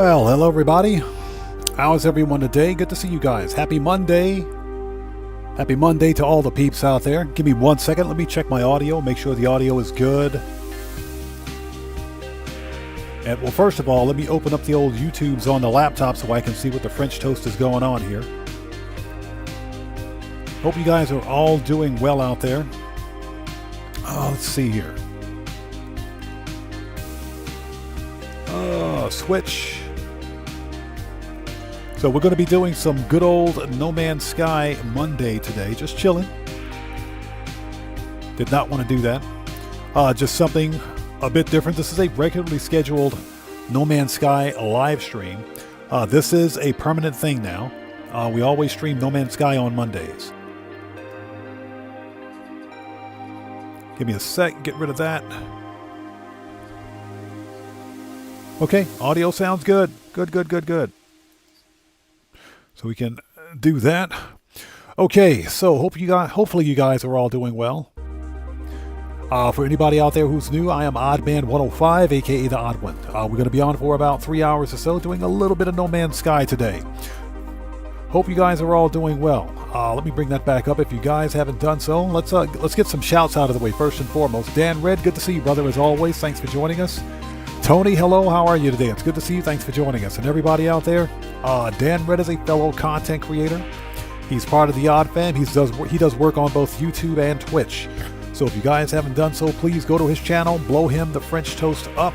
Well, hello everybody. How's everyone today? Good to see you guys. Happy Monday. Happy Monday to all the peeps out there. Give me 1 second. Let me check my audio. Make sure the audio is good. And well, first of all, let me open up the old YouTubes on the laptop so I can see what the French toast is going on here. Hope you guys are all doing well out there. Let's see here. Switch. So we're going to be doing some good old No Man's Sky Monday today. Just chilling. Did not want to do that. Just something a bit different. This is a regularly scheduled No Man's Sky live stream. This is a permanent thing now. We always stream No Man's Sky on Mondays. Give me a sec. Get rid of that. Okay, audio sounds good. Good. So we can do that. Okay, so hopefully you guys are all doing well. For anybody out there who's new, I am Oddman105, aka the Odd One. We're going to be on for about 3 hours or so, doing a little bit of No Man's Sky today. Hope you guys are all doing well. Let me bring that back up if you guys haven't done so. Let's get some shouts out of the way first and foremost. Dan Red, good to see you, brother, as always. Thanks for joining us. Tony, hello, how are you today? It's good to see you. Thanks for joining us. And everybody out there, Dan Red is a fellow content creator. He's part of the Odd Fam. He does work on both YouTube and Twitch. So if you guys haven't done so, please go to his channel, blow him the French toast up.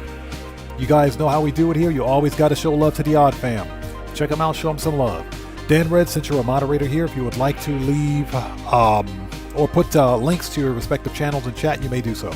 You guys know how we do it here. You always got to show love to the Odd Fam. Check him out, show him some love. Dan Red, since you're a moderator here, if you would like to leave or put links to your respective channels in chat, you may do so.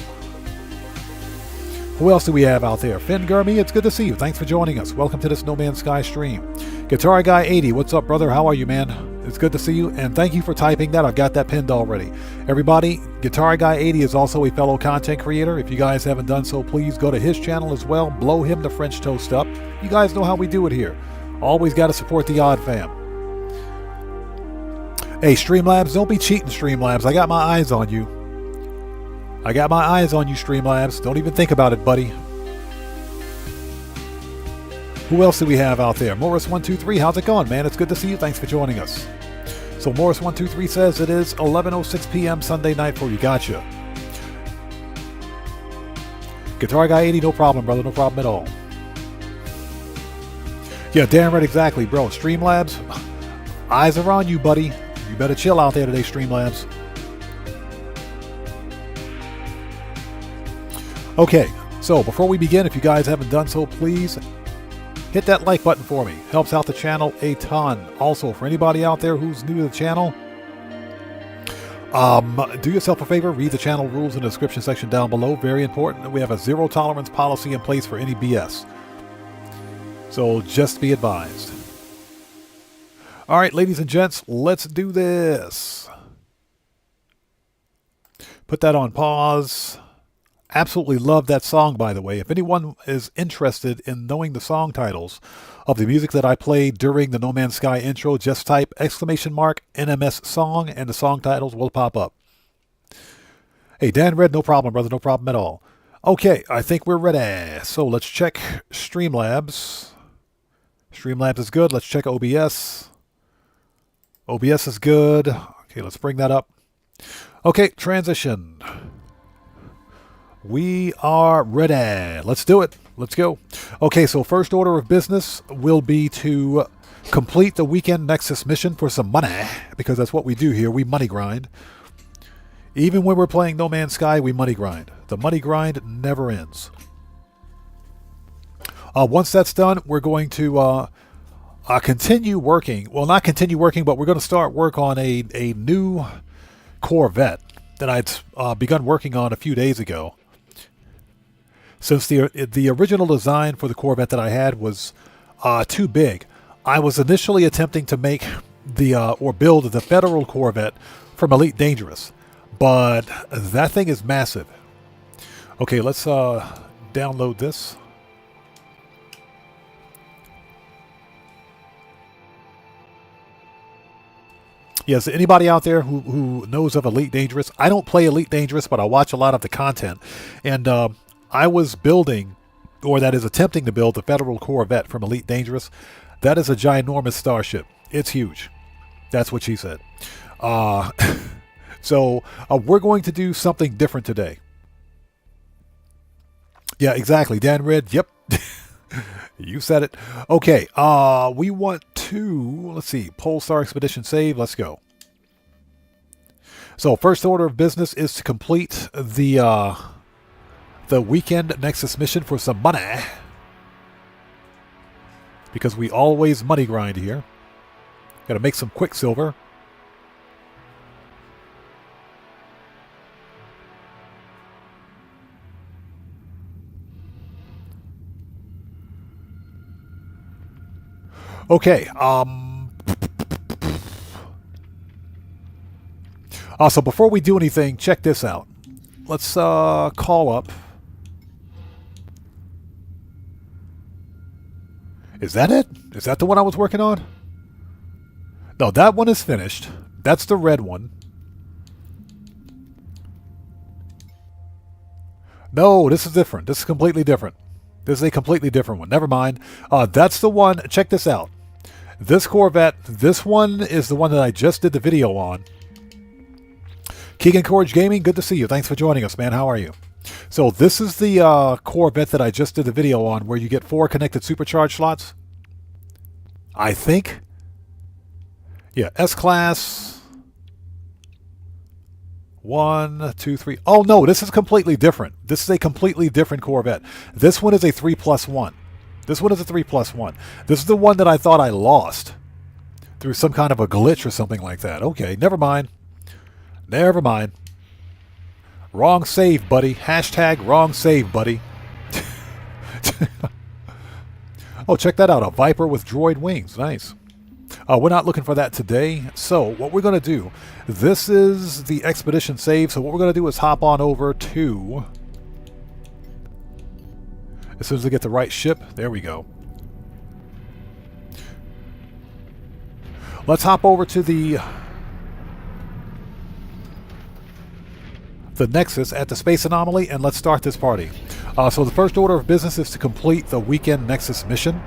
Who else do we have out there? Finn Gurmy, it's good to see you. Thanks for joining us. Welcome to this No Man's Sky stream. Guitar Guy 80, what's up, brother? How are you, man? It's good to see you, and thank you for typing that. I've got that pinned already. Everybody, Guitar Guy 80 is also a fellow content creator. If you guys haven't done so, please go to his channel as well. Blow him the French toast up. You guys know how we do it here. Always got to support the Odd Fam. Hey, Streamlabs, don't be cheating, Streamlabs. I got my eyes on you. I got my eyes on you, Streamlabs. Don't even think about it, buddy. Who else do we have out there? Morris123, how's it going, man? It's good to see you. Thanks for joining us. So Morris123 says it is 11:06 p.m. Sunday night for you. Gotcha. Guitar Guy 80, no problem, brother. No problem at all. Yeah, damn right, exactly, bro. Streamlabs, eyes are on you, buddy. You better chill out there today, Streamlabs. Okay, so before we begin, if you guys haven't done so, please hit that like button for me. Helps out the channel a ton. Also, for anybody out there who's new to the channel, do yourself a favor, read the channel rules in the description section down below. Very important. We have a zero tolerance policy in place for any BS. So just be advised. All right, ladies and gents, let's do this. Put that on pause. Absolutely love that song, by the way. If anyone is interested in knowing the song titles of the music that I played during the No Man's Sky intro, just type !NMS song and the song titles will pop up. Hey, Dan Red, no problem, brother. No problem at all. Okay, I think we're ready. So let's check Streamlabs. Streamlabs is good. Let's check OBS. OBS is good. Okay, let's bring that up. Okay, transition. We are ready. Let's do it. Let's go. Okay, so first order of business will be to complete the weekend Nexus mission for some money, because that's what we do here. We money grind. Even when we're playing No Man's Sky, we money grind. The money grind never ends. Once that's done, we're going to continue working. Well, not continue working, but we're going to start work on a new Corvette that I'd begun working on a few days ago. Since the original design for the Corvette that I had was too big, I was initially attempting to make or build the Federal Corvette from Elite Dangerous, but that thing is massive. Okay, let's download this. Yes, anybody out there who knows of Elite Dangerous, I don't play Elite Dangerous, but I watch a lot of the content, and I was building or that is attempting to build the Federal Corvette from Elite Dangerous. That is a ginormous starship. It's huge. That's what she said. So we're going to do something different today. Yeah, exactly. Dan Red, yep. You said it. Okay, we want to, let's see, Polestar Expedition save. Let's go. So first order of business is to complete the weekend Nexus mission for some money. Because we always money grind here. Got to make some Quicksilver. Okay, so before we do anything, check this out. Let's call up. Is that it? Is that the one I was working on? No, that one is finished. That's the red one. No, this is different. This is completely different. This is a completely different one. Never mind. That's the one. Check this out. This Corvette, this one is the one that I just did the video on. Keegan Courage Gaming, good to see you. Thanks for joining us, man. How are you? So this is the Corvette that I just did the video on where you get 4 connected supercharge slots. I think. Yeah, S-Class. 1, 2, 3. Oh, no, this is completely different. This is a completely different Corvette. This one is a 3+1. This one is a 3+1. This is the one that I thought I lost through some kind of a glitch or something like that. Okay, never mind. Never mind. Wrong save, buddy. Hashtag wrong save, buddy. Oh, check that out. A Viper with droid wings. Nice. We're not looking for that today. So what we're going to do, this is the expedition save. So what we're going to do is hop on over to, as soon as I get the right ship, there we go. Let's hop over to the Nexus at the Space Anomaly, and let's start this party. So the first order of business is to complete the weekend Nexus mission.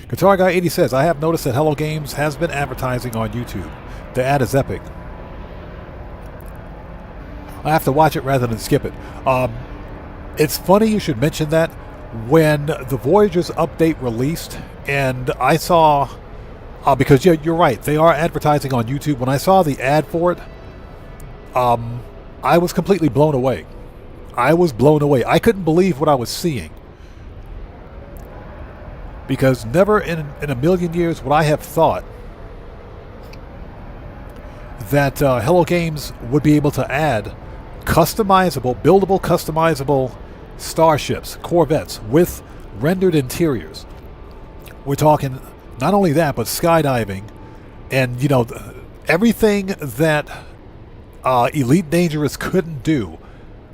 Guitar Guy 80 says, I have noticed that Hello Games has been advertising on YouTube. The ad is epic. I have to watch it rather than skip it. It's funny you should mention that. When the Voyagers update released, and I saw, because yeah, you're right, they are advertising on YouTube. When I saw the ad for it, I was completely blown away. I was blown away. I couldn't believe what I was seeing. Because never in a million years would I have thought that Hello Games would be able to add customizable, buildable, customizable starships, Corvettes, with rendered interiors. We're talking not only that, but skydiving and, you know, everything that Elite Dangerous couldn't do,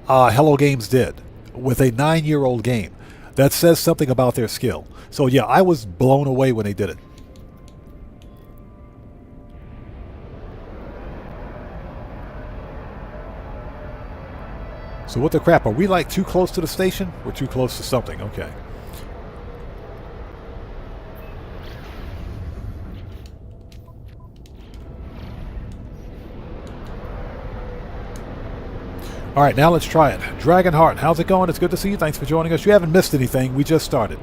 Hello Games did with a 9-year-old game. That says something about their skill. So yeah, I was blown away when they did it. So what the crap? Are we like too close to the station? We're too close to something. Okay. All right, now let's try it. Dragonheart, how's it going? It's good to see you. Thanks for joining us. You haven't missed anything. We just started.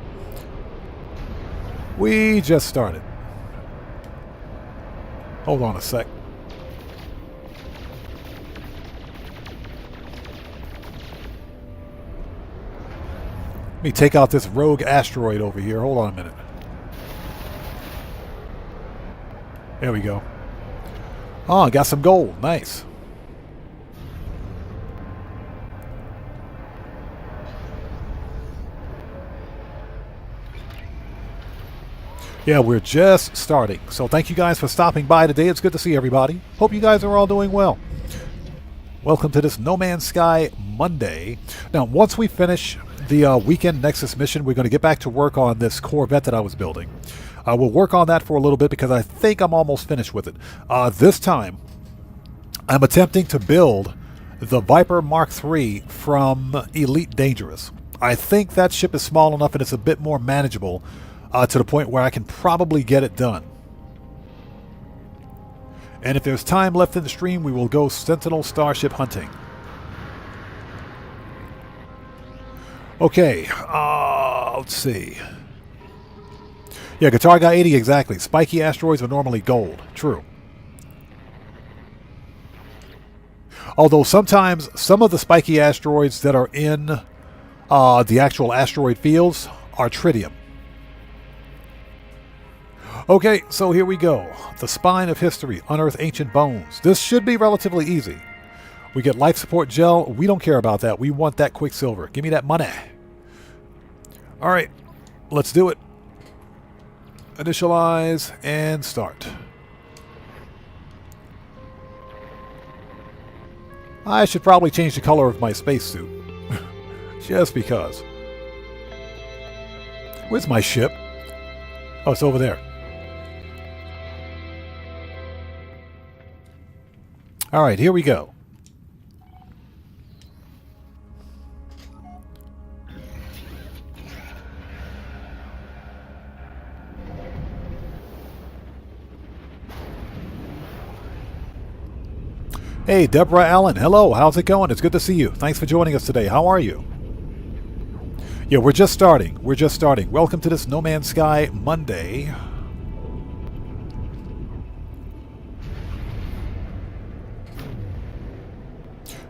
We just started. Hold on a sec. Let me take out this rogue asteroid over here. Hold on a minute. There we go. Oh, got some gold. Nice. Yeah, we're just starting. So thank you guys for stopping by today. It's good to see everybody. Hope you guys are all doing well. Welcome to this No Man's Sky Monday. Now, once we finish the weekend Nexus mission, we're going to get back to work on this Corvette that I was building. We'll work on that for a little bit because I think I'm almost finished with it. This time, I'm attempting to build the Viper Mark III from Elite Dangerous. I think that ship is small enough and it's a bit more manageable to the point where I can probably get it done. And if there's time left in the stream, we will go Sentinel starship hunting. Okay, let's see. Yeah, Guitar Guy 80, exactly. Spiky asteroids are normally gold. True. Although sometimes some of the spiky asteroids that are in the actual asteroid fields are tritium. Okay, so here we go. The Spine of History, Unearth Ancient Bones. This should be relatively easy. We get life support gel. We don't care about that. We want that Quicksilver. Give me that money. All right, let's do it. Initialize and start. I should probably change the color of my spacesuit. Just because. Where's my ship? Oh, it's over there. All right, here we go. Hey, Deborah Allen. Hello. How's it going? It's good to see you. Thanks for joining us today. How are you? Yeah, we're just starting. We're just starting. Welcome to this No Man's Sky Monday.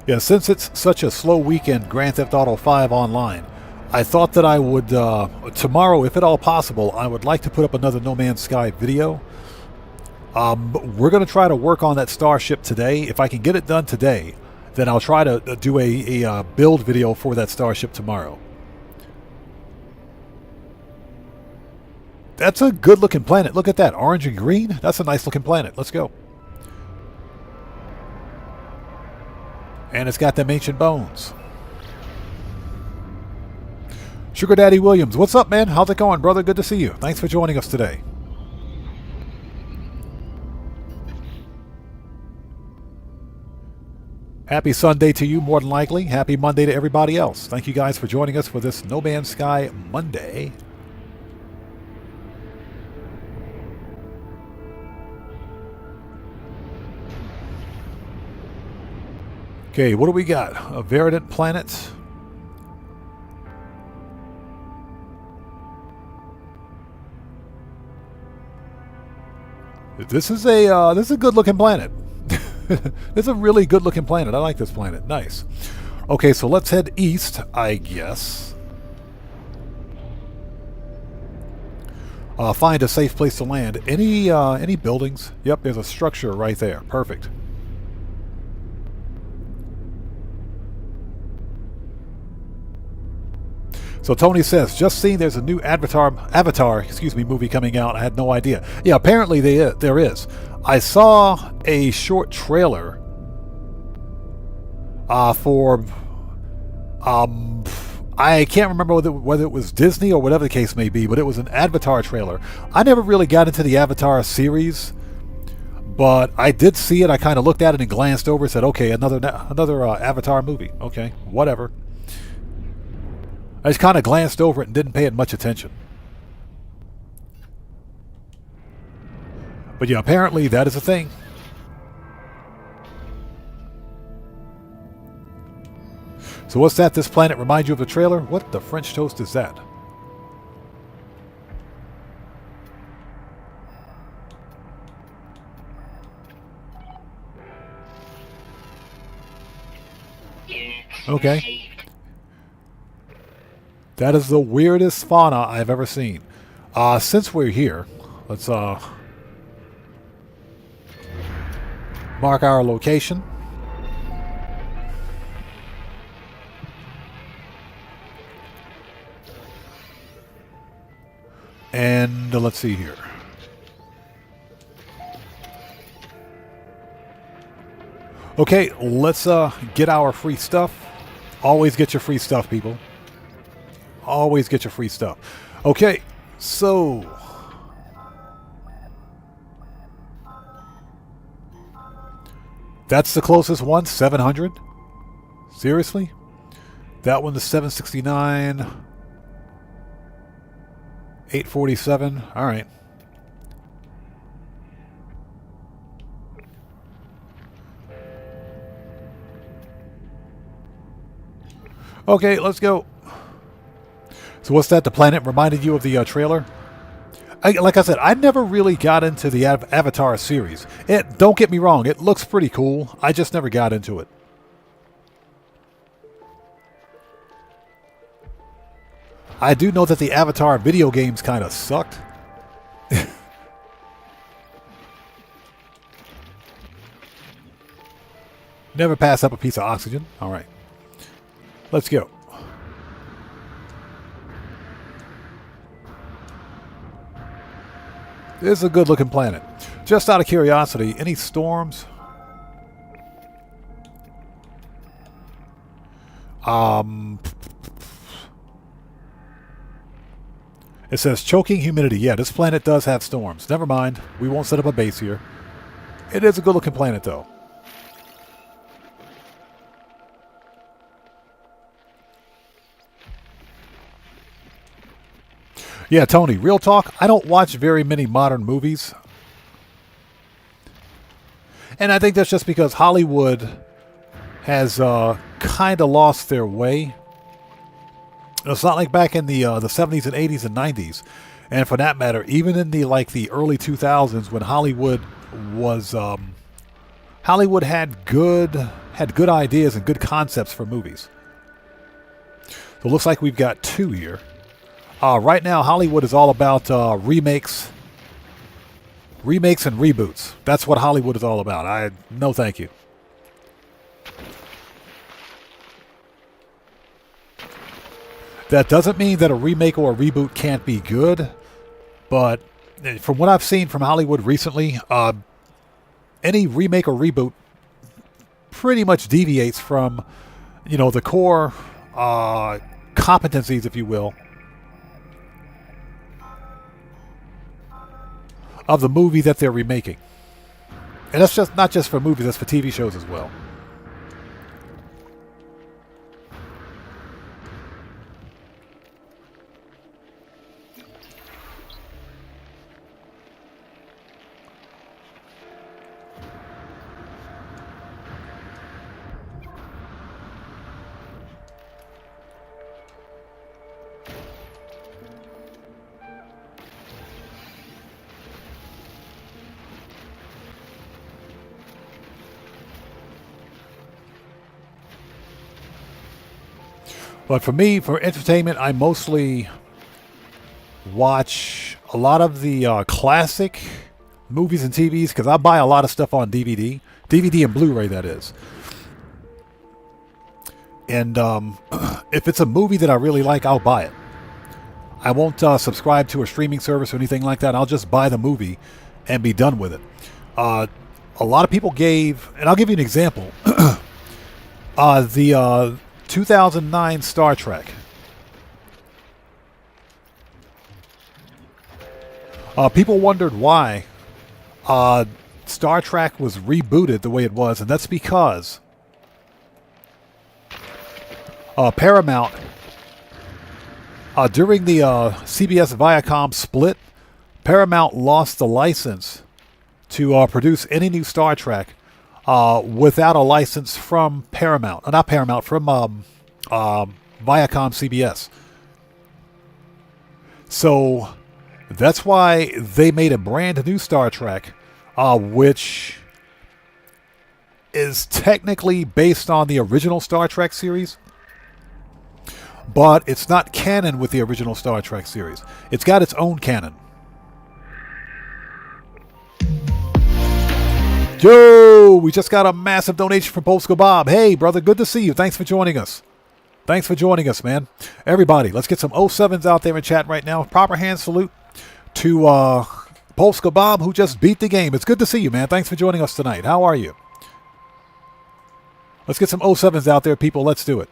Yeah, since it's such a slow weekend, Grand Theft Auto 5 online, I thought that I would, tomorrow, if at all possible, I would like to put up another No Man's Sky video. We're going to try to work on that starship today. If I can get it done today, then I'll try to do a build video for that starship tomorrow. That's a good looking planet. Look at that. Orange and green. That's a nice looking planet. Let's go. And it's got them ancient bones. Sugar Daddy Williams. What's up, man? How's it going, brother? Good to see you. Thanks for joining us today. Happy Sunday to you, more than likely. Happy Monday to everybody else. Thank you guys for joining us for this No Man's Sky Monday. Okay, what do we got? A Verdant planet. This is a good-looking planet. It's a really good-looking planet. I like this planet. Nice. Okay, so let's head east, I guess. Find a safe place to land. Any buildings? Yep, there's a structure right there. Perfect. So Tony says, just seen there's a new Avatar movie coming out. I had no idea. Yeah, apparently there is. I saw a short trailer for I can't remember whether it was Disney or whatever the case may be, but it was an Avatar trailer. I never really got into the Avatar series, but I did see it. I kind of looked at it and glanced over and said, okay, another Avatar movie. Okay, whatever. I just kind of glanced over it and didn't pay it much attention. But yeah, apparently that is a thing. So what's that? This planet remind you of the trailer? What the French toast is that? Okay. That is the weirdest fauna I've ever seen. Since we're here, let's mark our location. And let's see here. Okay, let's get our free stuff. Always get your free stuff, people. Always get your free stuff. Okay, so that's the closest one, 700. Seriously? That one, the 769. 847. All right. Okay, let's go. So what's that? The planet reminded you of the trailer? Like I said, I never really got into the Avatar series. Don't get me wrong, it looks pretty cool. I just never got into it. I do know that the Avatar video games kind of sucked. Never pass up a piece of oxygen. All right. Let's go. This is a good looking planet. Just out of curiosity, any storms? It says choking humidity. Yeah, this planet does have storms. Never mind. We won't set up a base here. It is a good looking planet though. Yeah, Tony, real talk, I don't watch very many modern movies. And I think that's just because Hollywood has kind of lost their way. It's not like back in the 70s and 80s and 90s. And for that matter, even in the early 2000s when Hollywood was Hollywood had good ideas and good concepts for movies. So it looks like we've got two here. Right now, Hollywood is all about remakes and reboots. That's what Hollywood is all about. No thank you. That doesn't mean that a remake or a reboot can't be good, but from what I've seen from Hollywood recently, any remake or reboot pretty much deviates from, the core competencies, if you will, of the movie that they're remaking. And that's just not just for movies, that's for TV shows as well. But for me, for entertainment, I mostly watch a lot of the classic movies and TVs because I buy a lot of stuff on DVD and Blu-ray, that is. And if it's a movie that I really like, I'll buy it. I won't subscribe to a streaming service or anything like that. I'll just buy the movie and be done with it. A lot of people gave, and I'll give you an example, the 2009 Star Trek. People wondered why Star Trek was rebooted the way it was, and that's because Paramount, during the CBS Viacom split, Paramount lost the license to produce any new Star Trek without a license from Paramount. Not Paramount, from Viacom CBS. So that's why they made a brand new Star Trek, which is technically based on the original Star Trek series, but it's not canon with the original Star Trek series. It's got its own canon. Yo, we just got a massive donation from Polsko Bob. Hey, brother, good to see you. Thanks for joining us. Thanks for joining us, man. Everybody, let's get some 07s out there in chat right now. Proper hand salute to Polsko Bob, who just beat the game. It's good to see you, man. Thanks for joining us tonight. How are you? Let's get some 07s out there, people. Let's do it.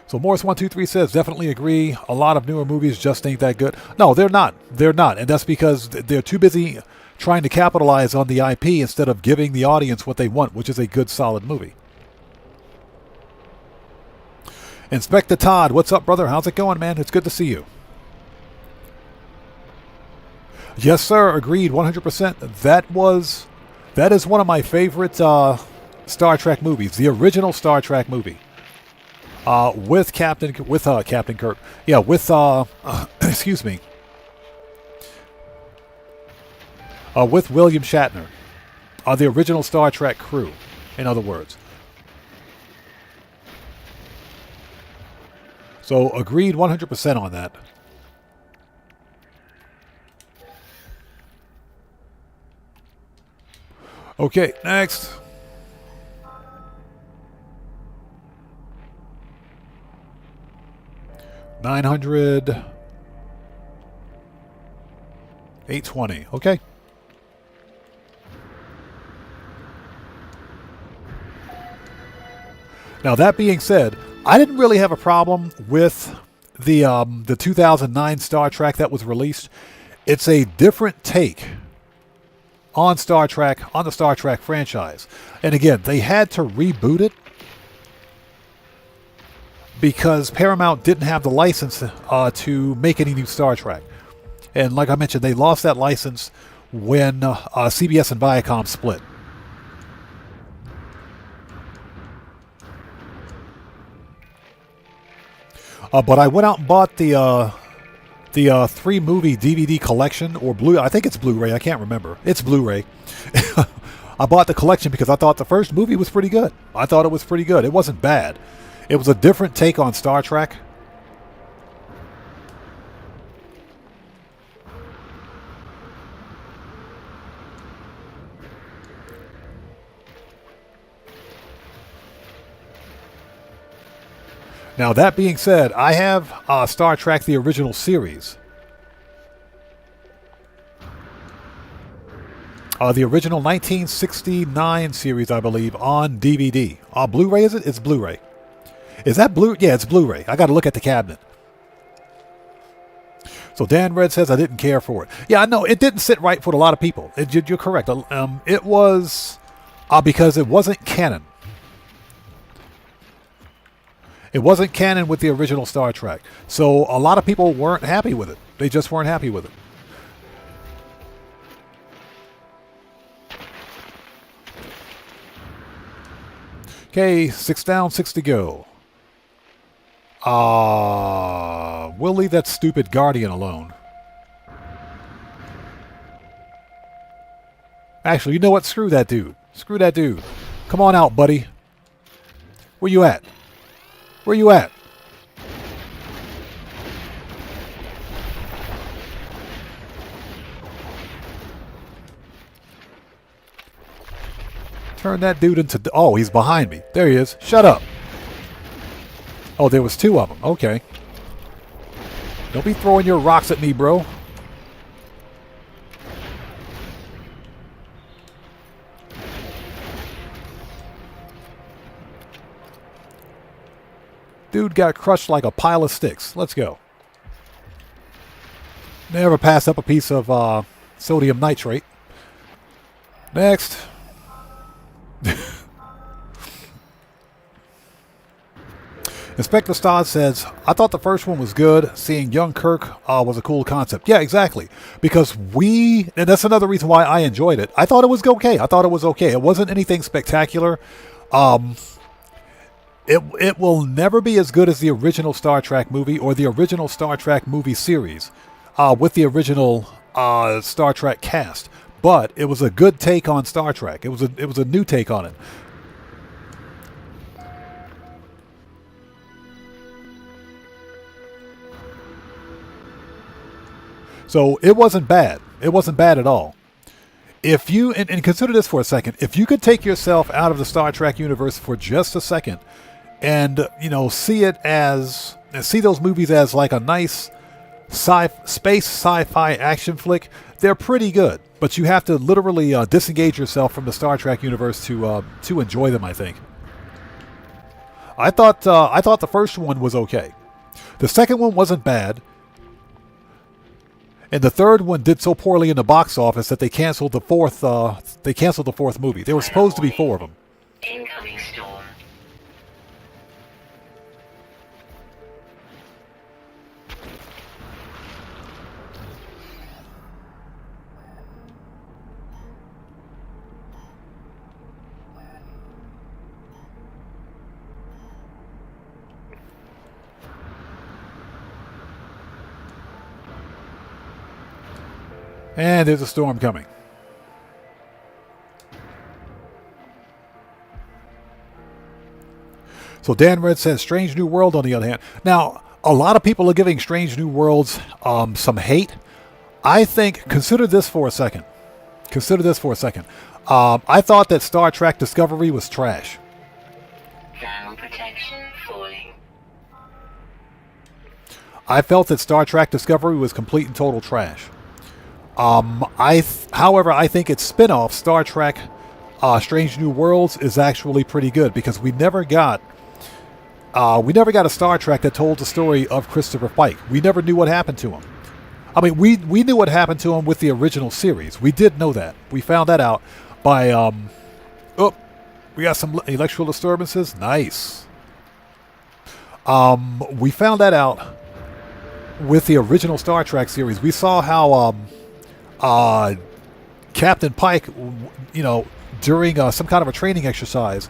So Morris123 says, definitely agree. A lot of newer movies just ain't that good. No, they're not. They're not. And that's because they're too busy trying to capitalize on the IP instead of giving the audience what they want, which is a good, solid movie. Inspector Todd, what's up, brother? How's it going, man? It's good to see you. Yes, sir. Agreed, 100%. That is one of my favorite Star Trek movies. The original Star Trek movie. With Captain Kirk. Yeah, with excuse me. With William Shatner. The original Star Trek crew, in other words. So, agreed 100% on that. Okay, next. $900. $820. Okay. Now, that being said, I didn't really have a problem with the 2009 Star Trek that was released. It's a different take on Star Trek, on the Star Trek franchise. And again, they had to reboot it because Paramount didn't have the license to make any new Star Trek. And like I mentioned, they lost that license when CBS and Viacom split. But I went out and bought the 3-movie DVD collection, or I think it's Blu-ray. I can't remember. It's Blu-ray. I bought the collection because I thought the first movie was pretty good. I thought it was pretty good. It wasn't bad. It was a different take on Star Trek. Now, that being said, I have Star Trek, the original series. The original 1969 series, I believe, on DVD. Blu-ray, is it? It's Blu-ray. Is that Blu? Yeah, it's Blu-ray. I got to look at the cabinet. So Dan Red says I didn't care for it. Yeah, I know. It didn't sit right with a lot of people. You're correct. It was because it wasn't canon. It wasn't canon with the original Star Trek. So a lot of people weren't happy with it. They just weren't happy with it. Okay, 6 down, 6 to go. We'll leave that stupid Guardian alone. Actually, you know what? Screw that dude. Screw that dude. Come on out, buddy. Where you at? Where you at? Turn that dude into... Oh, he's behind me. There he is. Shut up. Oh, there was 2 of them. Okay. Don't be throwing your rocks at me, bro. Dude got crushed like a pile of sticks. Let's go. Never pass up a piece of sodium nitrate. Next. Inspector Stod says, I thought the first one was good. Seeing young Kirk was a cool concept. Yeah, exactly. Because and that's another reason why I enjoyed it. I thought it was okay. I thought it was okay. It wasn't anything spectacular. It will never be as good as the original Star Trek movie or the original Star Trek movie series with the original Star Trek cast. But it was a good take on Star Trek. It was a new take on it. So it wasn't bad. It wasn't bad at all. If you and consider this for a second, if you could take yourself out of the Star Trek universe for just a second, and see those movies as like a nice space sci-fi action flick, they're pretty good. But you have to literally disengage yourself from the Star Trek universe to enjoy them, I think. I thought the first one was okay. The second one wasn't bad. And the third one did so poorly in the box office that they canceled the fourth. They canceled the fourth movie. There were supposed to be 4 of them. Incoming storm. And there's a storm coming. So Dan Red says Strange New World on the other hand. Now, a lot of people are giving Strange New Worlds some hate. I think, consider this for a second. Consider this for a second. I thought that Star Trek Discovery was trash. Thermal protection falling. I felt that Star Trek Discovery was complete and total trash. However, I think its spin-off, Star Trek Strange New Worlds, is actually pretty good because we never got a Star Trek that told the story of Christopher Pike. We never knew what happened to him. I mean, we knew what happened to him with the original series. We did know that. We found that out by oh, we got some electrical disturbances. Nice. We found that out with the original Star Trek series. We saw how Captain Pike, you know, during some kind of a training exercise,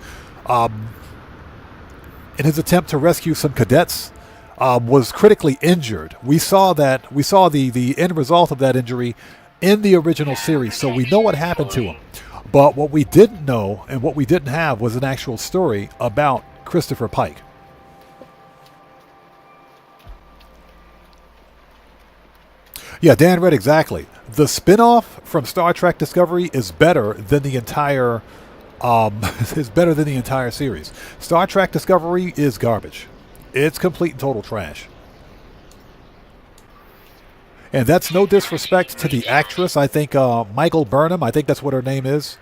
in his attempt to rescue some cadets, was critically injured. We saw the end result of that injury in the original series, so we know what happened to him. But what we didn't know and what we didn't have was an actual story about Christopher Pike. Yeah, Dan Red, exactly. The spin-off from Star Trek Discovery is better than the entire series. Star Trek Discovery is garbage. It's complete and total trash. And that's no disrespect to the actress. I think Michael Burnham, I think that's what her name is.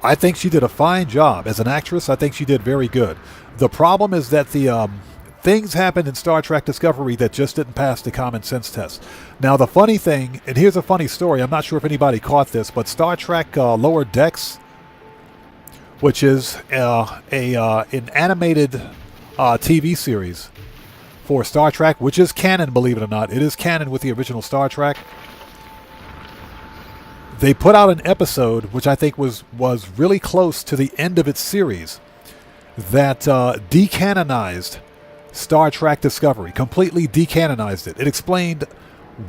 I think she did a fine job. As an actress, I think she did very good. The problem is that the things happened in Star Trek Discovery that just didn't pass the common sense test. Now, the funny thing, and here's a funny story. I'm not sure if anybody caught this, but Star Trek Lower Decks, which is an animated TV series for Star Trek, which is canon, believe it or not. It is canon with the original Star Trek. They put out an episode, which I think was really close to the end of its series, that decanonized Star Trek Discovery, completely decanonized it. It explained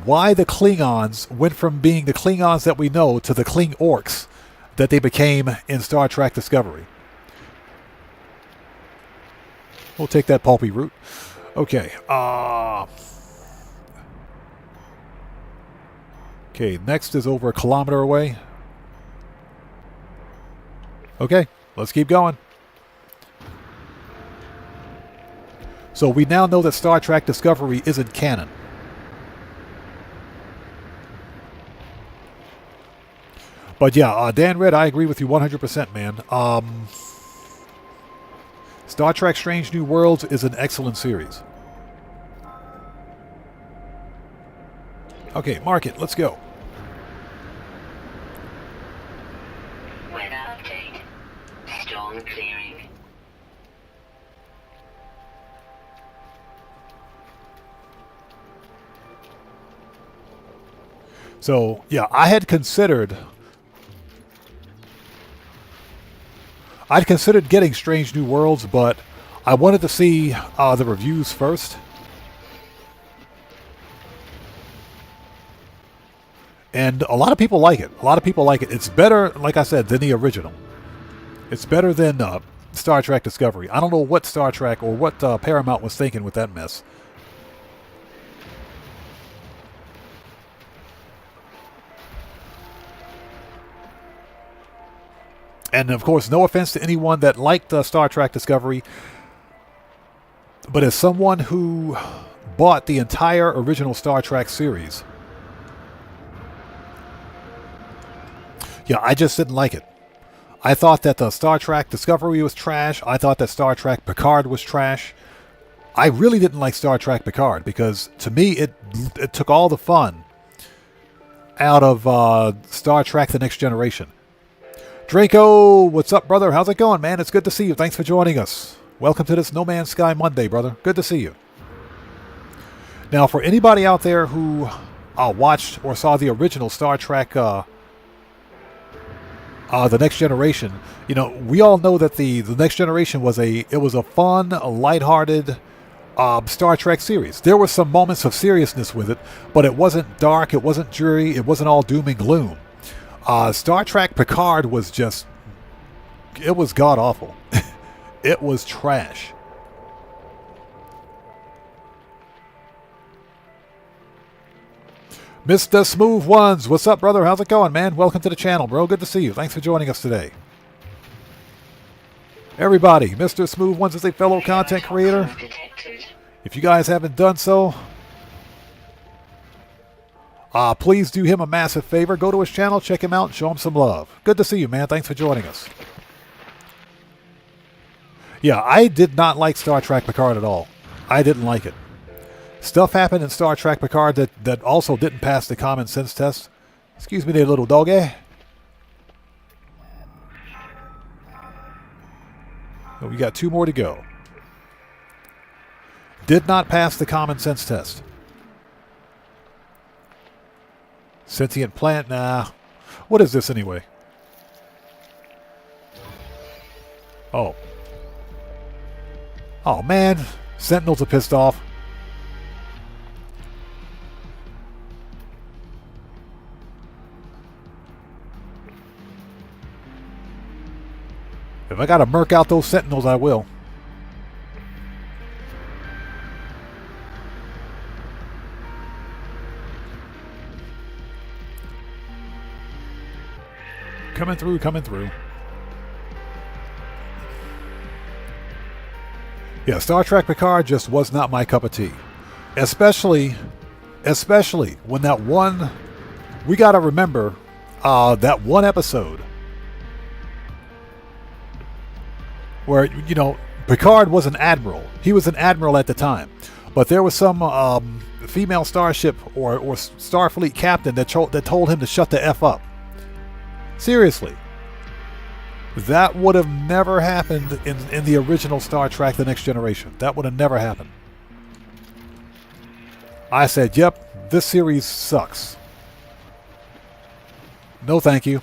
why the Klingons went from being the Klingons that we know to the Kling Orcs that they became in Star Trek Discovery. We'll take that pulpy route. Okay. Okay, next is over a kilometer away. Okay, let's keep going. So we now know that Star Trek Discovery isn't canon. But yeah, Dan Red, I agree with you 100%, man. Star Trek Strange New Worlds is an excellent series. Okay, mark it. Let's go. Weather update. Storm clearing. So, yeah, I'd considered getting Strange New Worlds, but I wanted to see the reviews first. And a lot of people like it. It's better, like I said, than the original. It's better than Star Trek Discovery. I don't know what Star Trek or what Paramount was thinking with that mess. And, of course, no offense to anyone that liked Star Trek Discovery, but as someone who bought the entire original Star Trek series, yeah, I just didn't like it. I thought that the Star Trek Discovery was trash. I thought that Star Trek Picard was trash. I really didn't like Star Trek Picard because, to me, it took all the fun out of Star Trek The Next Generation. Draco, what's up, brother? How's it going, man? It's good to see you. Thanks for joining us. Welcome to this No Man's Sky Monday, brother. Good to see you. Now, for anybody out there who watched or saw the original Star Trek The Next Generation, you know, we all know that the Next Generation was a fun, lighthearted Star Trek series. There were some moments of seriousness with it, but it wasn't dark, it wasn't dreary, it wasn't all doom and gloom. Star Trek Picard was just... It was god-awful. It was trash. Mr. Smooth Ones, what's up, brother? How's it going, man? Welcome to the channel, bro. Good to see you. Thanks for joining us today. Everybody, Mr. Smooth Ones is a fellow content creator. If you guys haven't done so, please do him a massive favor. Go to his channel, check him out, and show him some love. Good to see you, man. Thanks for joining us. Yeah, I did not like Star Trek Picard at all. I didn't like it. Stuff happened in Star Trek Picard that also didn't pass the common sense test. Excuse me there, little doggy. Oh, we got 2 more to go. Did not pass the common sense test. Sentient plant? Nah. What is this anyway? Oh. Oh, man. Sentinels are pissed off. If I gotta murk out those Sentinels, I will. Coming through, coming through. Yeah, Star Trek Picard just was not my cup of tea. Especially when that one... We gotta remember that one episode where, you know, Picard was an admiral. He was an admiral at the time. But there was some female starship or Starfleet captain that told him to shut the F up. Seriously. That would have never happened in the original Star Trek The Next Generation. That would have never happened. I said, yep, this series sucks. No thank you.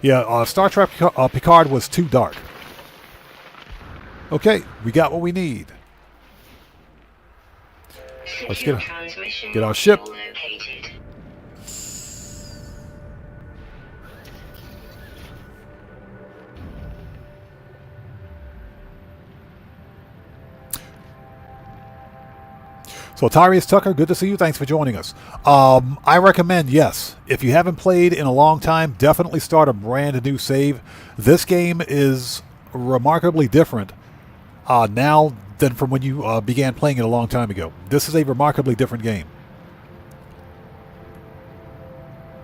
Yeah, Star Trek Picard was too dark. Okay, we got what we need. Let's get our ship. So Tyrese Tucker, good to see you. Thanks for joining us. I recommend, yes, if you haven't played in a long time, definitely start a brand new save. This game is remarkably different now than from when you began playing it a long time ago. This is a remarkably different game.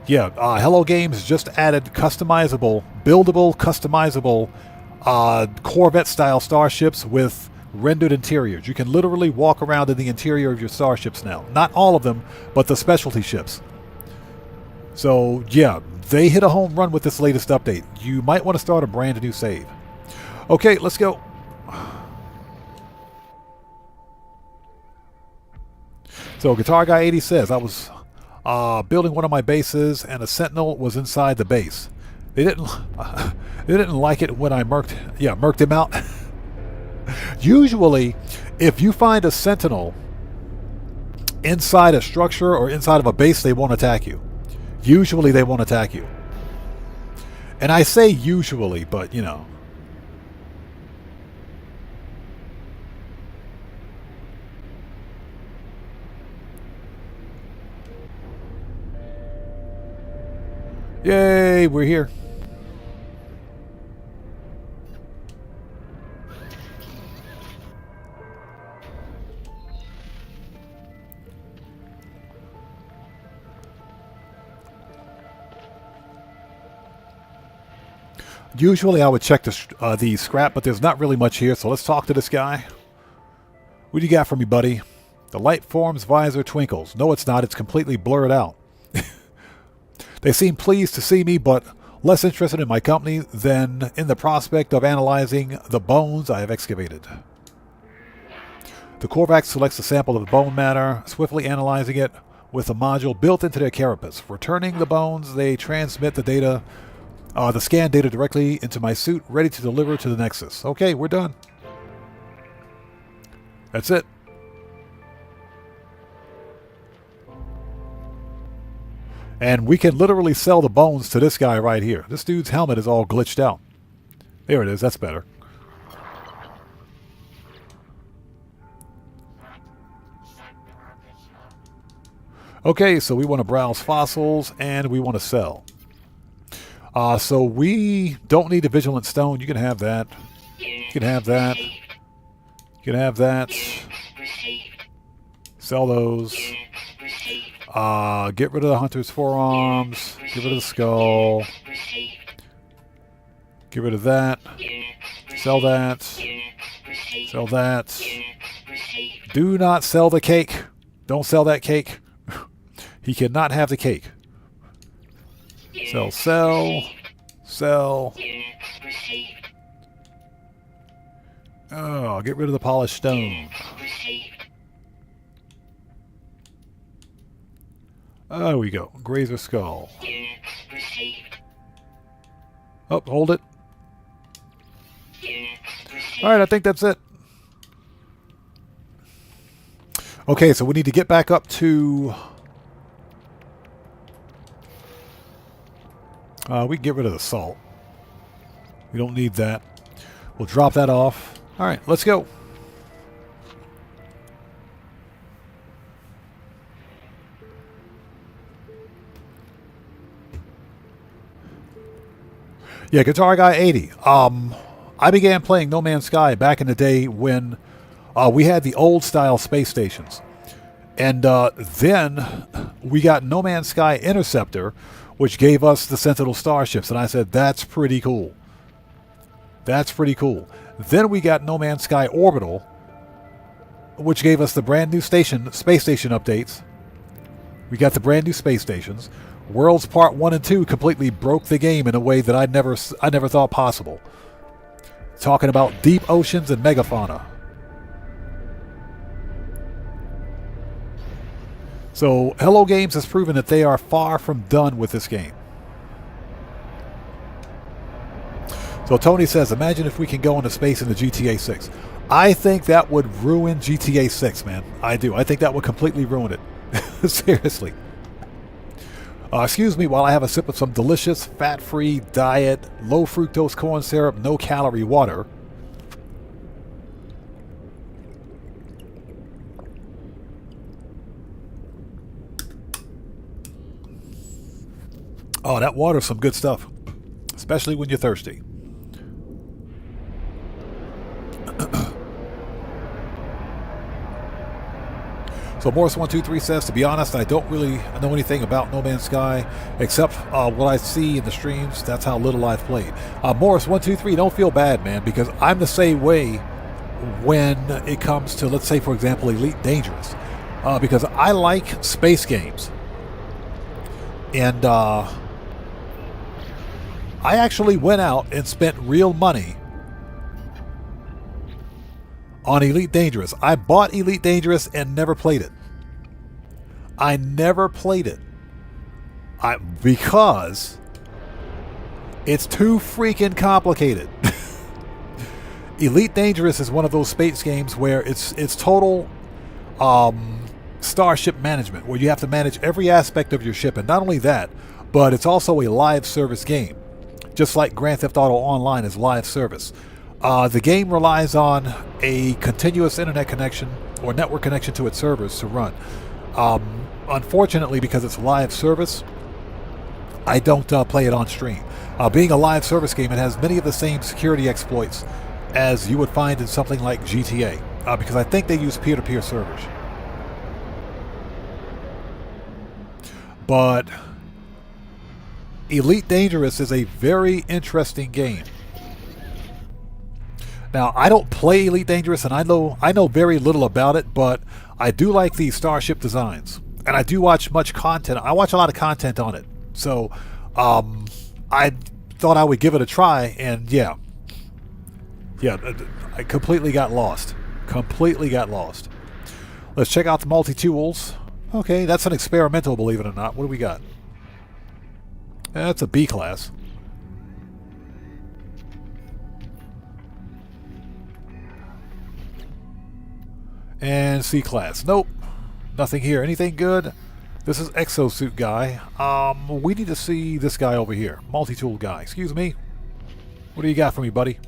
Yeah, Hello Games just added customizable, buildable, customizable Corvette-style starships with rendered interiors. You can literally walk around in the interior of your starships now. Not all of them, but the specialty ships. So, yeah, they hit a home run with this latest update. You might want to start a brand new save. Okay, let's go. So, Guitar Guy 80 says, I was building one of my bases and a Sentinel was inside the base. They didn't like it when I murked him out. Usually, if you find a Sentinel inside a structure or inside of a base, they won't attack you. Usually, they won't attack you. And I say usually, but, you know. Yay, we're here. Usually I would check the scrap, but there's not really much here, so let's talk to this guy. What do you got for me, buddy? The light form's visor twinkles. No, it's not. It's completely blurred out. They seem pleased to see me, but less interested in my company than in the prospect of analyzing the bones I have excavated. The Korvax selects a sample of the bone matter, swiftly analyzing it. with a module built into their carapace. Returning the bones, they transmit the data, the scan data directly into my suit, ready to deliver to the Nexus. Okay, we're done. That's it. And we can literally sell the bones to this guy right here. This dude's helmet is all glitched out. There it is. That's better. Okay, so we want to browse fossils and we want to sell. So we don't need a vigilant stone. You can have that. You can have that. You can have that. Sell those. Get rid of the hunter's forearms. Get rid of the skull. Get rid of that. Sell that. Sell that. Do not sell the cake. Don't sell that cake. He cannot have the cake. Sell, sell, sell. Oh, get rid of the polished stone. There we go. Grazer skull. Oh, hold it. Alright, I think that's it. Okay, so we need to get back up to... we can get rid of the salt. We don't need that. We'll drop that off. Alright, let's go. Yeah, Guitar Guy 80. I began playing No Man's Sky back in the day when we had the old style space stations. And then we got No Man's Sky Interceptor, which gave us the Sentinel starships. And I said, that's pretty cool. That's pretty cool. Then we got No Man's Sky Orbital, which gave us the brand new space station updates. We got the brand new space stations. Worlds Part 1 and 2 completely broke the game in a way that I never thought possible. Talking about deep oceans and megafauna. So, Hello Games has proven that they are far from done with this game. So Tony says, imagine if we can go into space in the GTA 6. I think that would ruin GTA 6, man. I do. I think that would completely ruin it. Seriously. Excuse me while I have a sip of some delicious, fat-free diet, low-fructose corn syrup, no-calorie water. Oh, that water's some good stuff. Especially when you're thirsty. So Morris123 says, to be honest, I don't really know anything about No Man's Sky except what I see in the streams. That's how little I've played. Morris123, don't feel bad, man, because I'm the same way when it comes to, let's say, for example, Elite Dangerous. Because I like space games. And I actually went out and spent real money on Elite Dangerous. I bought Elite Dangerous and never played it. I never played it. Because it's too freaking complicated. Elite Dangerous is one of those space games where it's total starship management, where you have to manage every aspect of your ship. And not only that, but it's also a live service game. Just like Grand Theft Auto Online is live service. The game relies on a continuous internet connection or network connection to its servers to run. Unfortunately, because it's live service, I don't play it on stream. Being a live service game, it has many of the same security exploits as you would find in something like GTA, because I think they use peer-to-peer servers. But Elite Dangerous is a very interesting game. Now, I don't play Elite Dangerous, and I know very little about it, but I do like the starship designs, and I do watch much content. I watch a lot of content on it, so I thought I would give it a try, and yeah, I completely got lost. Completely got lost. Let's check out the multi-tools. Okay, that's an experimental, believe it or not. What do we got? That's a B class. And C class. Nope. Nothing here. Anything good? This is exosuit guy. We need to see this guy over here. Multi-tool guy. Excuse me. What do you got for me, buddy?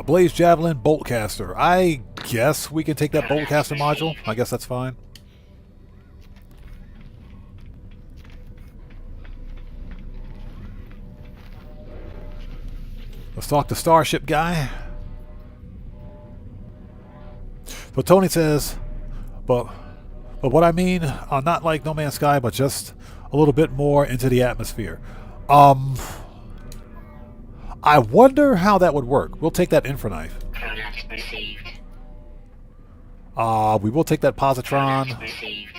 Blaze Javelin Boltcaster. I guess we can take that Boltcaster module. I guess that's fine. Let's talk to Starship guy. So Tony says, but what I mean, not like No Man's Sky, but just a little bit more into the atmosphere. I wonder how that would work. We'll take that Infraknife. Product received. We will take that Positron. Product received.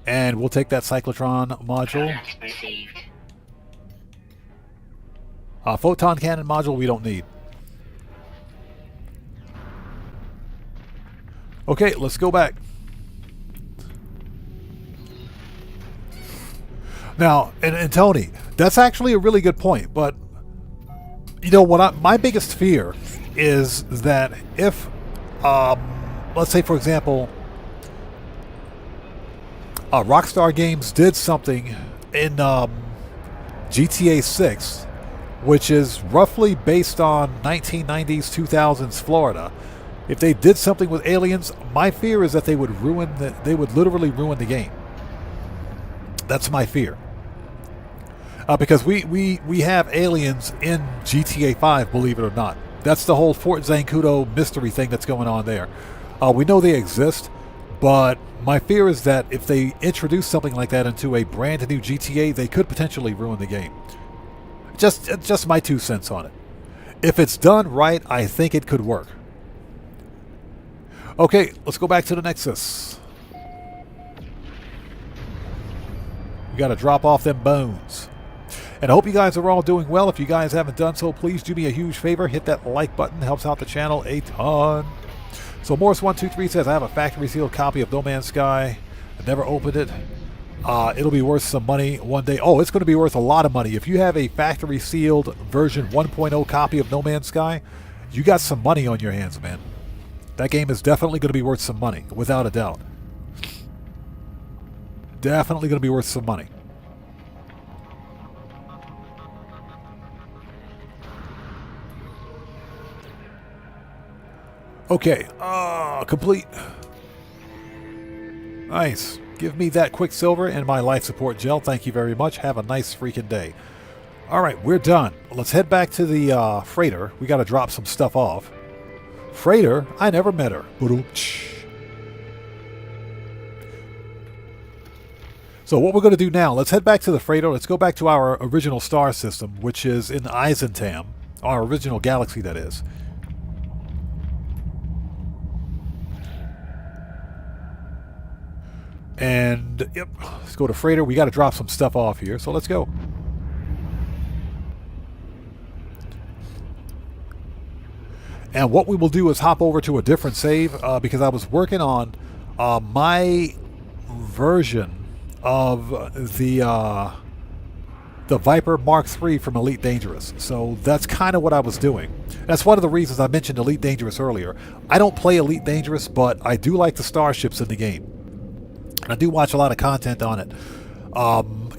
And we'll take that Cyclotron module. Product received. Photon Cannon module we don't need. Okay, let's go back. Now, and Tony, that's actually a really good point, but you know what? My biggest fear is that if, let's say, for example, Rockstar Games did something in GTA 6, which is roughly based on 1990s, 2000s Florida. If they did something with aliens, my fear is that they would literally ruin the game. That's my fear. Because we have aliens in GTA 5, believe it or not. That's the whole Fort Zancudo mystery thing that's going on there. We know they exist, but my fear is that if they introduce something like that into a brand new GTA, they could potentially ruin the game. Just my 2 cents on it. If it's done right, I think it could work. Okay, let's go back to the Nexus. We got to drop off them bones. And I hope you guys are all doing well. If you guys haven't done so, please do me a huge favor. Hit that like button. Helps out the channel a ton. So Morris123 says, I have a factory sealed copy of No Man's Sky. I never opened it. It'll be worth some money one day. Oh, it's going to be worth a lot of money. If you have a factory sealed version 1.0 copy of No Man's Sky, you got some money on your hands, man. That game is definitely going to be worth some money, without a doubt. Definitely going to be worth some money. Okay, complete. Nice. Give me that Quicksilver and my life support gel. Thank you very much. Have a nice freaking day. All right, we're done. Let's head back to the freighter. We got to drop some stuff off. Freighter? I never met her. So what we're going to do now, let's head back to the freighter. Let's go back to our original star system, which is in Eisentam. Our original galaxy, that is. And, yep, let's go to freighter. We got to drop some stuff off here, so let's go. And what we will do is hop over to a different save, because I was working on my version of the Viper Mark III from Elite Dangerous. So that's kind of what I was doing. That's one of the reasons I mentioned Elite Dangerous earlier. I don't play Elite Dangerous, but I do like the starships in the game. And I do watch a lot of content on it.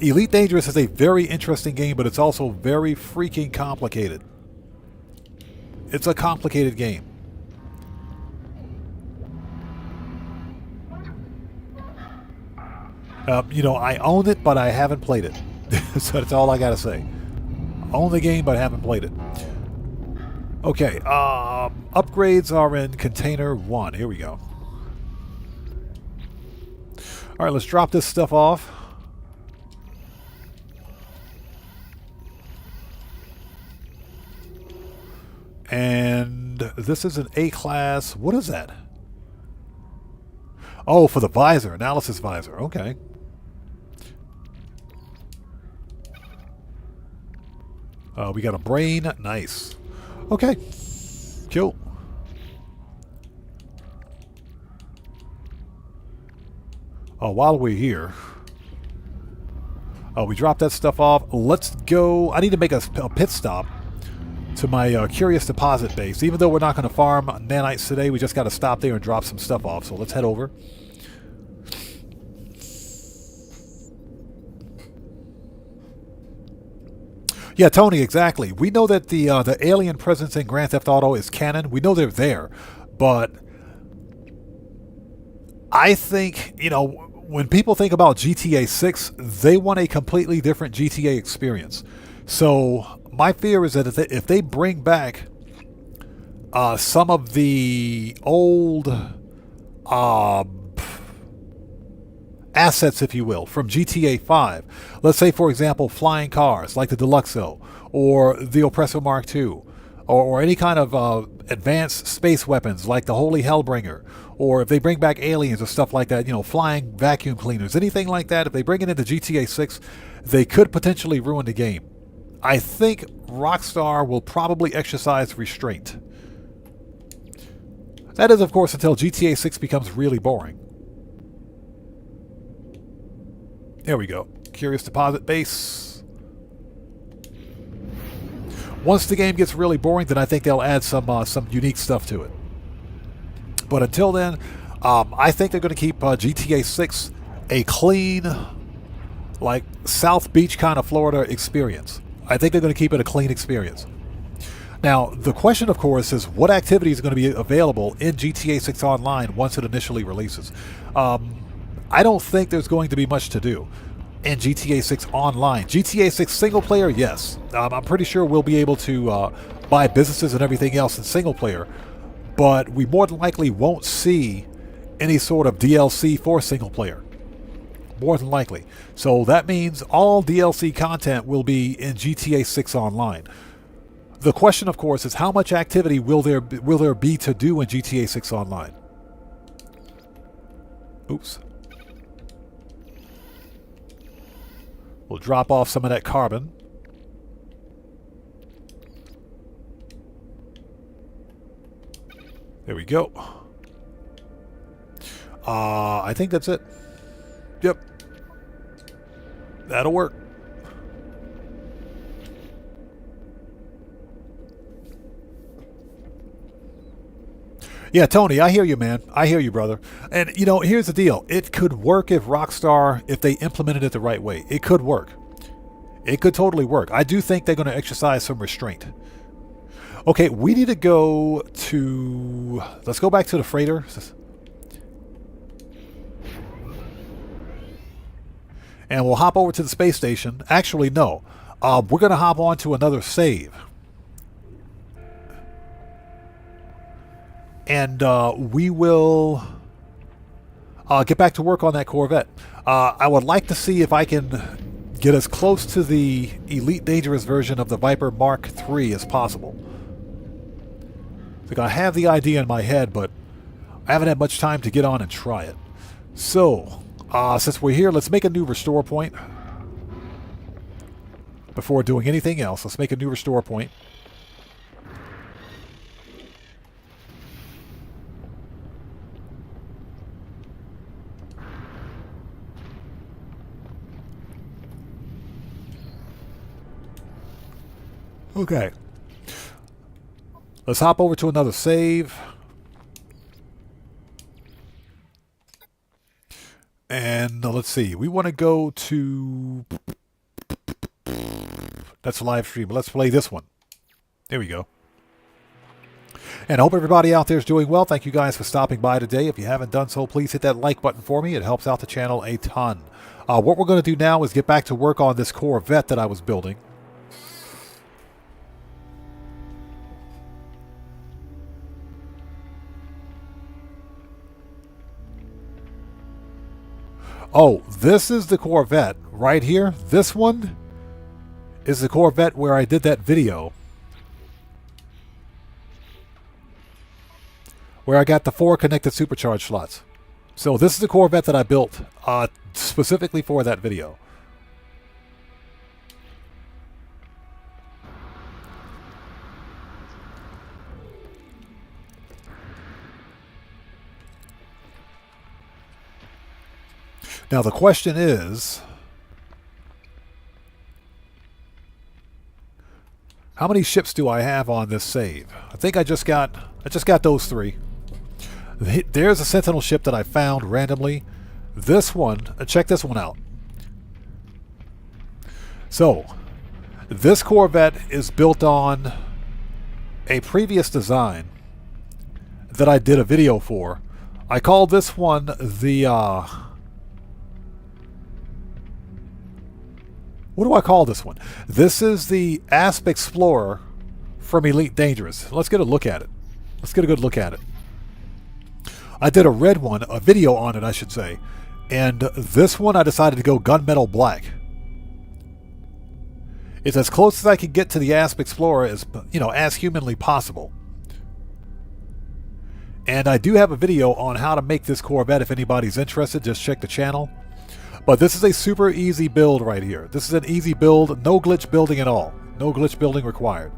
Elite Dangerous is a very interesting game, but it's also very freaking complicated. It's a complicated game. You know, I own it, but I haven't played it. So that's all I gotta say. Own the game, but haven't played it. Okay, upgrades are in container 1. Here we go. Alright, let's drop this stuff off. And this is an A-class. What is that? Oh, for the visor. Analysis visor. Okay. We got a brain. Nice. Okay. Cool. Oh, while we're here, we dropped that stuff off. Let's go. I need to make a pit stop to my curious deposit base. Even though we're not going to farm nanites today, we just got to stop there and drop some stuff off. So let's head over. Yeah, Tony, exactly. We know that the alien presence in Grand Theft Auto is canon. We know they're there, but I think, you know, when people think about GTA 6, they want a completely different GTA experience. So my fear is that if they bring back some of the old assets, if you will, from GTA 5, let's say, for example, flying cars like the Deluxo or the Oppressor Mark II, or any kind of advanced space weapons like the Holy Hellbringer, or if they bring back aliens or stuff like that, you know, flying vacuum cleaners, anything like that, if they bring it into GTA 6, they could potentially ruin the game. I think Rockstar will probably exercise restraint. That is, of course, until GTA 6 becomes really boring. There we go. Curious deposit base. Once the game gets really boring, then I think they'll add some unique stuff to it. But until then, I think they're going to keep GTA 6 a clean, like South Beach kind of Florida experience. I think they're going to keep it a clean experience. Now, the question, of course, is what activity is going to be available in GTA 6 Online once it initially releases. I don't think there's going to be much to do in GTA 6 Online. GTA 6 single player, yes. I'm pretty sure we'll be able to buy businesses and everything else in single player, but we more than likely won't see any sort of DLC for single player. More than likely. So that means all DLC content will be in GTA 6 Online. The question, of course, is how much activity will there be to do in GTA 6 Online? Oops. We'll drop off some of that carbon. There we go. I think that's it. Yep. That'll work. Yeah, Tony, I hear you, man. I hear you, brother. And, you know, here's the deal. It could work if they implemented it the right way. It could work. It could totally work. I do think they're going to exercise some restraint. Okay, we need to go to... Let's go back to the freighter. And we'll hop over to the space station. Actually, no. We're going to hop on to another save. And we will get back to work on that Corvette. I would like to see if I can get as close to the Elite Dangerous version of the Viper Mark III as possible. I think I have the idea in my head, but I haven't had much time to get on and try it. So, since we're here, let's make a new restore point. Before doing anything else, let's make a new restore point. Okay. Let's hop over to another save. And let's see. We want to go to... That's a live stream. Let's play this one. There we go. And I hope everybody out there is doing well. Thank you guys for stopping by today. If you haven't done so, please hit that like button for me. It helps out the channel a ton. What we're going to do now is get back to work on this Corvette that I was building. Oh, this is the Corvette right here. This one is the Corvette where I did that video, where I got the 4 connected supercharge slots. So this is the Corvette that I built specifically for that video. Now the question is, how many ships do I have on this save? I think I just got those 3. There's a Sentinel ship that I found randomly. This one, check this one out. So, this Corvette is built on a previous design that I did a video for. I called this one the, what do I call this one? This is the Asp Explorer from Elite Dangerous. Let's get a look at it. Let's get a good look at it. I did a red one, a video on it, I should say. And this one I decided to go gunmetal black. It's as close as I could get to the Asp Explorer as, you know, as humanly possible. And I do have a video on how to make this Corvette if anybody's interested. Just check the channel. But this is a super easy build right here. This is an easy build, no glitch building at all. No glitch building required.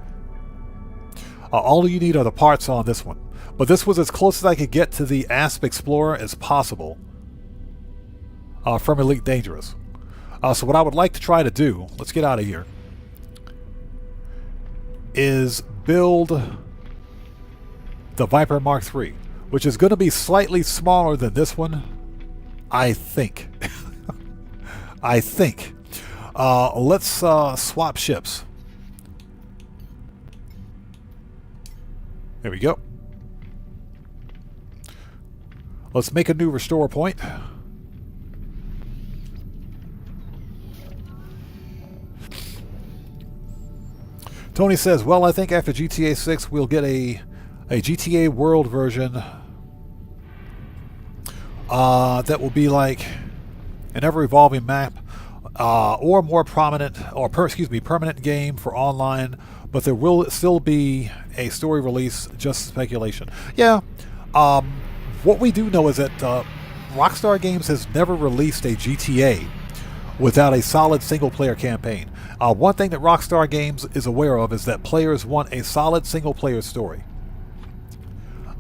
All you need are the parts on this one. But this was as close as I could get to the Asp Explorer as possible from Elite Dangerous. So what I would like to try to do, let's get out of here, is build the Viper Mark III, which is going to be slightly smaller than this one, I think. I think. Let's swap ships. There we go. Let's make a new restore point. Tony says, well, I think after GTA 6 we'll get a GTA World version that will be like an ever-evolving map or more prominent, or permanent game for online, but there will still be a story release, just speculation. Yeah, what we do know is that Rockstar Games has never released a GTA without a solid single-player campaign. One thing that Rockstar Games is aware of is that players want a solid single-player story.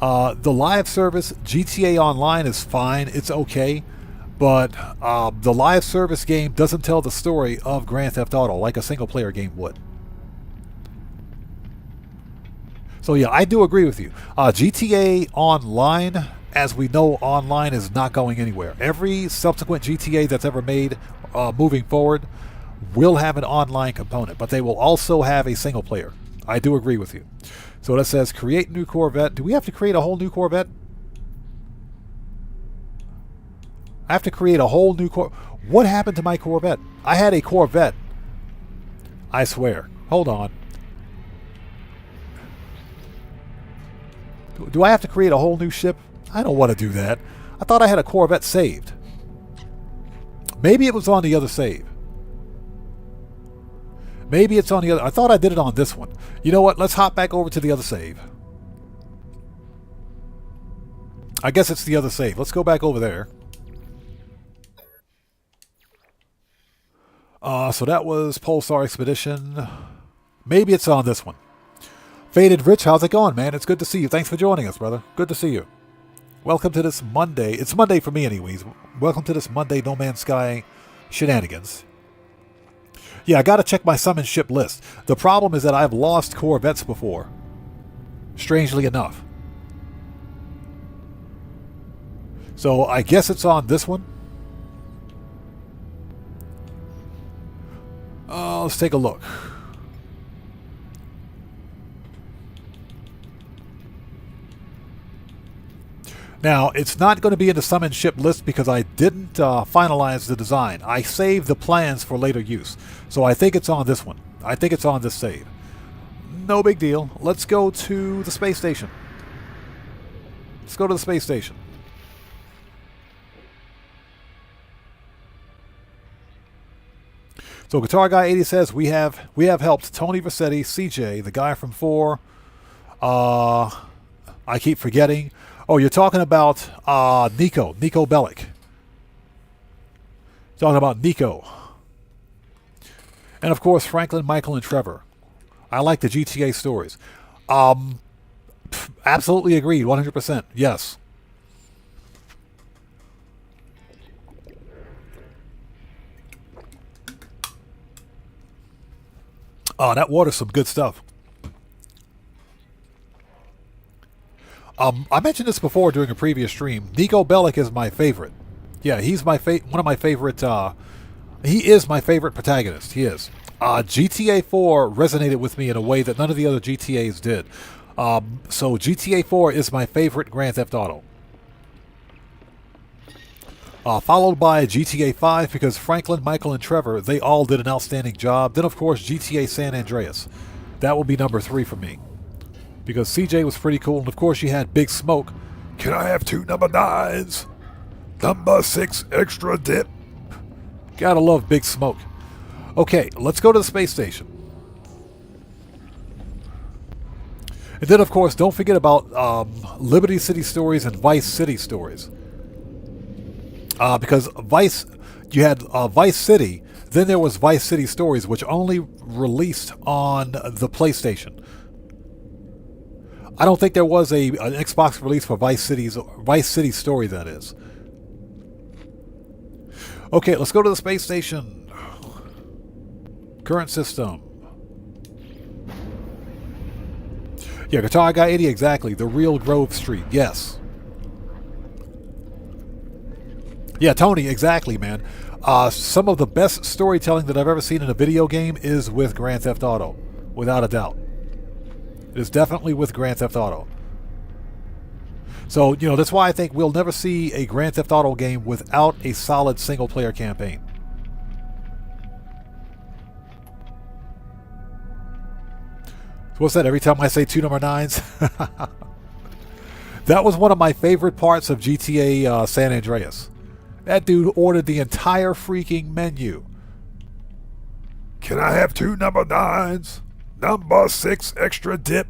The live service, GTA Online, is fine, it's okay, but the live service game doesn't tell the story of Grand Theft Auto like a single-player game would. So yeah, I do agree with you. GTA Online, as we know, online is not going anywhere. Every subsequent GTA that's ever made moving forward will have an online component, but they will also have a single player. I do agree with you. So that says create new Corvette. Do we have to create a whole new Corvette? I have to create a whole new Corvette. What happened to my Corvette? I had a Corvette. I swear. Hold on. Do I have to create a whole new ship? I don't want to do that. I thought I had a Corvette saved. Maybe it was on the other save. Maybe it's on the other. I thought I did it on this one. You know what? Let's hop back over to the other save. I guess it's the other save. Let's go back over there. So that was Pulsar Expedition. Maybe it's on this one. Faded Rich, how's it going, man? It's good to see you. Thanks for joining us, brother. Good to see you. Welcome to this Monday. It's Monday for me anyways. Welcome to this Monday No Man's Sky shenanigans. Yeah, I gotta check my summon ship list. The problem is that I've lost Corvettes before. Strangely enough. So I guess it's on this one. Let's take a look. Now, it's not going to be in the summon ship list because I didn't finalize the design. I saved the plans for later use. So I think it's on this one. I think it's on this save. No big deal. Let's go to the space station. Let's go to the space station. So Guitar Guy 80 says we have helped Tony Versetti, CJ, the guy from 4. I keep forgetting. Oh, you're talking about Nico Bellic. Talking about Nico. And of course, Franklin, Michael, and Trevor. I like the GTA stories. Absolutely agreed, 100%. Yes. Oh, that water's some good stuff. I mentioned this before during a previous stream. Nico Bellic is my favorite. Yeah, he's my one of my favorite. He is my favorite protagonist. He is. GTA 4 resonated with me in a way that none of the other GTAs did. So GTA 4 is my favorite Grand Theft Auto. Followed by GTA 5 because Franklin, Michael, and Trevor, they all did an outstanding job. Then, of course, GTA San Andreas. That will be number 3 for me. Because CJ was pretty cool, and of course you had Big Smoke. Can I have 2 number 9s? Number 6 extra dip. Gotta love Big Smoke. Okay, let's go to the space station. And then, of course, don't forget about Liberty City Stories and Vice City Stories. Because you had Vice City, then there was Vice City Stories, which only released on the PlayStation. I don't think there was an Xbox release for Vice City Story, that is. Okay, let's go to the space station. Current system. Yeah, Guitar Guy 80, exactly. The real Grove Street, yes. Yeah, Tony, exactly, man. Some of the best storytelling that I've ever seen in a video game is with Grand Theft Auto, without a doubt. It is definitely with Grand Theft Auto. So, that's why I think we'll never see a Grand Theft Auto game without a solid single-player campaign. So what's that? Every time I say 2 number 9s? That was one of my favorite parts of GTA San Andreas. That dude ordered the entire freaking menu. Can I have 2 number 9s? Number 6 extra dip.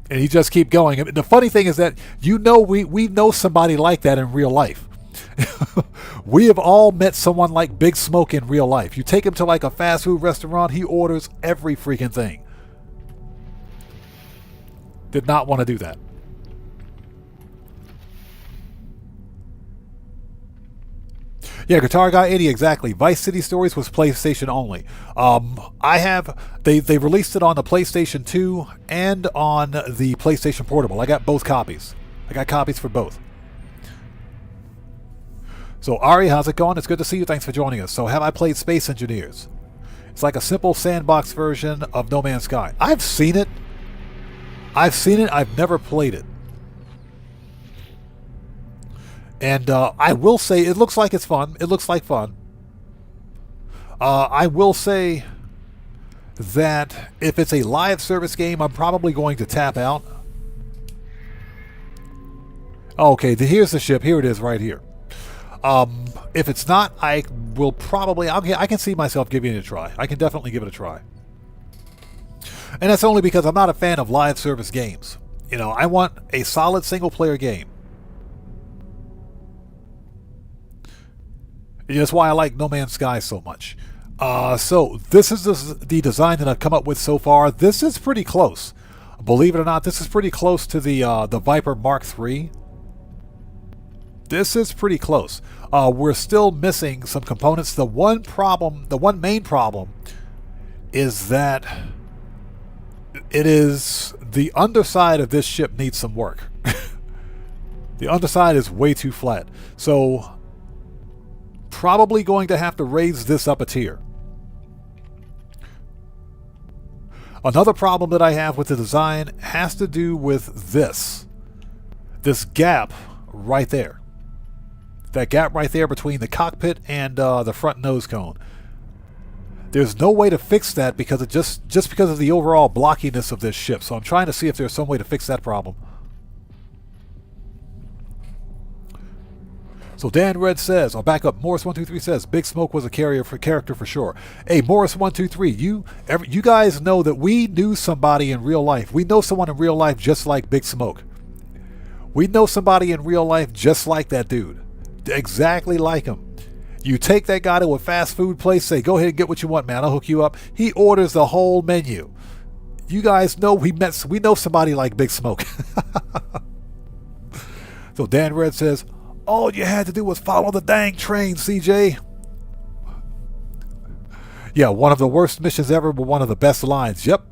And he just keep going. I mean, the funny thing is that we know somebody like that in real life. We have all met someone like Big Smoke in real life. You take him to like a fast food restaurant, he orders every freaking thing. Did not want to do that. Yeah, Guitar Guy 80, exactly. Vice City Stories was PlayStation only. They released it on the PlayStation 2 and on the PlayStation Portable. I got both copies. I got copies for both. So Ari, how's it going? It's good to see you. Thanks for joining us. So have I played Space Engineers? It's like a simple sandbox version of No Man's Sky. I've seen it. I've never played it. And I will say, it looks like it's fun. It looks like fun. I will say that if it's a live service game, I'm probably going to tap out. Okay, here's the ship. Here it is right here. If it's not, I will probably... I can see myself giving it a try. I can definitely give it a try. And that's only because I'm not a fan of live service games. I want a solid single-player game. That's why I like No Man's Sky so much. So this is the design that I've come up with so far. This is pretty close. Believe it or not, this is pretty close to the Viper Mark III. This is pretty close. We're still missing some components. The one main problem is that the underside of this ship needs some work. The underside is way too flat. So probably going to have to raise this up a tier. Another problem that I have with the design has to do with this gap right there. That gap right there between the cockpit and the front nose cone. There's no way to fix that because it just because of the overall blockiness of this ship. So I'm trying to see if there's some way to fix that problem. So Dan Red says, I'll back up. Morris123 says, Big Smoke was a character for sure. Hey, Morris123, you guys know that we knew somebody in real life. We know someone in real life just like Big Smoke. We know somebody in real life just like that dude. Exactly like him. You take that guy to a fast food place, say, go ahead and get what you want, man. I'll hook you up. He orders the whole menu. You guys know we know somebody like Big Smoke. So Dan Red says, all you had to do was follow the dang train, CJ. Yeah, one of the worst missions ever, but one of the best lines. Yep,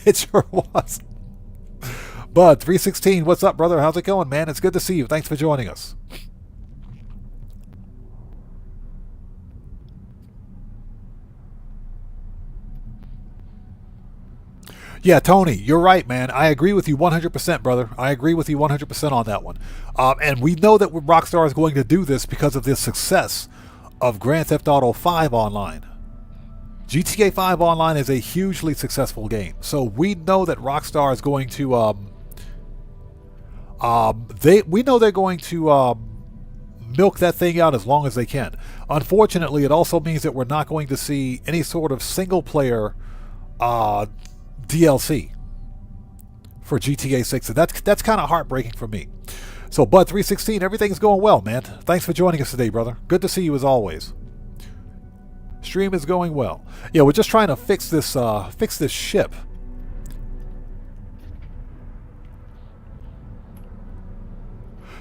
it sure was. Bud 316, what's up, brother? How's it going, man? It's good to see you. Thanks for joining us. Yeah, Tony, you're right, man. I agree with you 100%, brother. I agree with you 100% on that one. And we know that Rockstar is going to do this because of the success of Grand Theft Auto 5 Online. GTA 5 Online is a hugely successful game, so we know that Rockstar is going to we know they're going to milk that thing out as long as they can. Unfortunately, it also means that we're not going to see any sort of single player DLC for GTA 6, and that's kind of heartbreaking for me. So Bud 316, everything's going well, man. Thanks for joining us today, brother. Good to see you as always. Stream is going well. Yeah, we're just trying to fix this ship.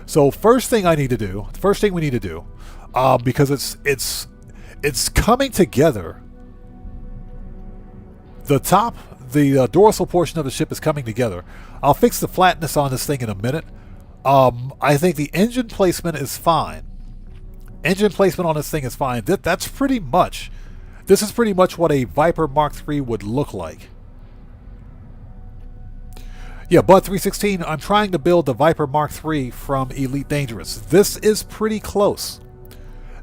So first thing we need to do, because it's coming together. The dorsal portion of the ship is coming together. I'll fix the flatness on this thing in a minute. I think the engine placement is fine. Engine placement on this thing is fine. This is pretty much what a Viper Mark III would look like. Yeah, Bud 316, I'm trying to build the Viper Mark III from Elite Dangerous. This is pretty close.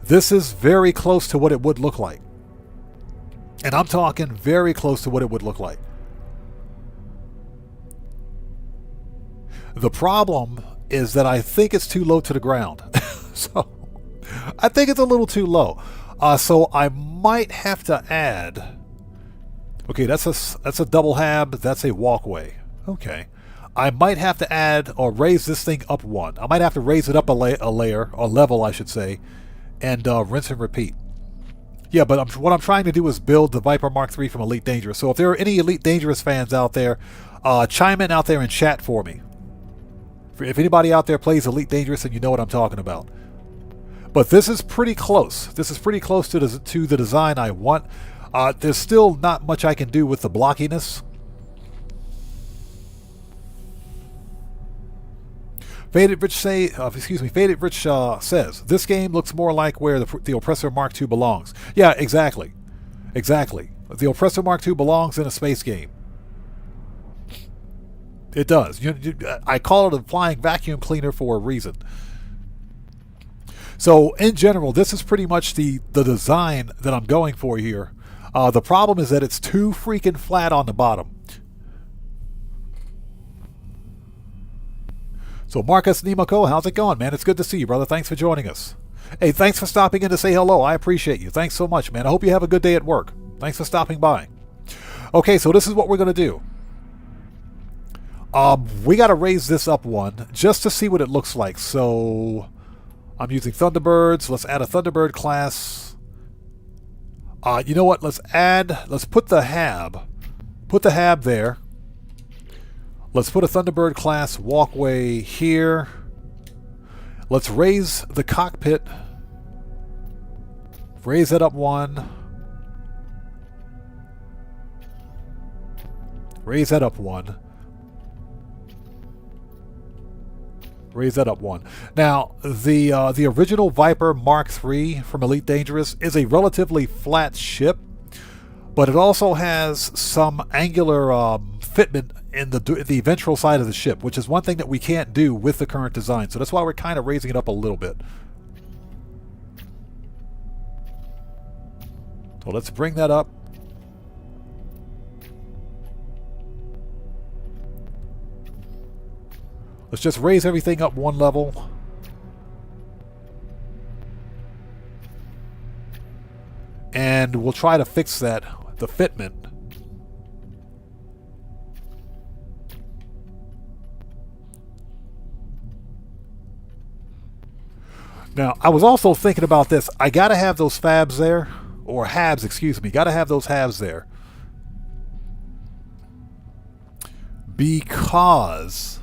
This is very close to what it would look like. And I'm talking very close to what it would look like. The problem is that I think it's too low to the ground. So I think it's a little too low. So I might have to add. Okay, that's a double hab. That's a walkway. Okay, I might have to add or raise this thing up one. I might have to raise it up a layer or level, I should say, and rinse and repeat. Yeah, but what I'm trying to do is build the Viper Mark III from Elite Dangerous. So if there are any Elite Dangerous fans out there, chime in out there in chat for me. If anybody out there plays Elite Dangerous, and you know what I'm talking about. But this is pretty close. This is pretty close to the design I want. There's still not much I can do with the blockiness. Faded Rich says this game looks more like where the Oppressor Mark II belongs. Yeah, exactly. The Oppressor Mark II belongs in a space game. It does. I call it a flying vacuum cleaner for a reason. So in general, this is pretty much the design that I'm going for here. The problem is that it's too freaking flat on the bottom. So Marcus Nemako, how's it going, man? It's good to see you, brother. Thanks for joining us. Hey, thanks for stopping in to say hello. I appreciate you. Thanks so much, man. I hope you have a good day at work. Thanks for stopping by. Okay, so this is what we're going to do. We got to raise this up one just to see what it looks like. So I'm using Thunderbirds. Let's add a Thunderbird class. You know what? Let's put the hab. Put the hab there. Let's put a Thunderbird class walkway here. Let's raise the cockpit. Raise it up one. Raise that up one. Raise that up one. Now, the original Viper Mark III from Elite Dangerous is a relatively flat ship, but it also has some angular fitment in the ventral side of the ship, which is one thing that we can't do with the current design. So that's why we're kind of raising it up a little bit. So let's bring that up. Let's just raise everything up one level. And we'll try to fix that, the fitment. Now, I was also thinking about this. I gotta have those fabs there, or habs, excuse me. Gotta have those habs there. Because,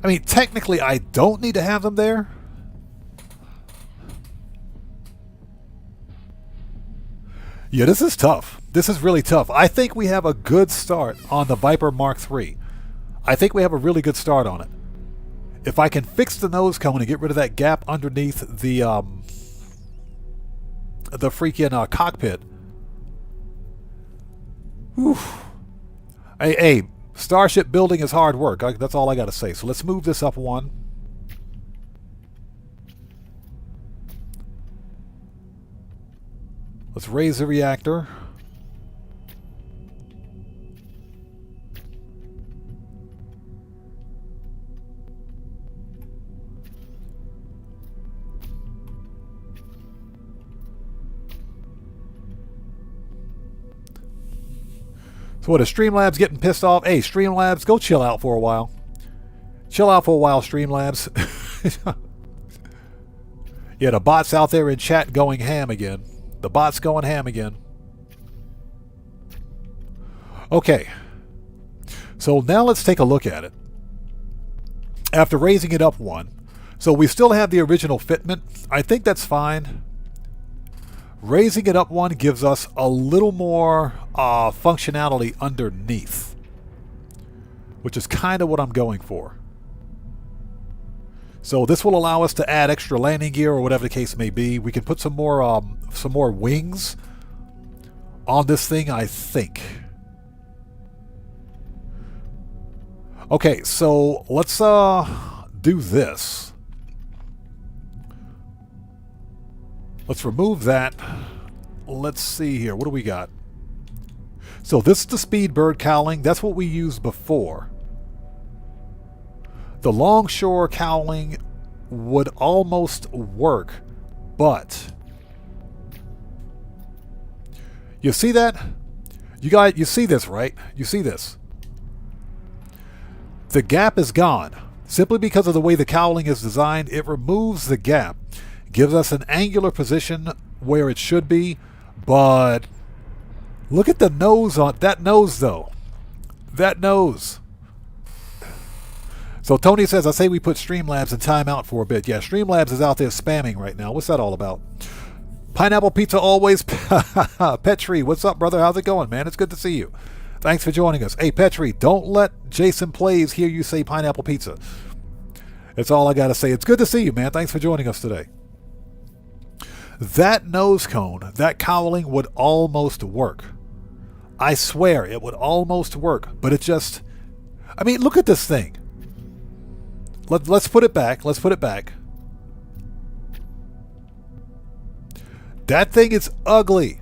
I mean, technically I don't need to have them there. Yeah, this is tough. This is really tough. I think we have a good start on the Viper Mark III. I think we have a really good start on it. If I can fix the nose cone and get rid of that gap underneath the freaking cockpit. Whew. Hey, starship building is hard work. That's all I got to say. So let's move this up one. Let's raise the reactor. So what, is Streamlabs getting pissed off? Hey, Streamlabs, go chill out for a while. Chill out for a while, Streamlabs. Yeah, the bot's out there in chat going ham again. The bot's going ham again. Okay. So now let's take a look at it. After raising it up one. So we still have the original fitment. I think that's fine. Raising it up one gives us a little more functionality underneath, which is kind of what I'm going for. So this will allow us to add extra landing gear or whatever the case may be. We can put some more wings on this thing, I think. Okay, so let's do this. Let's remove that. Let's see here. What do we got? So this is the speed bird cowling. That's what we used before. The longshore cowling would almost work, but you see that? You see this, right? You see this. The gap is gone. Simply because of the way the cowling is designed, it removes the gap. Gives us an angular position where it should be, but look at the nose on that nose though. That nose. So Tony says, I say we put Streamlabs in timeout for a bit. Yeah, Streamlabs is out there spamming right now. What's that all about? Pineapple Pizza always. Petri, what's up, brother? How's it going, man? It's good to see you. Thanks for joining us. Hey, Petri, don't let Jason Plays hear you say Pineapple Pizza. That's all I got to say. It's good to see you, man. Thanks for joining us today. That nose cone, that cowling would almost work. I swear it would almost work, but it just... I mean, look at this thing. Let's put it back. Let's put it back. That thing is ugly.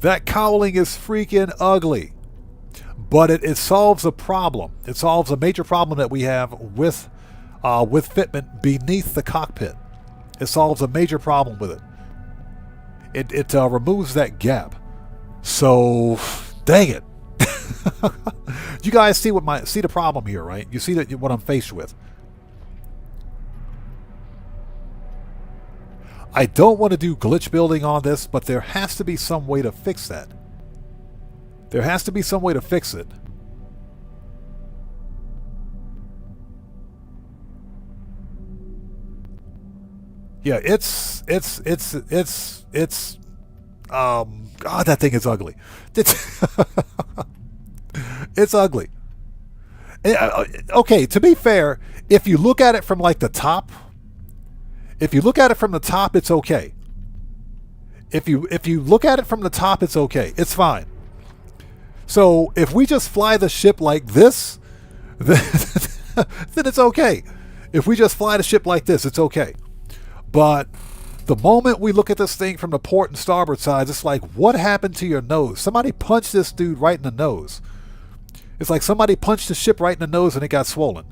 That cowling is freaking ugly. But it solves a problem. It solves a major problem that we have with fitment beneath the cockpit. It solves a major problem with it. It removes that gap. So, dang it. You guys see the problem here, right? You see what I'm faced with. I don't want to do glitch building on this, but there has to be some way to fix that. There has to be some way to fix it. Yeah, God, that thing is ugly. It's ugly. Okay, to be fair, if you look at it from like the top, it's okay. If you look at it from the top, it's okay. It's fine. So if we just fly the ship like this, then it's okay. If we just fly the ship like this, it's okay. But the moment we look at this thing from the port and starboard sides, it's like, what happened to your nose? Somebody punched this dude right in the nose. It's like somebody punched the ship right in the nose and it got swollen.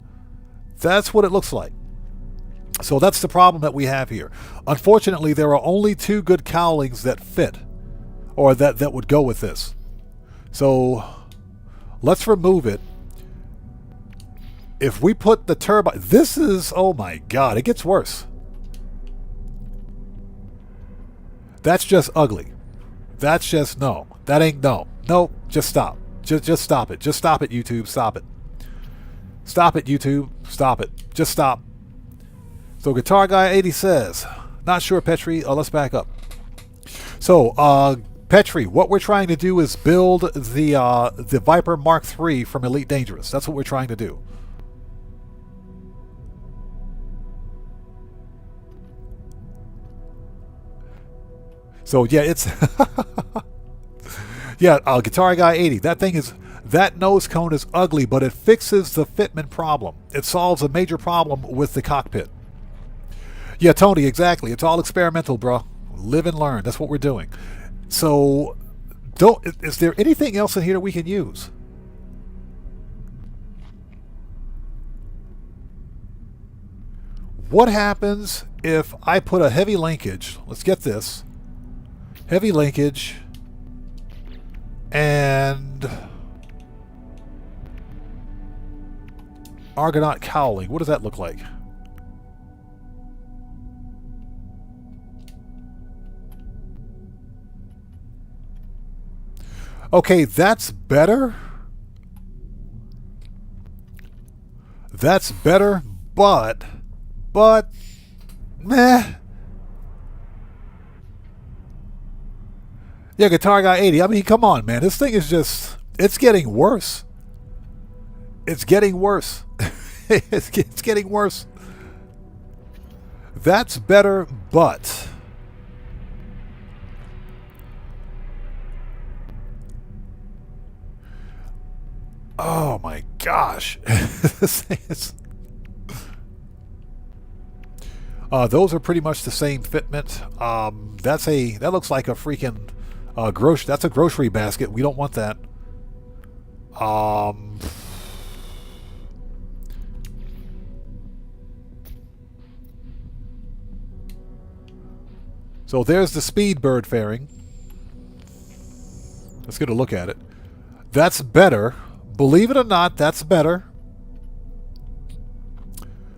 That's what it looks like. So that's the problem that we have here. Unfortunately, there are only two good cowlings that fit, or that would go with this. So let's remove it. If we put the turbine, this is, oh my God, it gets worse. That's just ugly. That's just, no. That ain't, no. No, just stop. Just stop it. Just stop it, YouTube. Stop it. Stop it, YouTube. Stop it. Just stop. So Guitar Guy 80 says, Not sure, Petri. Let's back up. So, Petri, what we're trying to do is build the Viper Mark III from Elite Dangerous. That's what we're trying to do. So yeah, it's yeah, Guitar Guy 80. That nose cone is ugly, but it fixes the fitment problem. It solves a major problem with the cockpit. Yeah, Tony, exactly. It's all experimental, bro. Live and learn. That's what we're doing. So, is there anything else in here that we can use? What happens if I put a heavy linkage? Let's get this. Heavy linkage and Argonaut cowling. What does that look like? Okay, that's better. That's better, but meh. Yeah, Guitar Guy 80. I mean, come on, man. This thing is just... It's getting worse. It's getting worse. It's getting worse. That's better, but... Oh my gosh. This thing is... those are pretty much the same fitment. That looks like a freaking... that's a grocery basket. We don't want that. So there's the Speedbird fairing. Let's get a look at it. That's better. Believe it or not, that's better.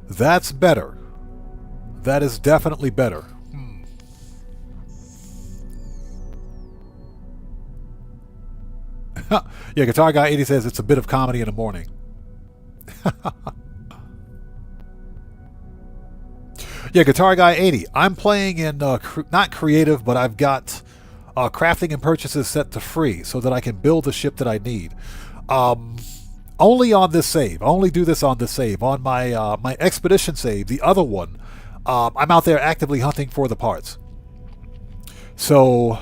That's better. That is definitely better. Yeah, Guitar Guy 80 says it's a bit of comedy in the morning. Yeah, Guitar Guy 80. I'm playing in, not creative, but I've got crafting and purchases set to free so that I can build the ship that I need. Only on this save. I only do this on this save. On my my expedition save, the other one, I'm out there actively hunting for the parts. So...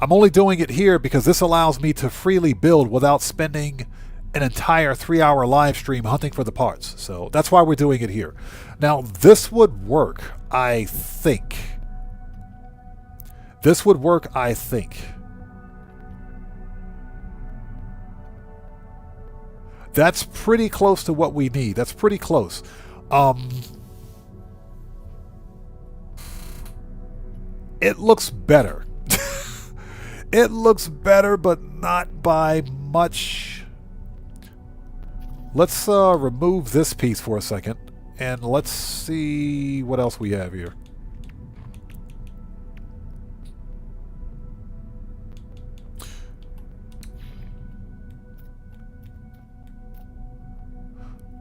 I'm only doing it here because this allows me to freely build without spending an entire 3-hour live stream hunting for the parts. So that's why we're doing it here. Now, this would work, I think. This would work, I think. That's pretty close to what we need. That's pretty close. It looks better. It looks better, but not by much. Let's remove this piece for a second, and let's see what else we have here.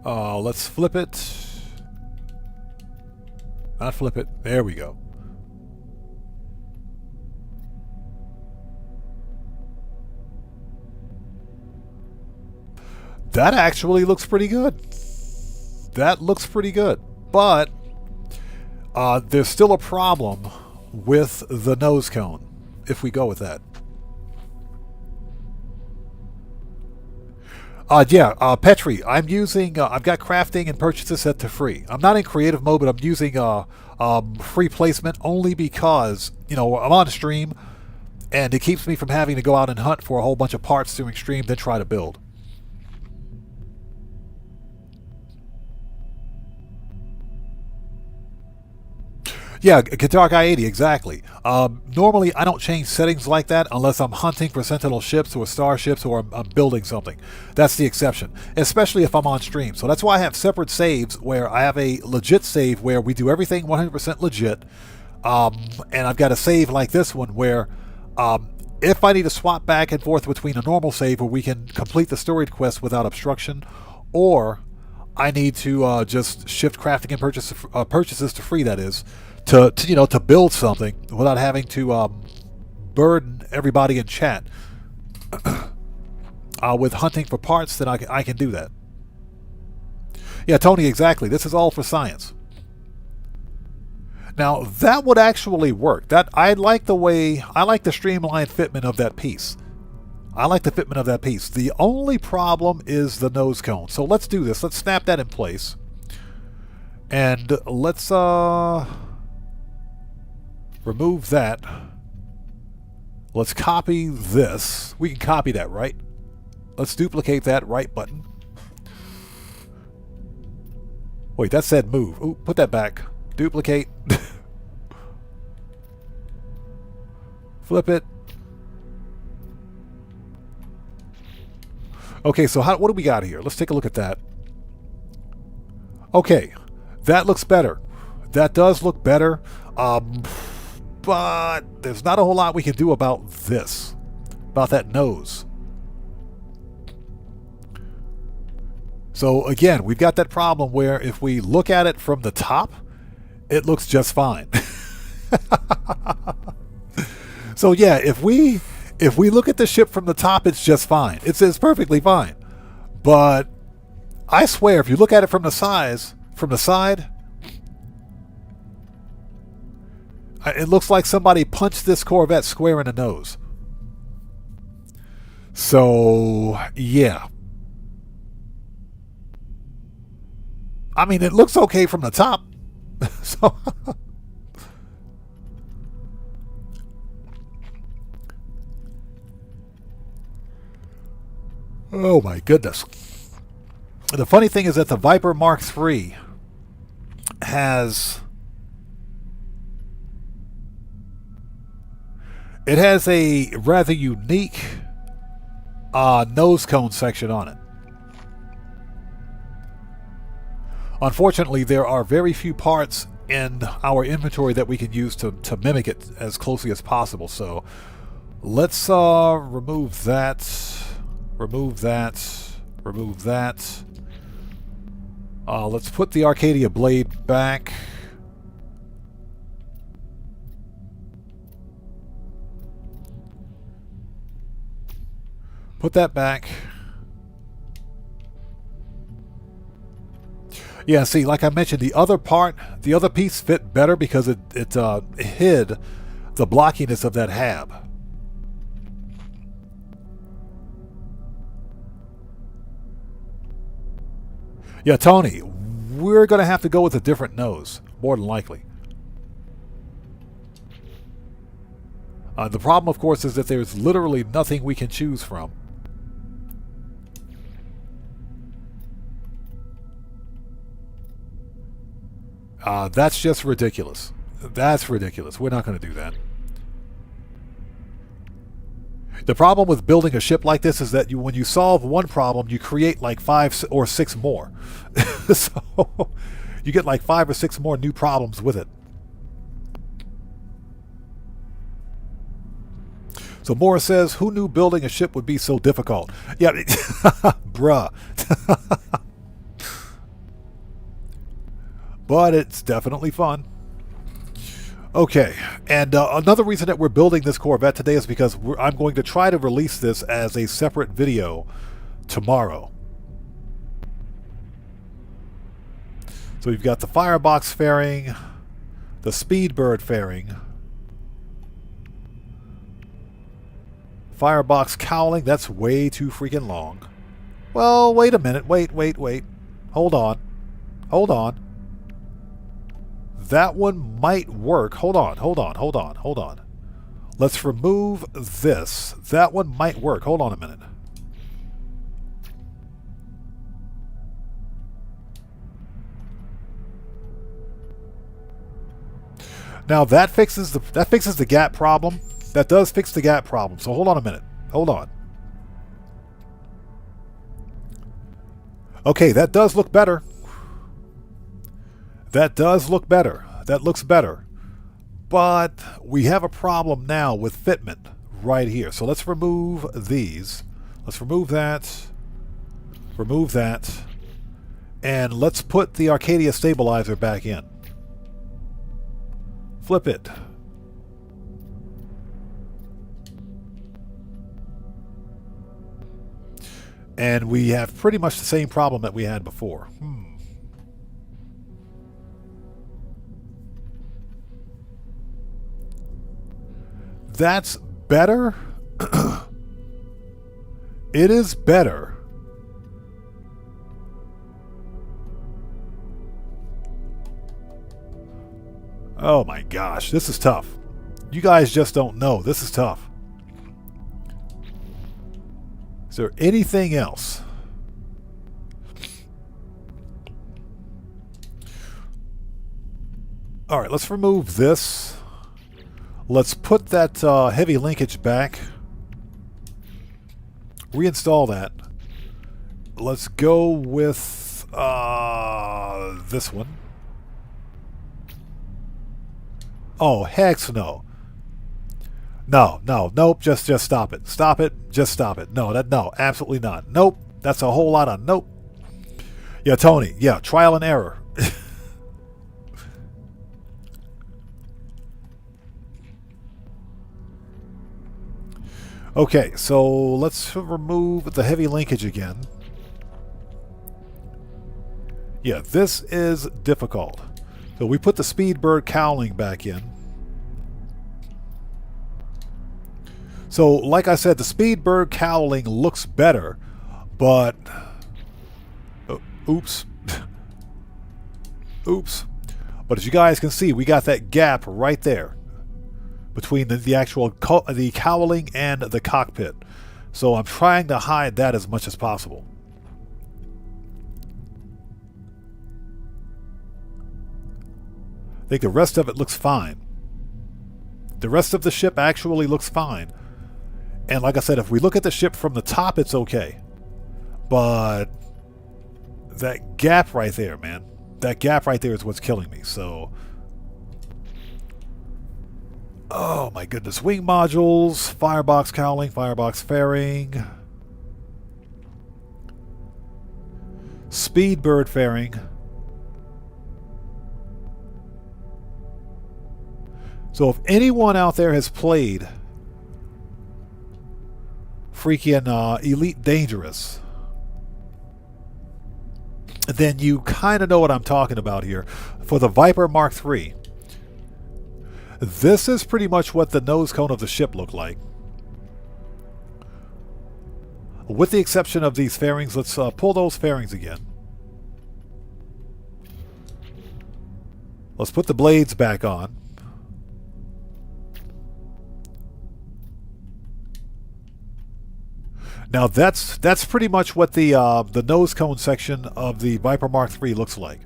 Let's flip it. Not flip it. There we go. That actually looks pretty good. That looks pretty good. But there's still a problem with the nose cone, if we go with that. Petri, I'm using, I've got crafting and purchases set to free. I'm not in creative mode, but I'm using free placement only because, you know, I'm on a stream, and it keeps me from having to go out and hunt for a whole bunch of parts during stream, then try to build. Yeah, Guitar Guy 80, exactly. Normally, I don't change settings like that unless I'm hunting for Sentinel ships or starships or I'm building something. That's the exception, especially if I'm on stream. So that's why I have separate saves where I have a legit save where we do everything 100% legit. And I've got a save like this one where if I need to swap back and forth between a normal save where we can complete the storied quest without obstruction, or I need to just shift crafting and purchases to free, that is, to build something without having to burden everybody in chat with hunting for parts, then I can do that. Yeah, Tony, exactly. This is all for science. Now, that would actually work. I like the streamlined fitment of that piece. I like the fitment of that piece. The only problem is the nose cone. So let's do this. Let's snap that in place. And let's remove that. Let's copy this. We can copy that, right? Let's duplicate that, right button. Wait, that said move. Ooh, put that back. Duplicate. Flip it. Okay, so what do we got here? Let's take a look at that. Okay, that looks better. That does look better. But there's not a whole lot we can do about this. About that nose. So again, we've got that problem where if we look at it from the top, it looks just fine. So yeah, if we look at the ship from the top, it's just fine. It's perfectly fine. But I swear, if you look at it from the side, it looks like somebody punched this Corvette square in the nose. So yeah. I mean, it looks okay from the top. So oh my goodness. The funny thing is that the Viper Mark III has a rather unique nose cone section on it. Unfortunately, there are very few parts in our inventory that we can use to mimic it as closely as possible. So let's remove that. Remove that. Remove that. Let's put the Arcadia blade back. Put that back. Yeah, see, like I mentioned, the other piece fit better because it hid the blockiness of that hab. Yeah, Tony, we're going to have to go with a different nose, more than likely. The problem, of course, is that there's literally nothing we can choose from. That's just ridiculous. That's ridiculous. We're not going to do that. The problem with building a ship like this is that when you solve one problem, you create like 5 or 6 more. So you get like 5 or 6 more new problems with it. So Morris says, who knew building a ship would be so difficult? Yeah, bruh. But it's definitely fun. Okay, and another reason that we're building this Corvette today is because I'm going to try to release this as a separate video tomorrow. So you've got the Firebox fairing, the Speedbird fairing, Firebox cowling. That's way too freaking long. Well, wait a minute. Wait. Hold on. That one might work. Hold on. Let's remove this. That one might work. Hold on a minute. Now that fixes the gap problem. That does fix the gap problem. So hold on a minute. Hold on. Okay, that does look better. That does look better. That looks better. But we have a problem now with fitment right here. So let's remove these. Let's remove that. Remove that. And let's put the Arcadia stabilizer back in. Flip it. And we have pretty much the same problem that we had before. That's better. It is better. Oh my gosh, this is tough. You guys just don't know. This is tough. Is there anything else? All right, let's remove this. Let's put that heavy linkage back. Reinstall that. Let's go with this one. Oh, heck no. Nope, just stop it. Stop it, just stop it. No, absolutely not. Nope, that's a whole lot of nope. Yeah, Tony, yeah, trial and error. Okay, so let's remove the heavy linkage again. Yeah, this is difficult. So we put the Speedbird cowling back in. So, like I said, the Speedbird cowling looks better, but... oops. Oops. But as you guys can see, we got that gap right there between the actual the cowling and the cockpit. So I'm trying to hide that as much as possible. I think the rest of it looks fine. The rest of the ship actually looks fine. And like I said, if we look at the ship from the top, it's okay. But that gap right there, man. That gap right there is what's killing me. So, oh my goodness. Wing modules, firebox cowling, firebox fairing, Speedbird fairing. So if anyone out there has played freaking Elite Dangerous, then you kind of know what I'm talking about here. For the Viper Mark III, this is pretty much what the nose cone of the ship looked like. With the exception of these fairings, let's pull those fairings again. Let's put the blades back on. Now that's pretty much what the nose cone section of the Viper Mark III looks like.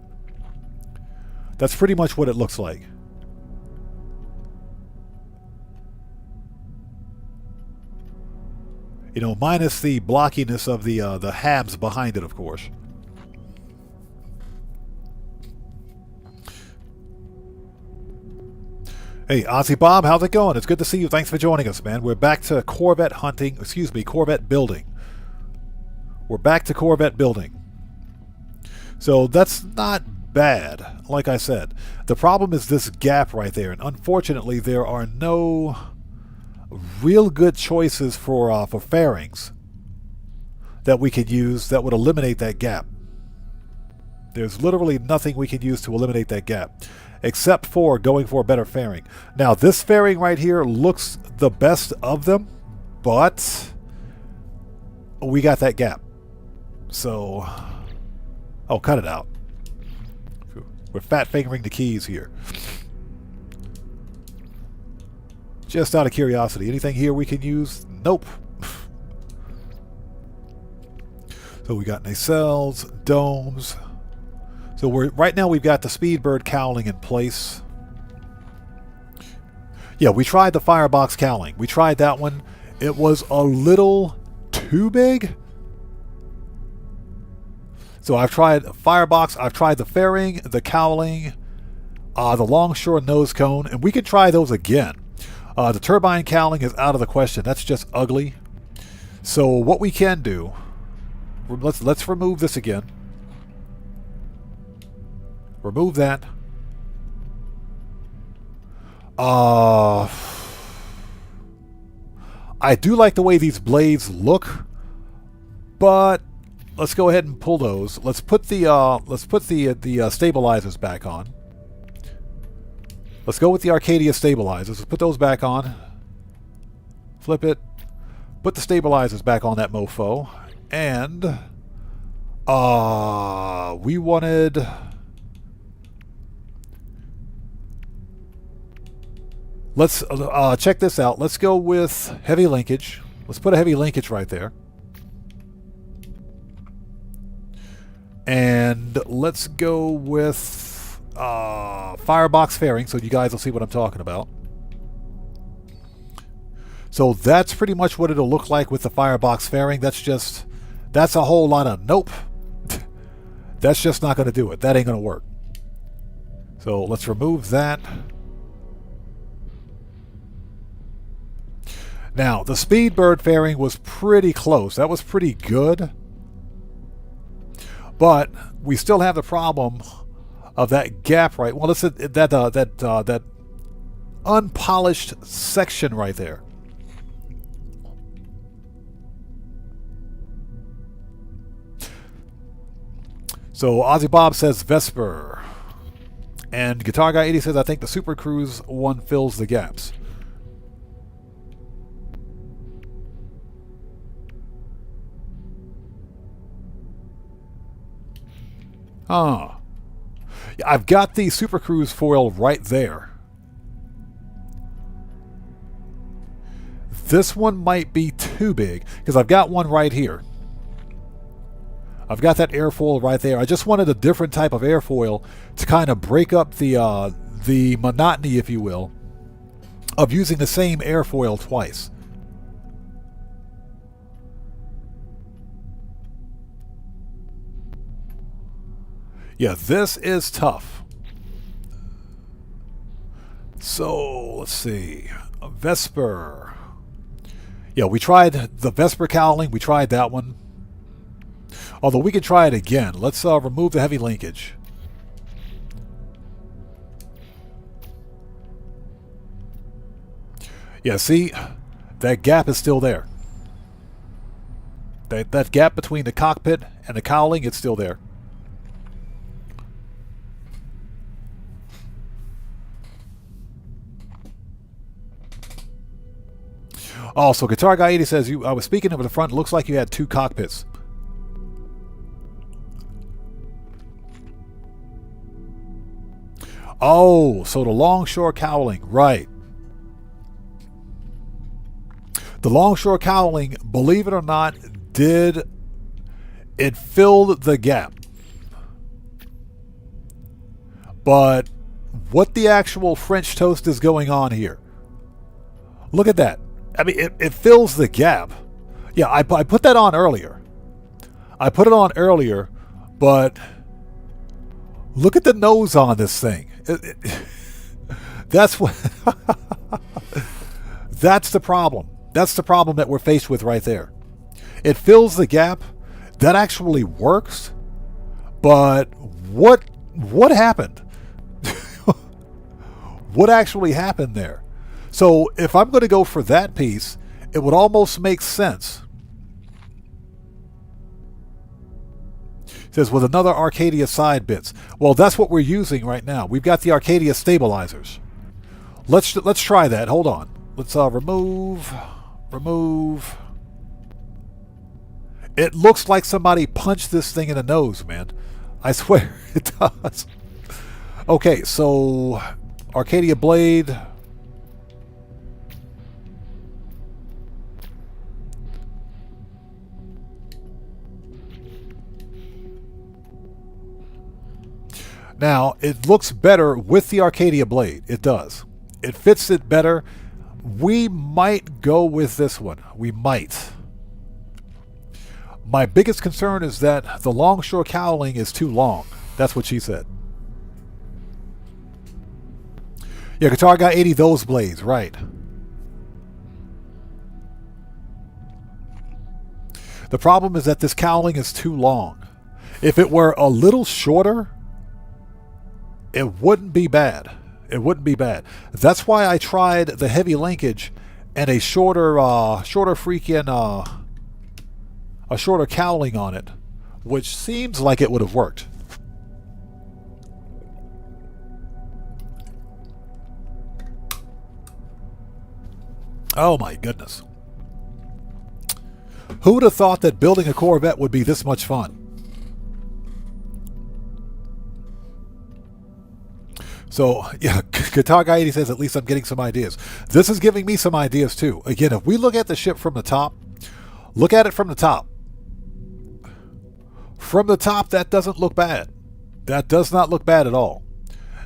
That's pretty much what it looks like. You know, minus the blockiness of the habs behind it, of course. Hey, Ozzy Bob, how's it going? It's good to see you. Thanks for joining us, man. We're back to Corvette hunting. Excuse me, Corvette building. We're back to Corvette building. So that's not bad, like I said. The problem is this gap right there. And unfortunately, there are no real good choices for fairings that we could use that would eliminate that gap. There's literally nothing we can use to eliminate that gap, except for going for a better fairing. Now, this fairing right here looks the best of them, but we got that gap. So, oh, cut it out. We're fat fingering the keys here. Just out of curiosity, anything here we can use? Nope. So we got nacelles, domes. So right now we've got the Speedbird cowling in place. Yeah, we tried the firebox cowling. We tried that one. It was a little too big. So I've tried firebox, I've tried the fairing, the cowling, the longshore nose cone, and we could try those again. The turbine cowling is out of the question. That's just ugly. So what we can do, let's remove this again. Remove that. I do like the way these blades look, but let's go ahead and pull those. Let's put the stabilizers back on. Let's go with the Arcadia stabilizers. Let's put those back on. Flip it. Put the stabilizers back on that mofo. And we wanted... Let's check this out. Let's go with heavy linkage. Let's put a heavy linkage right there. And let's go with firebox fairing, so you guys will see what I'm talking about. So that's pretty much what it'll look like with the firebox fairing. That's a whole lot of nope. That's just not going to do it. That ain't going to work. So let's remove that. Now, the Speedbird fairing was pretty close. That was pretty good. But we still have the problem of that gap right. Well, listen, that unpolished section right there. So Ozzy Bob says Vesper, and Guitar Guy 80 says I think the Super Cruise one fills the gaps. Ah. I've got the Super Cruise foil right there. This one might be too big, because I've got one right here. I've got that airfoil right there. I just wanted a different type of airfoil to kind of break up the monotony, if you will, of using the same airfoil twice. Yeah, this is tough. So, let's see. Vesper. Yeah, we tried the Vesper cowling. We tried that one. Although we can try it again. Let's remove the heavy linkage. Yeah, see? That gap is still there. That gap between the cockpit and the cowling, it's still there. Also, Guitar Guy 80 says, I was speaking of the front, looks like you had two cockpits. Oh, so the longshore cowling, right. The longshore cowling, believe it or not, it filled the gap. But what the actual French toast is going on here? Look at that. I mean, it fills the gap. Yeah, I put that on earlier. I put it on earlier, but look at the nose on this thing. That's what. That's the problem. That's the problem that we're faced with right there. It fills the gap. That actually works. But what happened? What actually happened there? So if I'm going to go for that piece, it would almost make sense. It says with another Arcadia side bits. Well, that's what we're using right now. We've got the Arcadia stabilizers. Let's try that. Hold on. Let's remove. It looks like somebody punched this thing in the nose, man. I swear it does. Okay, so Arcadia blade. Now, it looks better with the Arcadia blade. It does. It fits it better. We might go with this one. We might. My biggest concern is that the longshore cowling is too long. That's what she said. Yeah, Guitar Guy 80, those blades, right. The problem is that this cowling is too long. If it were a little shorter, it wouldn't be bad. It wouldn't be bad. That's why I tried the heavy linkage and a shorter cowling on it, which seems like it would have worked. Oh my goodness. Who would have thought that building a Corvette would be this much fun? So, yeah, Guitar Guy 80 says, at least I'm getting some ideas. This is giving me some ideas too. Again, if we look at the ship from the top, look at it from the top. From the top, that doesn't look bad. That does not look bad at all.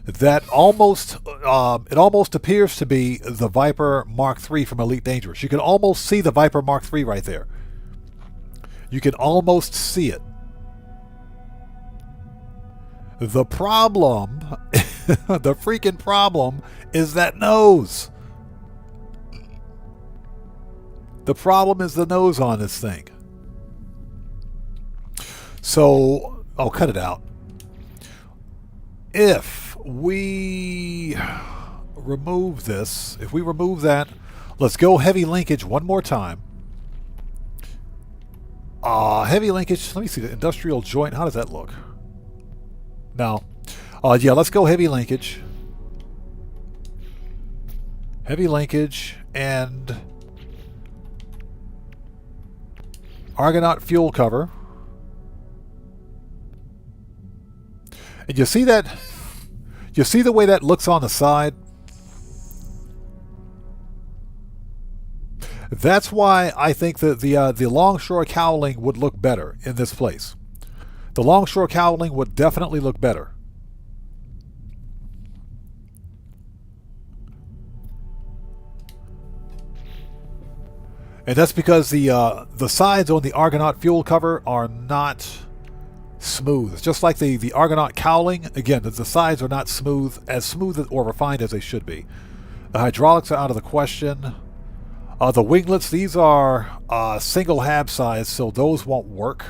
That almost, it almost appears to be the Viper Mark III from Elite Dangerous. You can almost see the Viper Mark III right there. You can almost see it. The problem, the freaking problem, is that nose. The problem is the nose on this thing. So, I'll cut it out. If we remove this, if we remove that, let's go heavy linkage one more time. Heavy linkage, let me see the industrial joint. How does that look? No. Yeah, let's go heavy linkage. Heavy linkage and Argonaut fuel cover. And you see that? You see the way that looks on the side? That's why I think that the longshore cowling would look better in this place. The longshore cowling would definitely look better. And that's because the sides on the Argonaut fuel cover are not smooth. It's just like the Argonaut cowling. Again, the sides are not smooth or refined as they should be. The hydraulics are out of the question. The winglets, these are single hab size, so those won't work.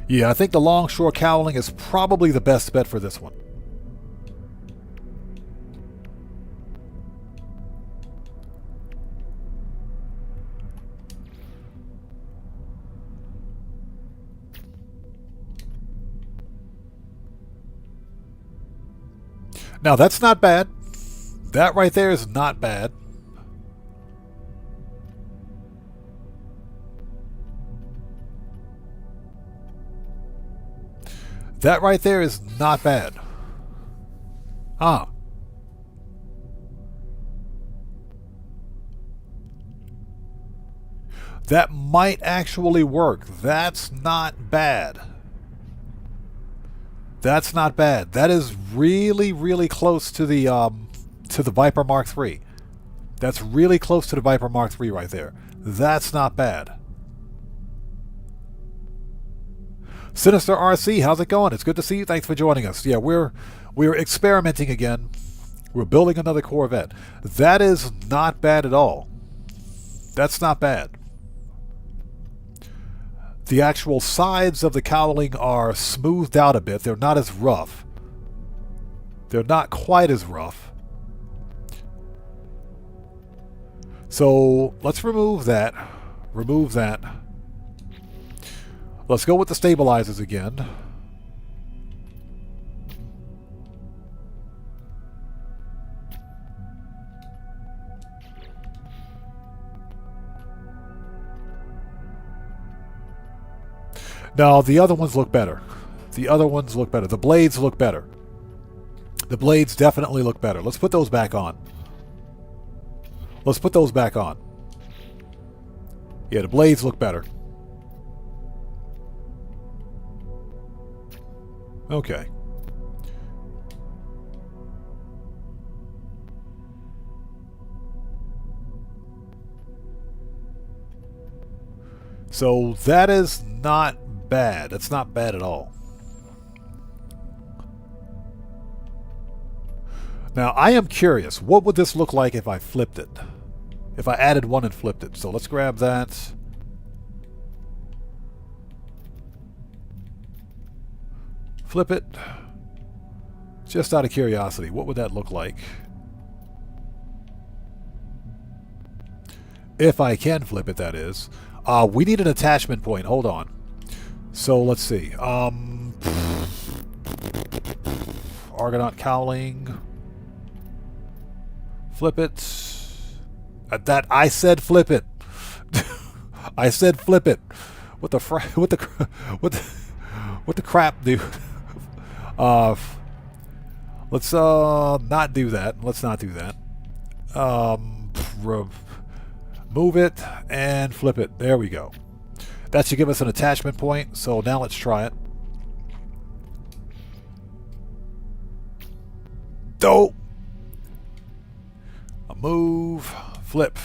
Yeah, I think the longshore cowling is probably the best bet for this one. Now, that's not bad. That right there is not bad. That right there is not bad. That might actually work. That's not bad. That's not bad. That is really, really close to the Viper Mark III. That's really close to the Viper Mark III right there. That's not bad. Sinister RC, how's it going? It's good to see you. Thanks for joining us. Yeah, we're experimenting again. We're building another Corvette. That is not bad at all. That's not bad. The actual sides of the cowling are smoothed out a bit. They're not as rough. They're not quite as rough. So let's remove that. Remove that. Let's go with the stabilizers again. No, the other ones look better. The other ones look better. The blades look better. The blades definitely look better. Let's put those back on. Let's put those back on. Yeah, the blades look better. Okay. So that is not bad. That's not bad at all. Now, I am curious. What would this look like if I flipped it? If I added one and flipped it. So let's grab that. Flip it. Just out of curiosity, what would that look like? If I can flip it, that is. We need an attachment point. Hold on. So let's see. Argonaut cowling. Flip it. That I said flip it. I said flip it. What the what the crap, dude? Let's not do that. Let's not do that. Move it and flip it. There we go. That should give us an attachment point. So now let's try it. Dope. A move. Flip.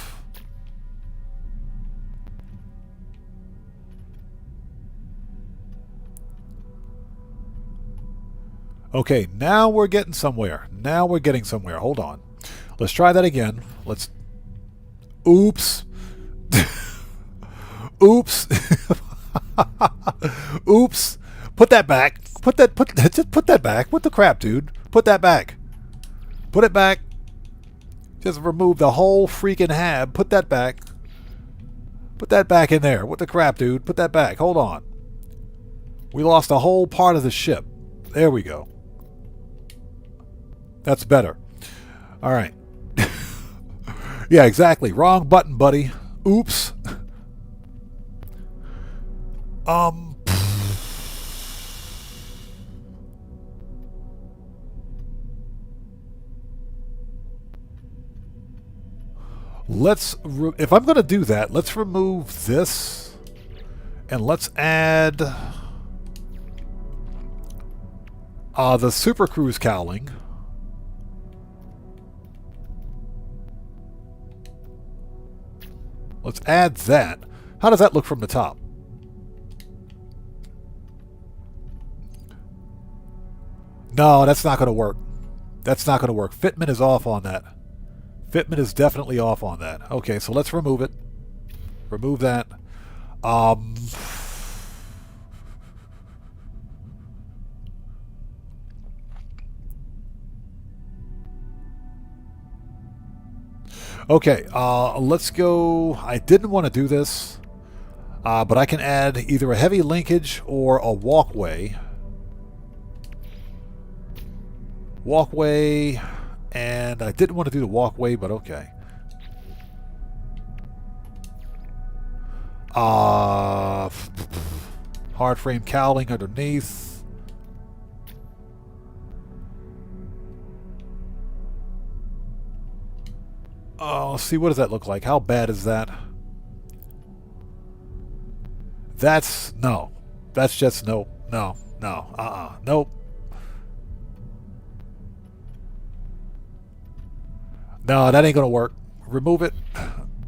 Okay, now we're getting somewhere. Now we're getting somewhere. Hold on. Let's try that again. Let's... Oops. Oops. Oops. Put that back. Just put that back. What the crap, dude? Put that back. Put it back. Just remove the whole freaking hab. Put that back. Put that back in there. What the crap, dude? Put that back. Hold on. We lost a whole part of the ship. There we go. That's better. All right. Yeah, exactly. Wrong button, buddy. Oops. If I'm going to do that, let's remove this and let's add the Super Cruise cowling. Let's add that. How does that look from the top? No, that's not going to work. That's not going to work. Fitment is off on that. Fitment is definitely off on that. Okay, so let's remove it. Remove that. Okay, let's go. I didn't want to do this, but I can add either a heavy linkage or a walkway. Walkway, and I didn't want to do the walkway, but okay. Hard frame cowling underneath. Oh, see, what does that look like? How bad is that? That's, no. That's just, no, no, no, nope. No, that ain't gonna work. Remove it.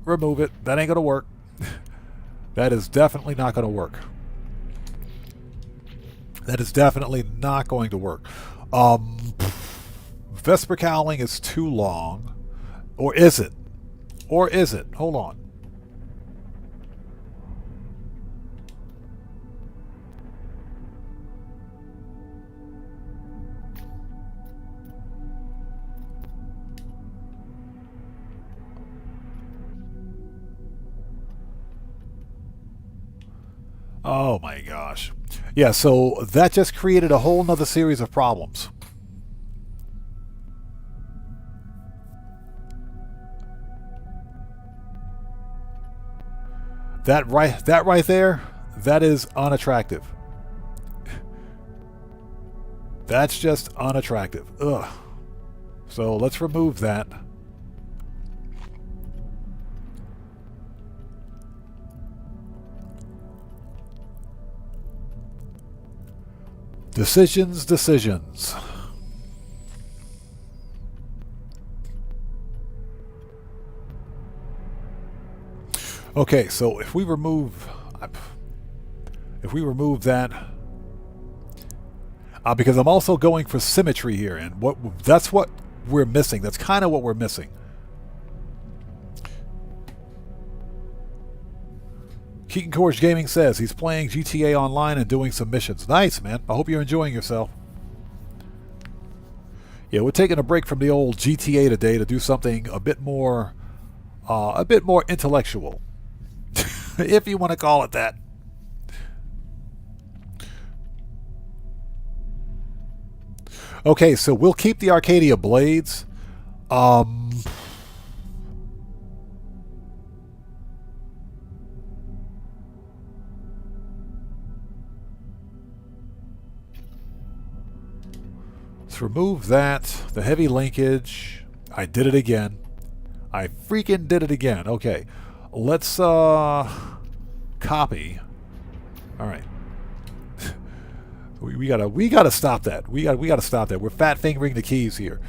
Remove it. That ain't gonna work. That is definitely not gonna work. That is definitely not going to work. Vesper cowling is too long. Or is it? Or is it? Hold on. Oh my gosh. Yeah, so that just created a whole nother series of problems. That right there, that is unattractive. That's just unattractive. Ugh. So let's remove that. Decisions. Okay, so if we remove that, because I'm also going for symmetry here, and that's what we're missing. That's kind of what we're missing. Keaton Courage Gaming says he's playing GTA Online and doing some missions. Nice, man. I hope you're enjoying yourself. Yeah, we're taking a break from the old GTA today to do something a bit more intellectual, if you want to call it that. Okay, so we'll keep the Arcadia blades. Let's remove that. The heavy linkage. I did it again. I freaking did it again. Okay. Let's copy. All right. we gotta stop that. We gotta stop that. We're fat fingering the keys here.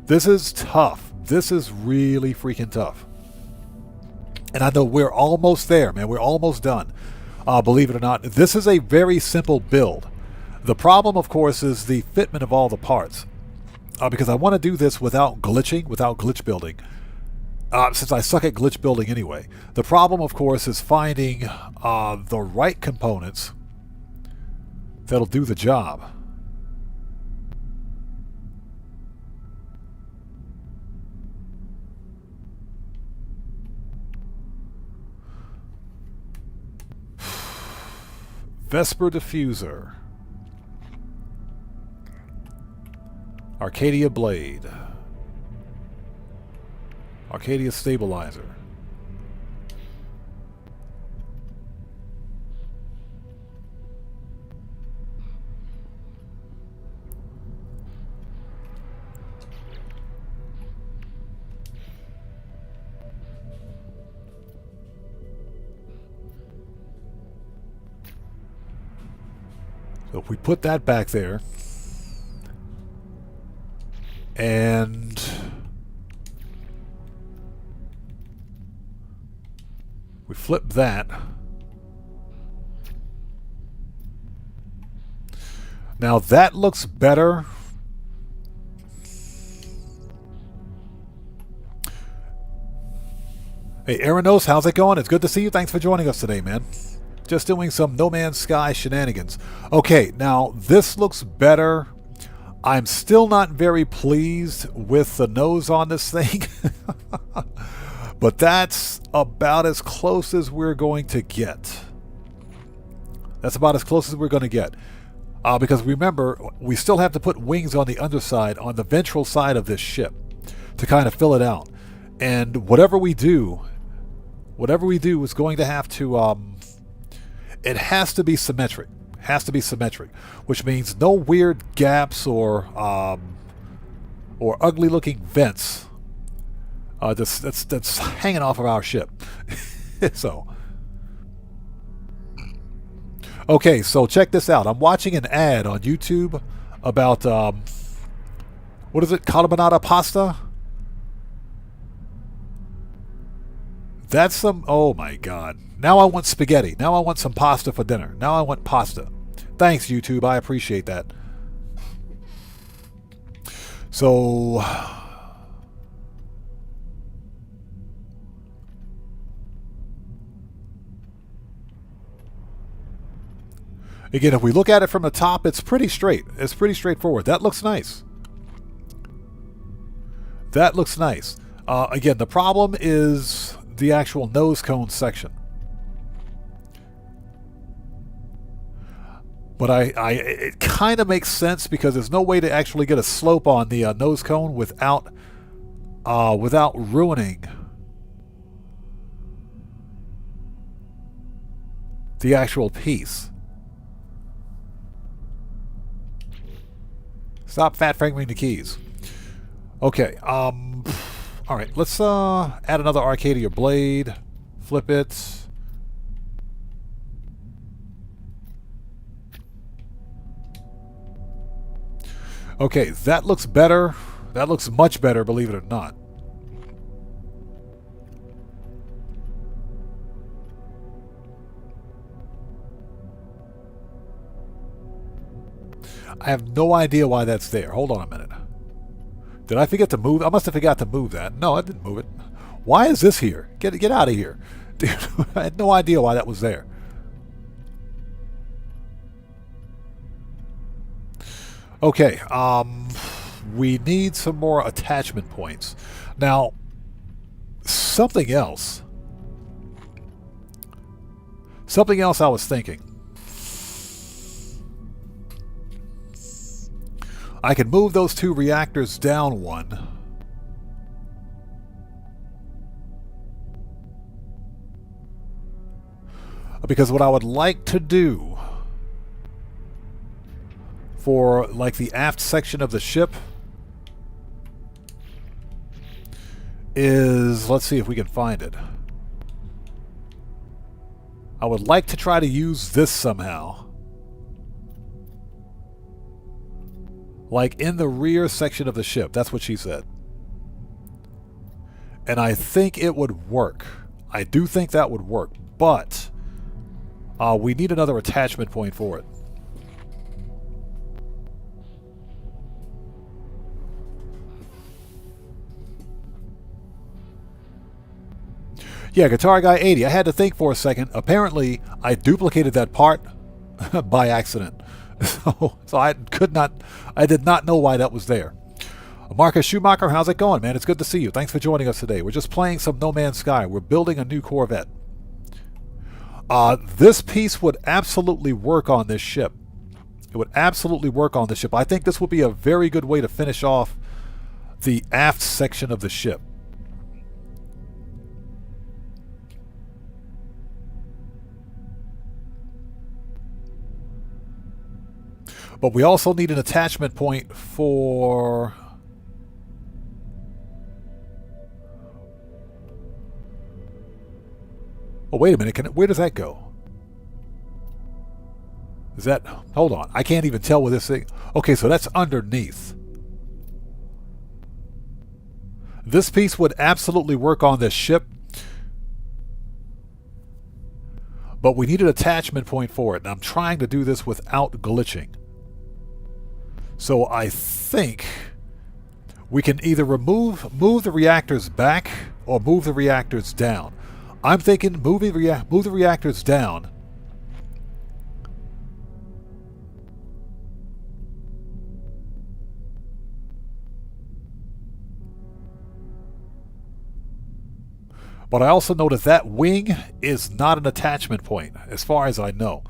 This is tough. This is really freaking tough. And I know we're almost there, man. We're almost done. Believe it or not, this is a very simple build. The problem, of course, is the fitment of all the parts. Because I want to do this without glitching, without glitch building. Since I suck at glitch building anyway. The problem, of course, is finding the right components that'll do the job. Vesper diffuser. Arcadia blade. Arcadia stabilizer. So if we put that back there, and we flip that, now that looks better. Hey, Aranos, how's it going? It's good to see you. Thanks for joining us today, man. Just doing some No Man's Sky shenanigans. Okay, now this looks better. I'm still not very pleased with the nose on this thing. But that's about as close as we're going to get. That's about as close as we're going to get. Because remember, we still have to put wings on the underside, on the ventral side of this ship, to kind of fill it out. And whatever we do is going to have to... it has to be symmetric. Has to be symmetric, which means no weird gaps or ugly looking vents that's hanging off of our ship. So, okay, so check this out. I'm watching an ad on YouTube about what is it, carbonara pasta? That's some, oh my god. Now I want spaghetti. Now I want some pasta for dinner. Now I want pasta. Thanks, YouTube. I appreciate that. So... again, if we look at it from the top, it's pretty straight. It's pretty straightforward. That looks nice. That looks nice. Again, the problem is the actual nose cone section. But it kind of makes sense because there's no way to actually get a slope on the nose cone without ruining the actual piece. Stop fat fingering the keys. Okay, all right, let's add another Arcadia blade, flip it. Okay, that looks better. That looks much better, believe it or not. I have no idea why that's there. Hold on a minute. Did I forget to move? I must have forgot to move that. No, I didn't move it. Why is this here? Get out of here. Dude, I had no idea why that was there. Okay, we need some more attachment points. Now, something else I was thinking. I can move those 2 reactors down 1. Because what I would like to do for like the aft section of the ship is, let's see if we can find it. I would like to try to use this somehow. Like in the rear section of the ship. That's what she said. And I think it would work. I do think that would work. But we need another attachment point for it. Yeah, Guitar Guy 80. I had to think for a second. Apparently, I duplicated that part by accident. So I did not know why that was there. Marcus Schumacher, how's it going, man? It's good to see you. Thanks for joining us today. We're just playing some No Man's Sky. We're building a new Corvette. This piece would absolutely work on this ship. It would absolutely work on this ship. I think this would be a very good way to finish off the aft section of the ship. But we also need an attachment point for... Oh, wait a minute. Where does that go? Is that... Hold on. I can't even tell with this thing. Okay, so that's underneath. This piece would absolutely work on this ship. But we need an attachment point for it. And I'm trying to do this without glitching. So I think we can either move the reactors back or move the reactors down. I'm thinking move the reactors down. But I also know that wing is not an attachment point, as far as I know.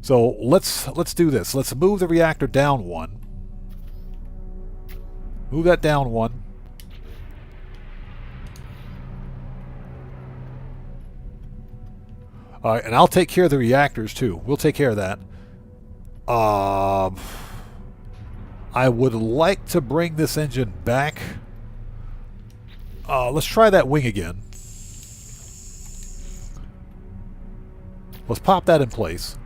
So let's do this. Let's move the reactor down 1. Move that down 1. All right, and I'll take care of the reactors too. We'll take care of that. I would like to bring this engine back. Let's try that wing again. Let's pop that in place.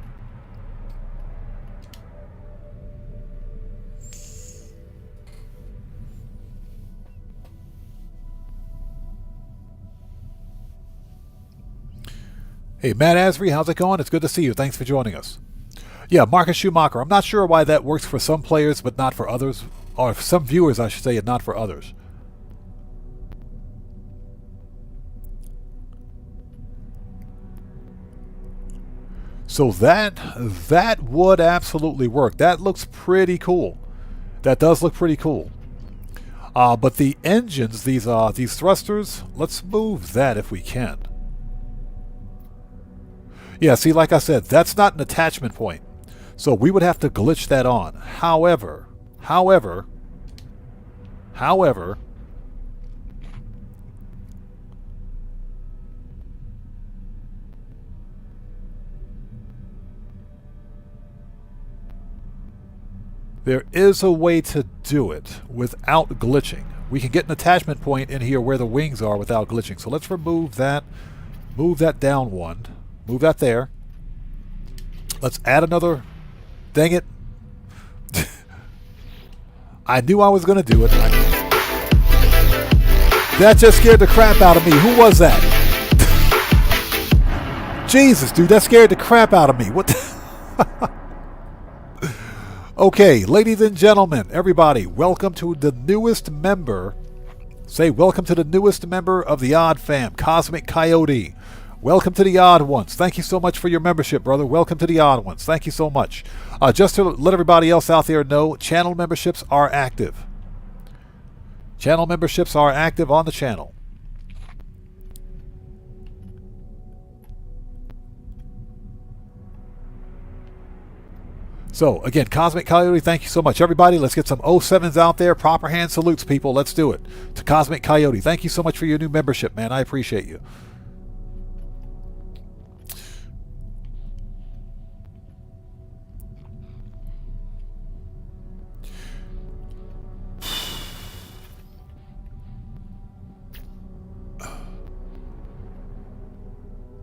Hey, Matt Asbury, how's it going? It's good to see you. Thanks for joining us. Yeah, Marcus Schumacher. I'm not sure why that works for some players, but not for others. Or some viewers, I should say, and not for others. So that would absolutely work. That looks pretty cool. That does look pretty cool. But the engines, these thrusters, let's move that if we can. Yeah, see, like I said, that's not an attachment point. So we would have to glitch that on. However, there is a way to do it without glitching. We can get an attachment point in here where the wings are without glitching. So let's remove that. Move that down 1. Move that there. Let's add another. Dang it. I knew I was going to do it. That just scared the crap out of me. Who was that? Jesus, dude, that scared the crap out of me. What the Okay, ladies and gentlemen, everybody, welcome to the newest member. Say welcome to the newest member of the Odd Fam, Cosmic Coyote. Welcome to the Odd Ones. Thank you so much for your membership, brother. Welcome to the Odd Ones. Thank you so much. Just to let everybody else out there know, channel memberships are active. Channel memberships are active on the channel. So, again, Cosmic Coyote, thank you so much. Everybody, let's get some 07s out there. Proper hand salutes, people. Let's do it. To Cosmic Coyote, thank you so much for your new membership, man. I appreciate you.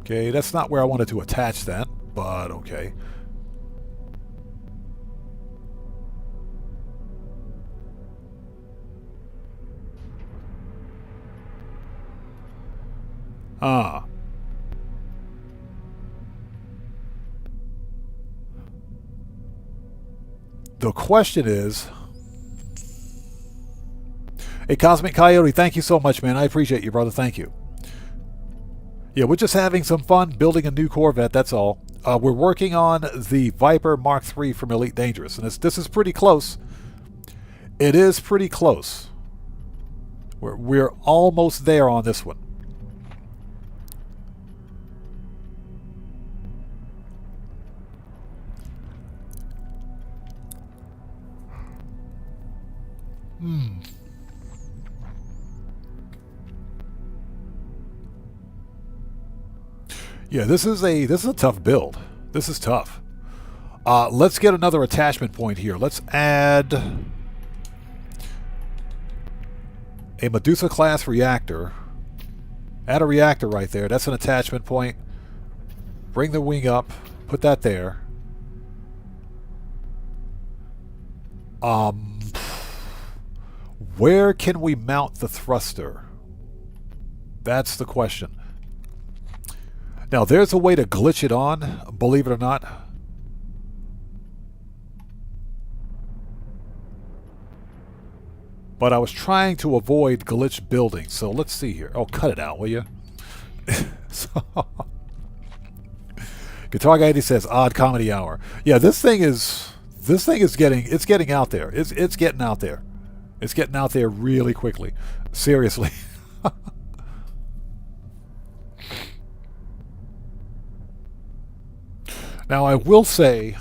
Okay, that's not where I wanted to attach that, but okay. The question is... Hey, Cosmic Coyote, thank you so much, man. I appreciate you, brother. Thank you. Yeah, we're just having some fun building a new Corvette, that's all. We're working on the Viper Mark III from Elite Dangerous, and this is pretty close. It is pretty close. We're almost there on this one. Yeah, this is a tough build. This is tough. Let's get another attachment point here. Let's add a Medusa class reactor. Add a reactor right there. That's an attachment point. Bring the wing up. Put that there. Where can we mount the thruster? That's the question. Now, there's a way to glitch it on, believe it or not. But I was trying to avoid glitch building, so let's see here. Oh, cut it out, will you? So, Guitar Guy says odd comedy hour. Yeah, this thing is getting out there. It's getting out there. It's getting out there really quickly. Seriously. Now, I will say,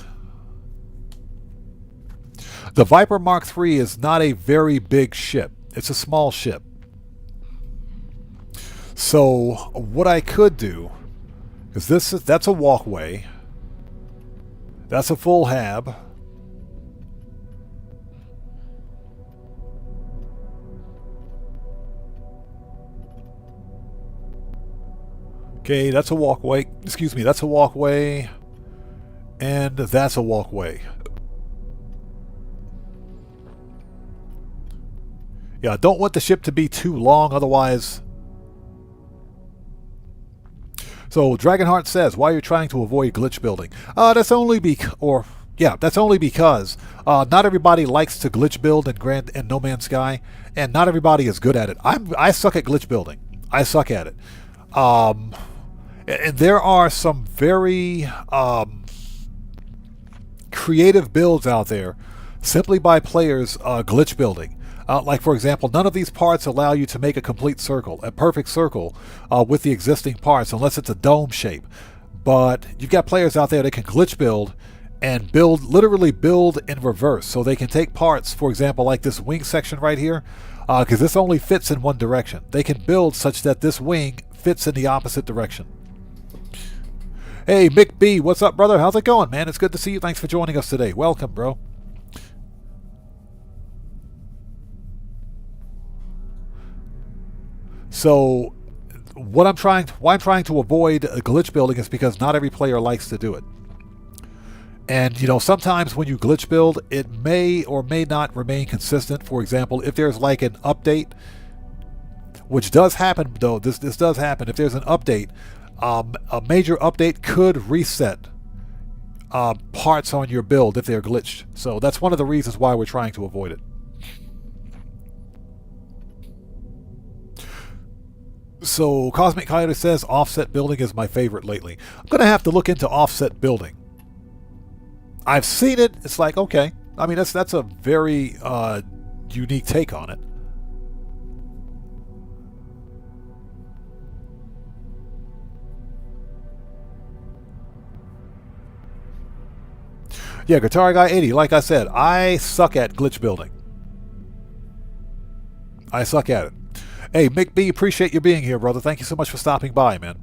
the Viper Mark III is not a very big ship. It's a small ship. So, what I could do, because that's a walkway. That's a full hab. Okay, that's a walkway. Excuse me, that's a walkway. And that's a walkway. Yeah, I don't want the ship to be too long, otherwise... So, Dragonheart says, why are you trying to avoid glitch building? That's only because not everybody likes to glitch build in No Man's Sky, and not everybody is good at it. I suck at glitch building. I suck at it. And there are some very creative builds out there simply by players glitch building. Like, for example, none of these parts allow you to make a complete circle, a perfect circle with the existing parts, unless it's a dome shape. But you've got players out there that can glitch build and literally build in reverse. So they can take parts, for example, like this wing section right here, because this only fits in one direction. They can build such that this wing fits in the opposite direction. Hey, Mick B, what's up, brother? How's it going, man? It's good to see you. Thanks for joining us today. Welcome, bro. So, why I'm trying to avoid glitch building is because not every player likes to do it. And, you know, sometimes when you glitch build, it may or may not remain consistent. For example, if there's like an update, which does happen, though, this does happen. If there's an update, a major update could reset parts on your build if they're glitched. So that's one of the reasons why we're trying to avoid it. So Cosmic Coyote says offset building is my favorite lately. I'm going to have to look into offset building. I've seen it. It's like, okay. I mean, that's a very unique take on it. Yeah, Guitar Guy 80, like I said, I suck at glitch building. I suck at it. Hey, Mick B, appreciate you being here, brother. Thank you so much for stopping by, man.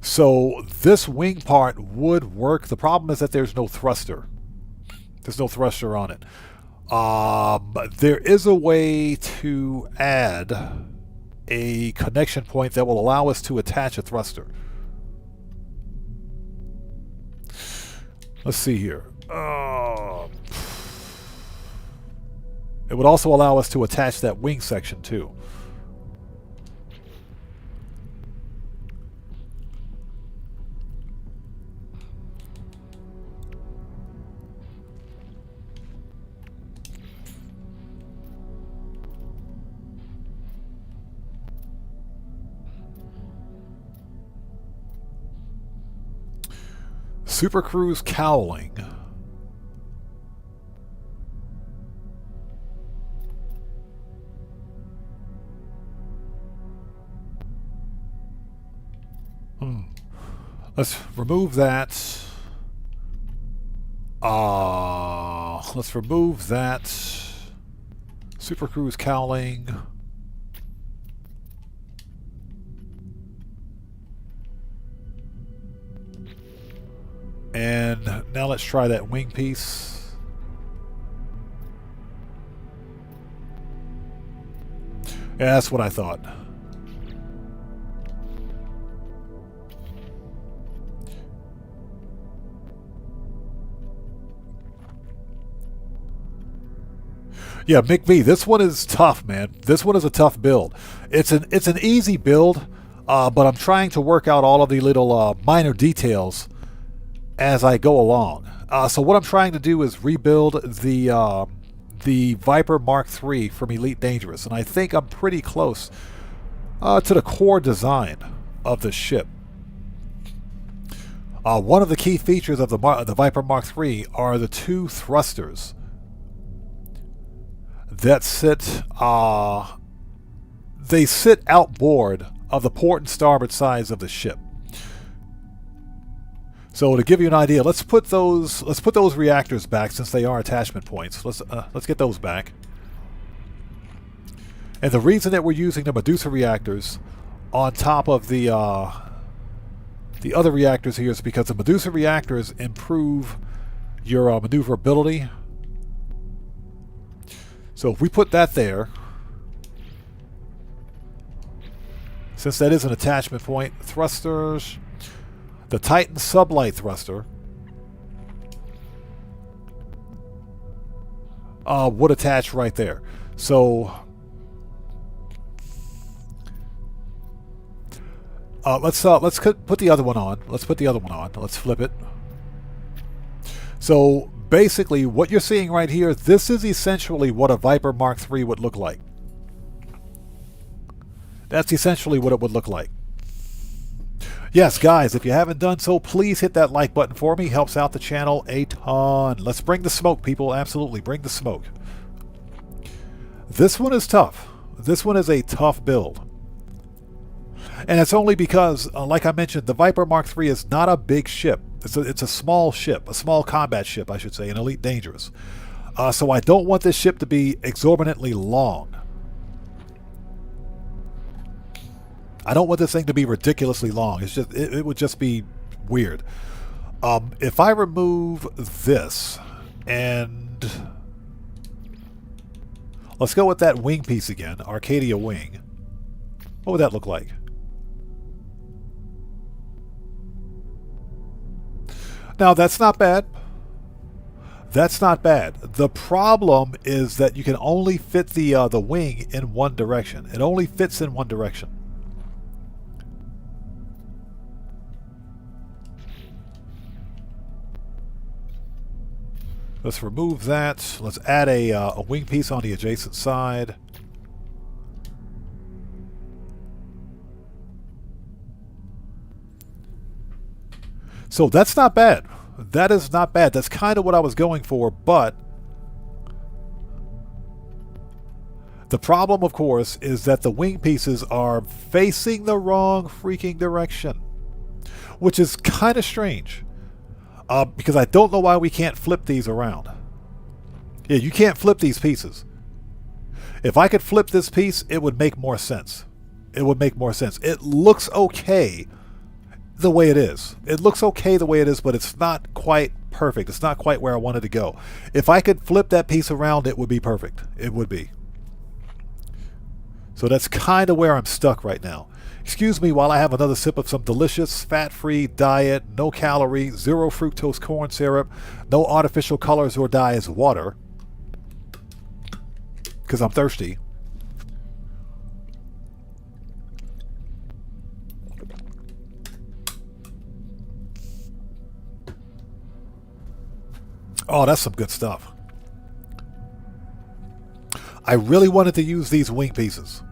So this wing part would work. The problem is that there's no thruster. There's no thruster on it. There is a way to add a connection point that will allow us to attach a thruster. Let's see here. It would also allow us to attach that wing section too. Super Cruise cowling. Let's remove that. Let's remove that. Super Cruise cowling. And now let's try that wing piece. Yeah, that's what I thought. Yeah, Mick V, this one is tough, man. This one is a tough build. It's an easy build, but I'm trying to work out all of the little minor details as I go along. So what I'm trying to do is rebuild the Viper Mark III from Elite Dangerous, and I think I'm pretty close to the core design of the ship. One of the key features of the Viper Mark III are the two thrusters that sit they sit outboard of the port and starboard sides of the ship. So to give you an idea, let's put those reactors back since they are attachment points. Let's get those back. And the reason that we're using the Medusa reactors on top of the other reactors here is because the Medusa reactors improve your maneuverability. So if we put that there, since that is an attachment point, thrusters, the Titan sublight thruster would attach right there. So let's put the other one on. Let's put the other one on. Let's flip it. So basically, what you're seeing right here, this is essentially what a Viper Mark III would look like. That's essentially what it would look like. Yes, guys, if you haven't done so, please hit that like button for me. Helps out the channel a ton. Let's bring the smoke, people. Absolutely, bring the smoke. This one is tough. This one is a tough build. And it's only because, like I mentioned, the Viper Mark III is not a big ship. It's a small ship, a small combat ship, I should say, an Elite Dangerous. So I don't want this ship to be exorbitantly long. I don't want this thing to be ridiculously long. It's just it would just be weird. If I remove this and let's go with that wing piece again, Arcadia wing. What would that look like? Now that's not bad. That's not bad. The problem is that you can only fit the wing in one direction. It only fits in one direction. Let's remove that. Let's add a wing piece on the adjacent side. So that's not bad. That is not bad. That's kind of what I was going for, but the problem, of course, is that the wing pieces are facing the wrong freaking direction, which is kind of strange, because I don't know why we can't flip these around. Yeah, you can't flip these pieces. If I could flip this piece, it would make more sense. It would make more sense. It looks okay the way it is. It looks okay the way it is, but it's not quite perfect. It's not quite where I wanted to go. If I could flip that piece around, it would be perfect. It would be. So that's kind of where I'm stuck right now. Excuse me while I have another sip of some delicious, fat-free diet, no calorie, zero fructose corn syrup, no artificial colors or dyes water, because I'm thirsty. Oh, that's some good stuff. I really wanted to use these wing pieces.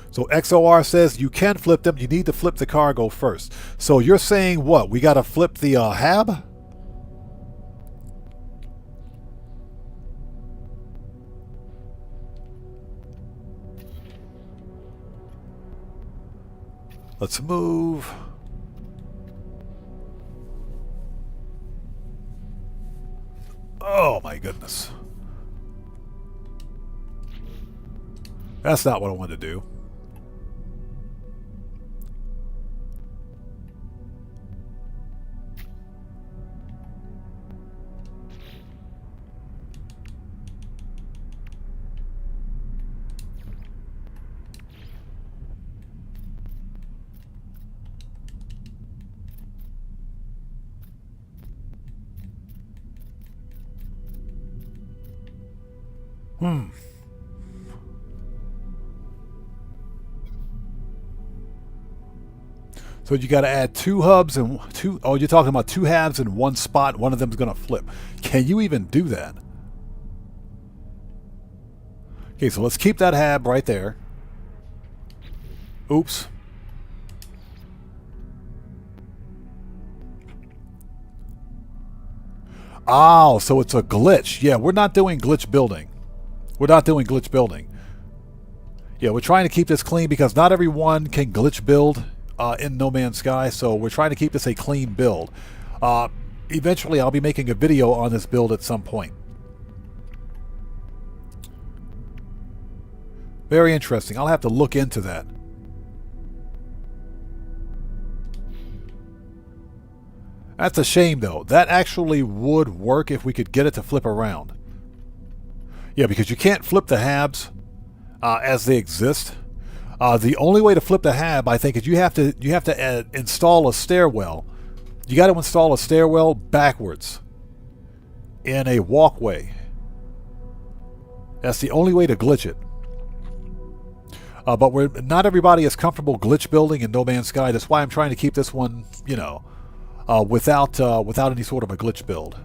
So XOR says you can flip them. You need to flip the cargo first. So you're saying what? We got to flip the hab? Let's move. Oh my goodness. That's not what I wanted to do. So you got to add two hubs and two. Oh, you're talking about two halves in one spot. One of them is going to flip. Can you even do that? Okay, so let's keep that hab right there. Oops. Oh, so it's a glitch. Yeah, we're not doing glitch building. We're not doing glitch building. Yeah, we're trying to keep this clean because not everyone can glitch build in No Man's Sky, so we're trying to keep this a clean build. Eventually, I'll be making a video on this build at some point. Very interesting. I'll have to look into that. That's a shame, though. That actually would work if we could get it to flip around. Yeah, because you can't flip the habs as they exist. The only way to flip the hab, I think, is you have to install a stairwell. You got to install a stairwell backwards in a walkway. That's the only way to glitch it. But not everybody is comfortable glitch building in No Man's Sky. That's why I'm trying to keep this one, you know, without any sort of a glitch build.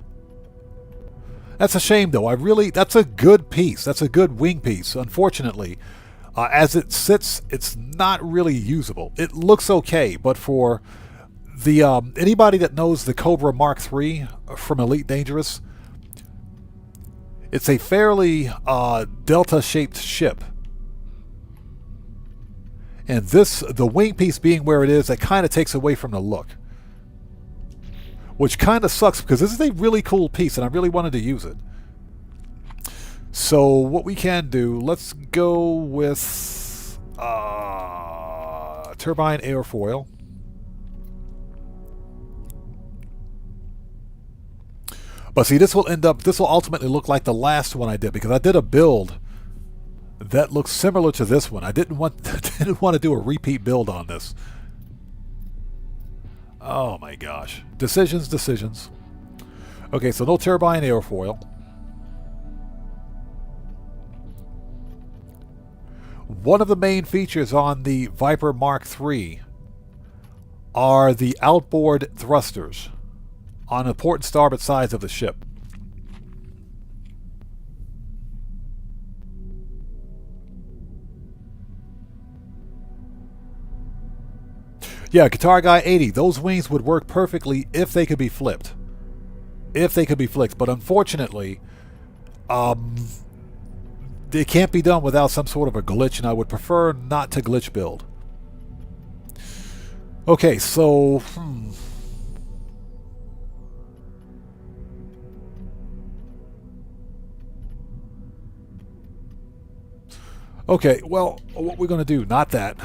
That's a shame, though. That's a good piece. That's a good wing piece. Unfortunately, as it sits, it's not really usable. It looks okay, but for the anybody that knows the Cobra Mark III from Elite Dangerous, it's a fairly delta-shaped ship. And the wing piece being where it is, that kind of takes away from the look. Which kind of sucks because this is a really cool piece and I really wanted to use it. So what we can do, let's go with turbine airfoil. But see, this will ultimately look like the last one I did because I did a build that looks similar to this one. I didn't want to do a repeat build on this. Oh my gosh. Decisions. Okay, so no turbine airfoil. One of the main features on the Viper Mark III are the outboard thrusters on the port and starboard sides of the ship. Yeah, Guitar Guy 80. Those wings would work perfectly if they could be flipped. If they could be flicked. But unfortunately, it can't be done without some sort of a glitch, and I would prefer not to glitch build. Okay, so... Okay, well, what we're going to do, not that.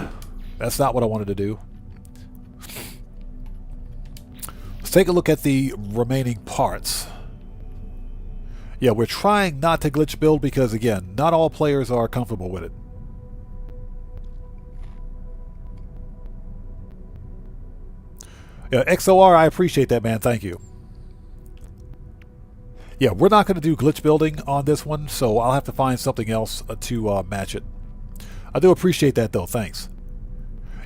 That's not what I wanted to do. Let's take a look at the remaining parts. Yeah, we're trying not to glitch build because, again, not all players are comfortable with it. Yeah, XOR, I appreciate that, man. Thank you. Yeah, we're not going to do glitch building on this one, so I'll have to find something else to match it. I do appreciate that, though. Thanks.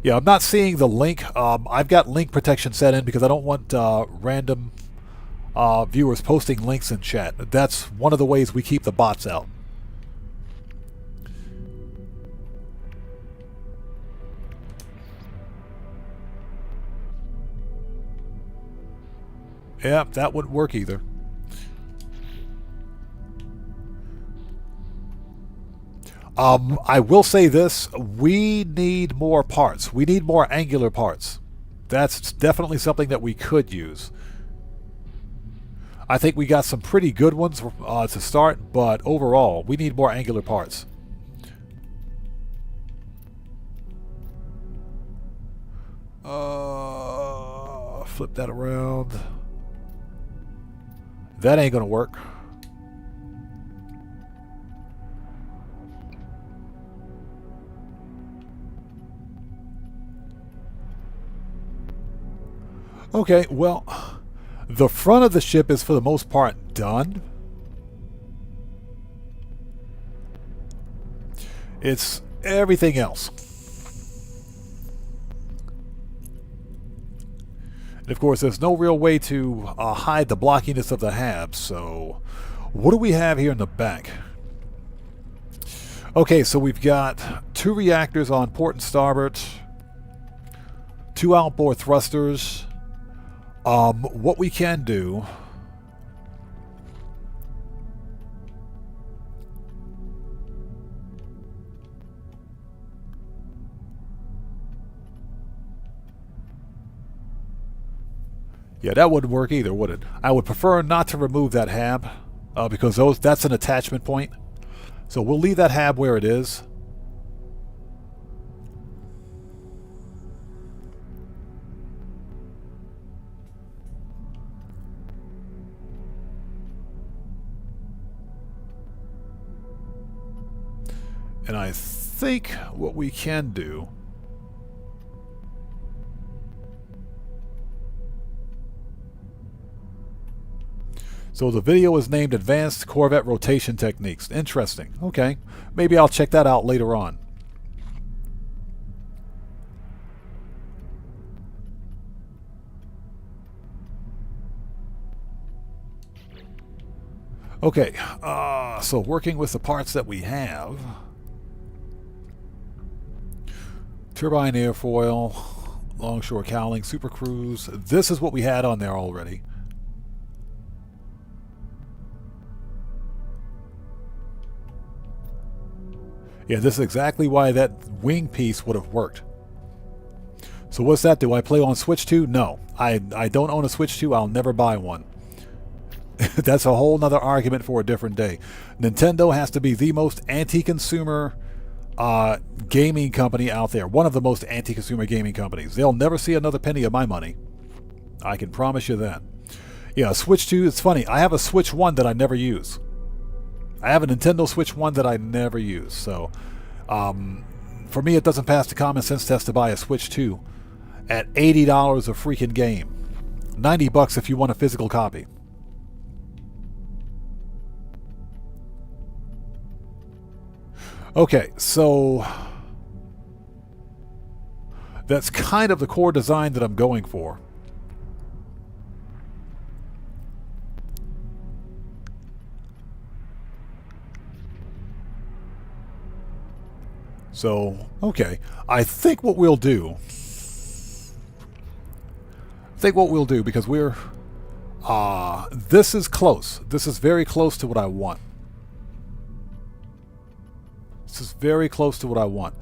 Yeah, I'm not seeing the link. I've got link protection set in because I don't want random viewers posting links in chat. That's one of the ways we keep the bots out. Yeah, that wouldn't work either. I will say this, we need more parts. We need more angular parts. That's definitely something that we could use. I think we got some pretty good ones to start, but overall, we need more angular parts. Flip that around. That ain't gonna work. Okay, well, the front of the ship is for the most part done. It's everything else. And of course, there's no real way to hide the blockiness of the hab, so what do we have here in the back? Okay, so we've got 2 reactors on port and starboard, 2 outboard thrusters. What we can do... Yeah, that wouldn't work either, would it? I would prefer not to remove that hab, because that's an attachment point. So we'll leave that hab where it is. And I think what we can do... So the video is named Advanced Corvette Rotation Techniques. Interesting. Okay. Maybe I'll check that out later on. Okay. So working with the parts that we have. Turbine airfoil, longshore cowling, super cruise. This is what we had on there already. Yeah, this is exactly why that wing piece would have worked. So what's that? Do I play on Switch 2? No. I don't own a Switch 2. I'll never buy one. That's a whole nother argument for a different day. Nintendo has to be the most anti-consumer gaming company out there. One of the most anti-consumer gaming companies. They'll never see another penny of my money. I can promise you that. Yeah, Switch 2, it's funny. I have a Switch 1 that I never use. I have a Nintendo Switch 1 that I never use. So, for me, it doesn't pass the common sense test to buy a Switch 2 at $80 a freaking game. $90 if you want a physical copy. Okay, so that's kind of the core design that I'm going for. So, okay. I think what we'll do... think what we'll do, because we're this is close. This is very close to what I want. This is very close to what I want.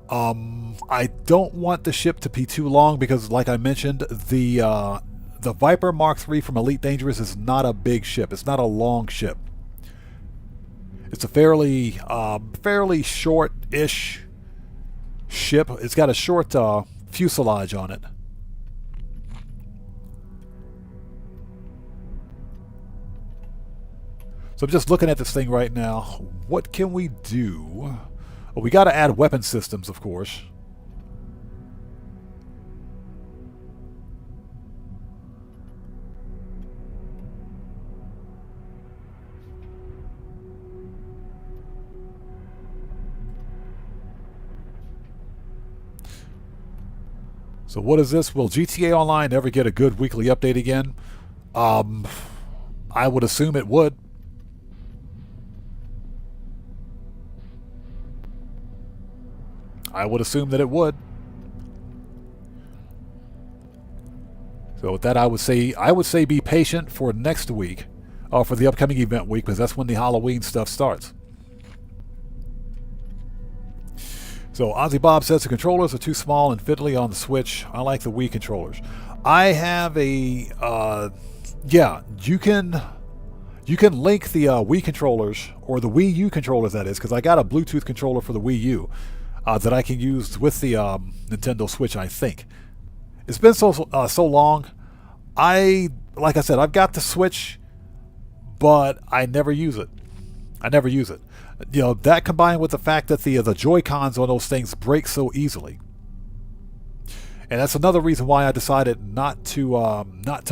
I don't want the ship to be too long because, like I mentioned, the Viper Mark III from Elite Dangerous is not a big ship. It's not a long ship. It's a fairly short-ish ship. It's got a short fuselage on it. So I'm just looking at this thing right now. What can we do? Well, we got to add weapon systems, of course. So what is this? Will GTA Online ever get a good weekly update again? I would assume it would. I would assume that it would. So with that, I would say be patient for next week, for the upcoming event week, because that's when the Halloween stuff starts. So Ozzy Bob says the controllers are too small and fiddly on the Switch. I like the Wii controllers. I have a yeah. You can link the Wii controllers, or the Wii U controllers, that is, because I got a Bluetooth controller for the Wii U. That I can use with the Nintendo Switch, I think. It's been so long. Like I said, I've got the Switch, but I never use it. You know, that combined with the fact that the Joy-Cons on those things break so easily. And that's another reason why I decided not to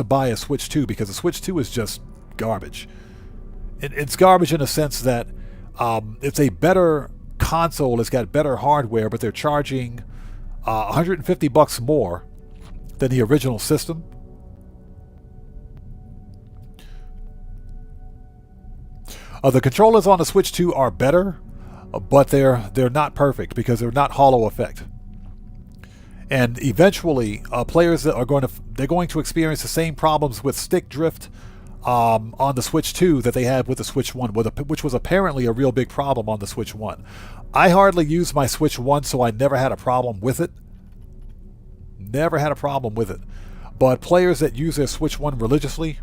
buy a Switch 2, because the Switch 2 is just garbage. It's garbage in the sense that it's a better console, it's got better hardware, but they're charging $150 more than the original system. The controllers on the Switch 2 are better, but they're not perfect because they're not hollow effect. And eventually, players that are going to experience the same problems with stick drift on the Switch 2 that they had with the Switch 1, which was apparently a real big problem on the Switch 1. I hardly used my Switch 1, so I never had a problem with it. Never had a problem with it. But players that use their Switch 1 religiously,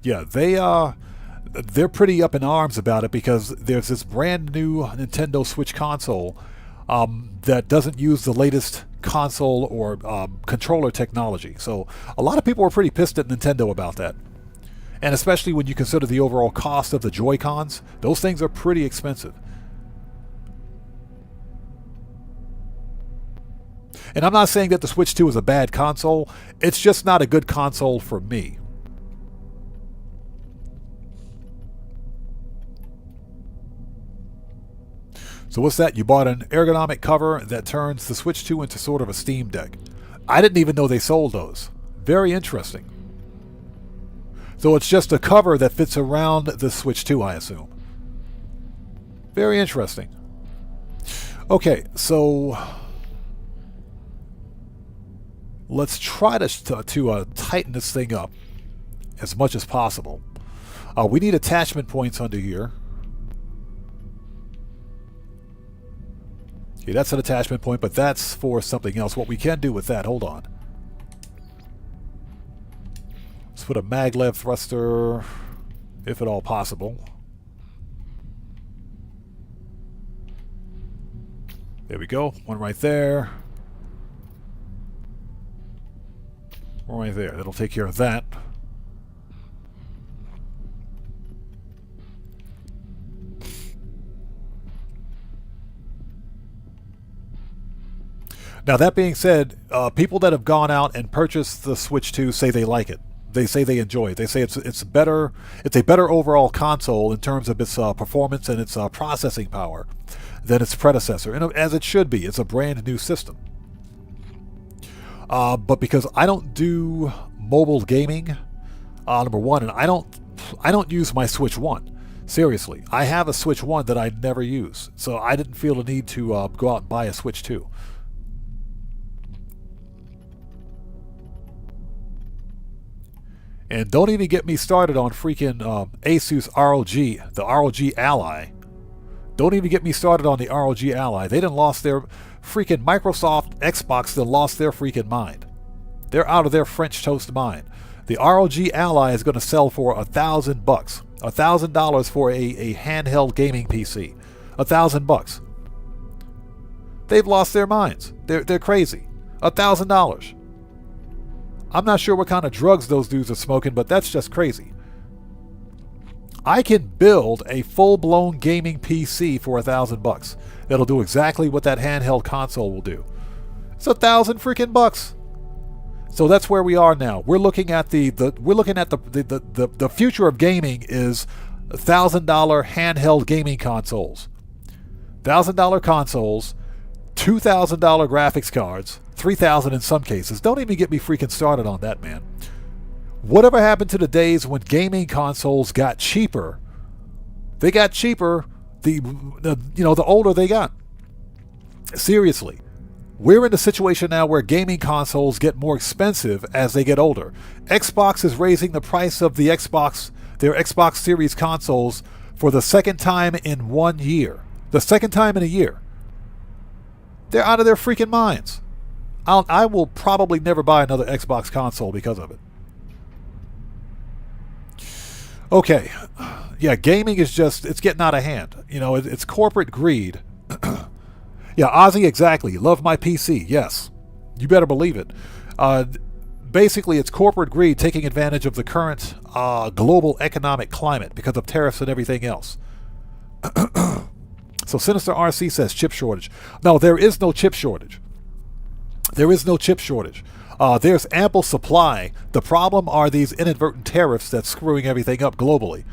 yeah, they're pretty up in arms about it, because there's this brand new Nintendo Switch console that doesn't use the latest console or controller technology. So a lot of people were pretty pissed at Nintendo about that. And especially when you consider the overall cost of the Joy-Cons, those things are pretty expensive. And I'm not saying that the Switch 2 is a bad console, it's just not a good console for me. So what's that? You bought an ergonomic cover that turns the Switch 2 into sort of a Steam Deck. I didn't even know they sold those. Very interesting. So it's just a cover that fits around the Switch 2, I assume. Very interesting. Okay, so let's try to tighten this thing up as much as possible. We need attachment points under here. Okay, that's an attachment point, but that's for something else. What we can do with that, hold on. Let's put a maglev thruster, if at all possible. There we go, one right there. One right there, that'll take care of that. Now, that being said, people that have gone out and purchased the Switch 2 say they like it. They say they enjoy it. They say it's better. It's a better overall console in terms of its performance and its processing power than its predecessor, and as it should be. It's a brand new system. But because I don't do mobile gaming, number one, and I don't use my Switch 1. Seriously, I have a Switch 1 that I never use, so I didn't feel the need to go out and buy a Switch 2. And don't even get me started on freaking Asus ROG, the ROG Ally. Don't even get me started on the ROG Ally. They done lost their freaking Microsoft Xbox. Done lost their freaking mind. They're out of their French toast mind. The ROG Ally is going to sell for $1,000, $1,000 for a handheld gaming PC, $1,000. They've lost their minds. They're crazy. $1,000. I'm not sure what kind of drugs those dudes are smoking, but that's just crazy. I can build a full-blown gaming PC for $1,000 that'll do exactly what that handheld console will do. It's $1,000 freaking bucks. So that's where we are now. We're looking at the future of gaming is $1,000 handheld gaming consoles, $1,000 consoles, $2,000 graphics cards, $3,000 in some cases. Don't even get me freaking started on that, man. Whatever happened to the days when gaming consoles got cheaper? They got cheaper the older they got. Seriously. We're in a situation now where gaming consoles get more expensive as they get older. Xbox is raising the price of their Xbox Series consoles for the second time in 1 year. The second time in a year. They're out of their freaking minds. I will probably never buy another Xbox console because of it. Okay. Yeah, gaming is just, it's getting out of hand. You know, it's corporate greed. Yeah, Ozzy, exactly. Love my PC. Yes. You better believe it. Basically, it's corporate greed taking advantage of the current global economic climate because of tariffs and everything else. So Sinister RC says chip shortage. No, there is no chip shortage. There is no chip shortage. There's ample supply. The problem are these inadvertent tariffs that's screwing everything up globally.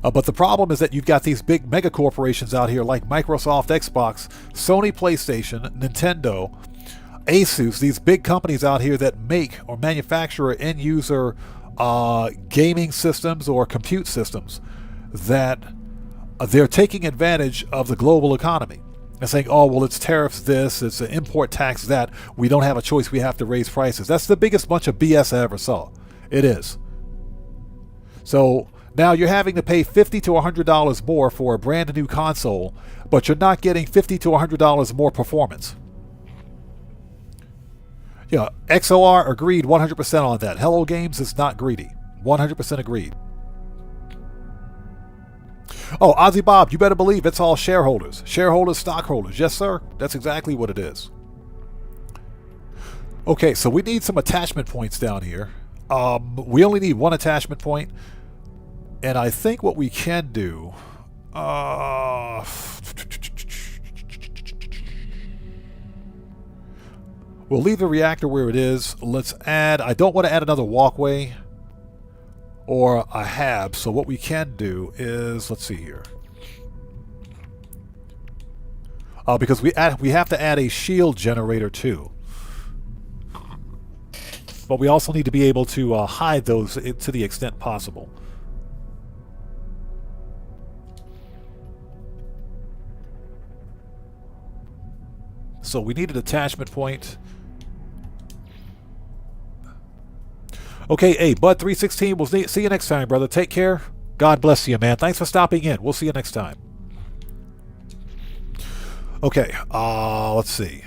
But the problem is that you've got these big mega corporations out here like Microsoft, Xbox, Sony PlayStation, Nintendo, Asus, these big companies out here that make or manufacture end user gaming systems or compute systems that they're taking advantage of the global economy and saying, oh, well, it's tariffs this, it's an import tax that, we don't have a choice, we have to raise prices. That's the biggest bunch of BS I ever saw. It is. So now you're having to pay $50 to $100 more for a brand new console, but you're not getting $50 to $100 more performance. Yeah, XOR agreed 100% on that. Hello Games is not greedy. 100% agreed. Oh, Ozzy Bob, you better believe it's all shareholders. Shareholders, stockholders. Yes, sir. That's exactly what it is. Okay, so we need some attachment points down here. We only need one attachment point. And I think what we can do... we'll leave the reactor where it is. Let's add... I don't want to add another walkway or a hab. So what we can do is... Let's see here. Because we have to add a shield generator too. But we also need to be able to hide those to the extent possible. So we need an attachment point. Okay, hey, Bud316, we'll see you next time, brother. Take care. God bless you, man. Thanks for stopping in. We'll see you next time. Okay, let's see.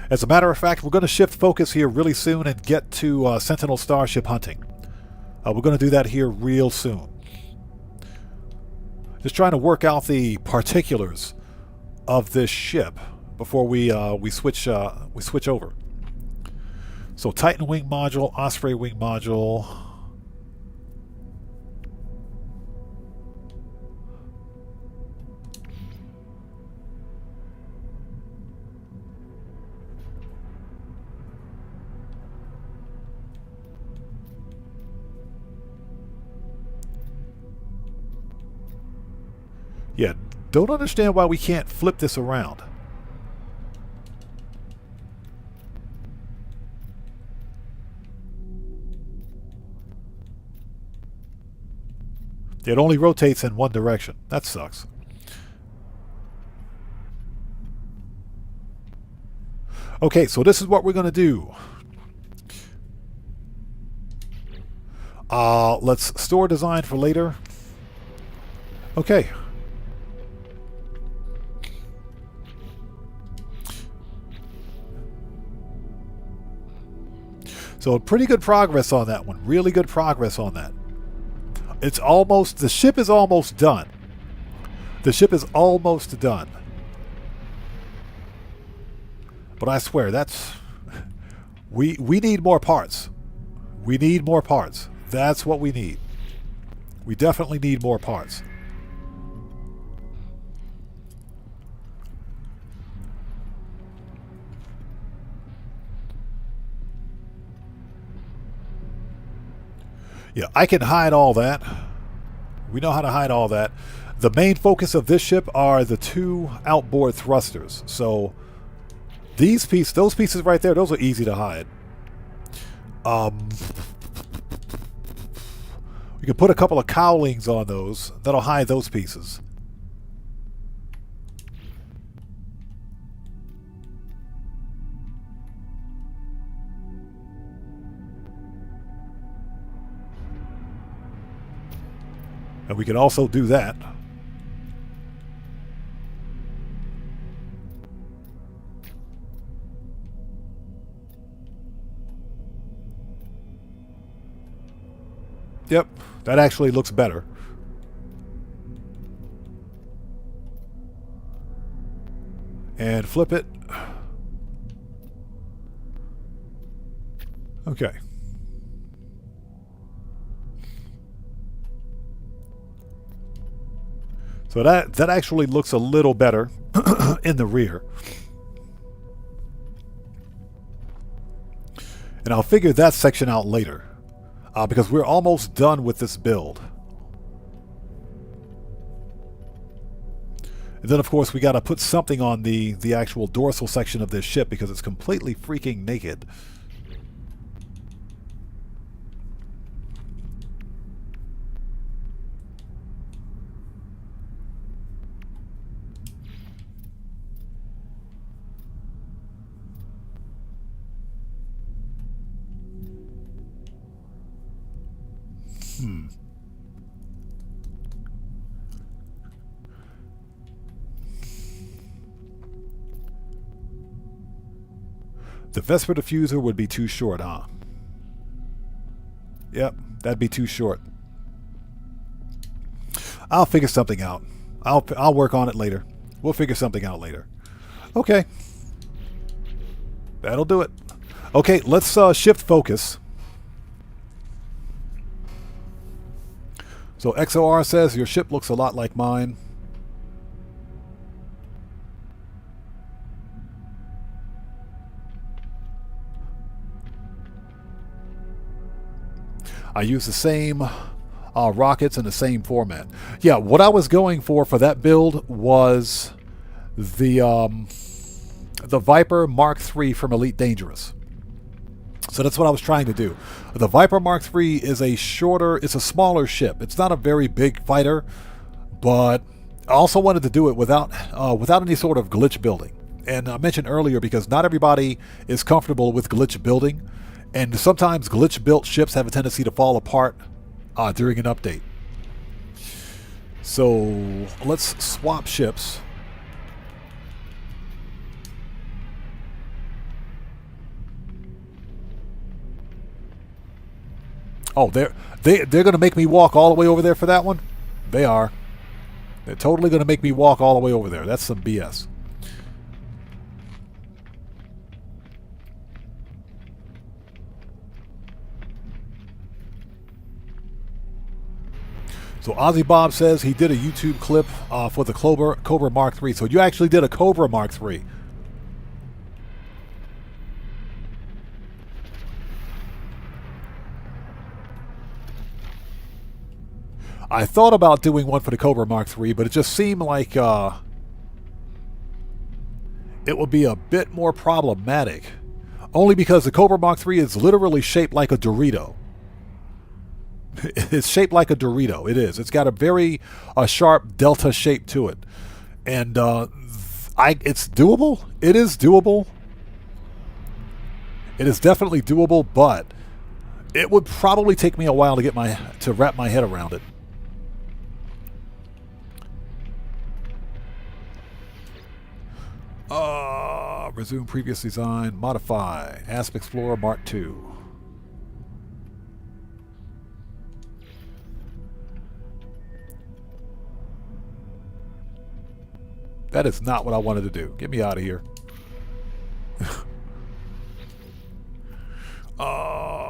As a matter of fact, we're going to shift focus here really soon and get to Sentinel starship hunting. We're going to do that here real soon. Just trying to work out the particulars of this ship before we switch over. So Titan wing module, Osprey wing module. Yeah, don't understand why we can't flip this around. It only rotates in one direction. That sucks. Okay, so this is what we're going to do. Let's store design for later. Okay. So pretty good progress on that one. Really good progress on that. It's almost, the ship is almost done. The ship is almost done. But I swear, that's... We need more parts. We need more parts. That's what we need. We definitely need more parts. Yeah, I can hide all that. We know how to hide all that. The main focus of this ship are the two outboard thrusters. So these pieces, those pieces right there, those are easy to hide. We can put a couple of cowlings on those. That'll hide those pieces. And we can also do that. Yep, that actually looks better. And flip it. Okay. So that actually looks a little better in the rear. And I'll figure that section out later. Because we're almost done with this build. And then of course we got to put something on the actual dorsal section of this ship because it's completely freaking naked. The Vesper diffuser would be too short, huh? Yep, that'd be too short. I'll figure something out. I'll work on it later. We'll figure something out later. Okay. That'll do it. Okay, let's shift focus. So XOR says your ship looks a lot like mine. I use the same rockets in the same format. Yeah, what I was going for that build was the Viper Mark III from Elite Dangerous. So that's what I was trying to do. The Viper Mark III is a smaller ship. It's not a very big fighter, but I also wanted to do it without any sort of glitch building. And I mentioned earlier because not everybody is comfortable with glitch building. And sometimes glitch-built ships have a tendency to fall apart during an update. So let's swap ships. Oh, they're going to make me walk all the way over there for that one? They are. They're totally going to make me walk all the way over there. That's some BS. So Ozzy Bob says he did a YouTube clip for the Cobra Mark III. So you actually did a Cobra Mark III. I thought about doing one for the Cobra Mark III, but it just seemed like it would be a bit more problematic. Only because the Cobra Mark III is literally shaped like a Dorito. It's shaped like a Dorito. It is. It's got a very sharp delta shape to it. And it's doable. It is doable. It is definitely doable, but it would probably take me a while to wrap my head around it. Resume previous design, modify, Asp Explorer Mark II. That is not what I wanted to do. Get me out of here.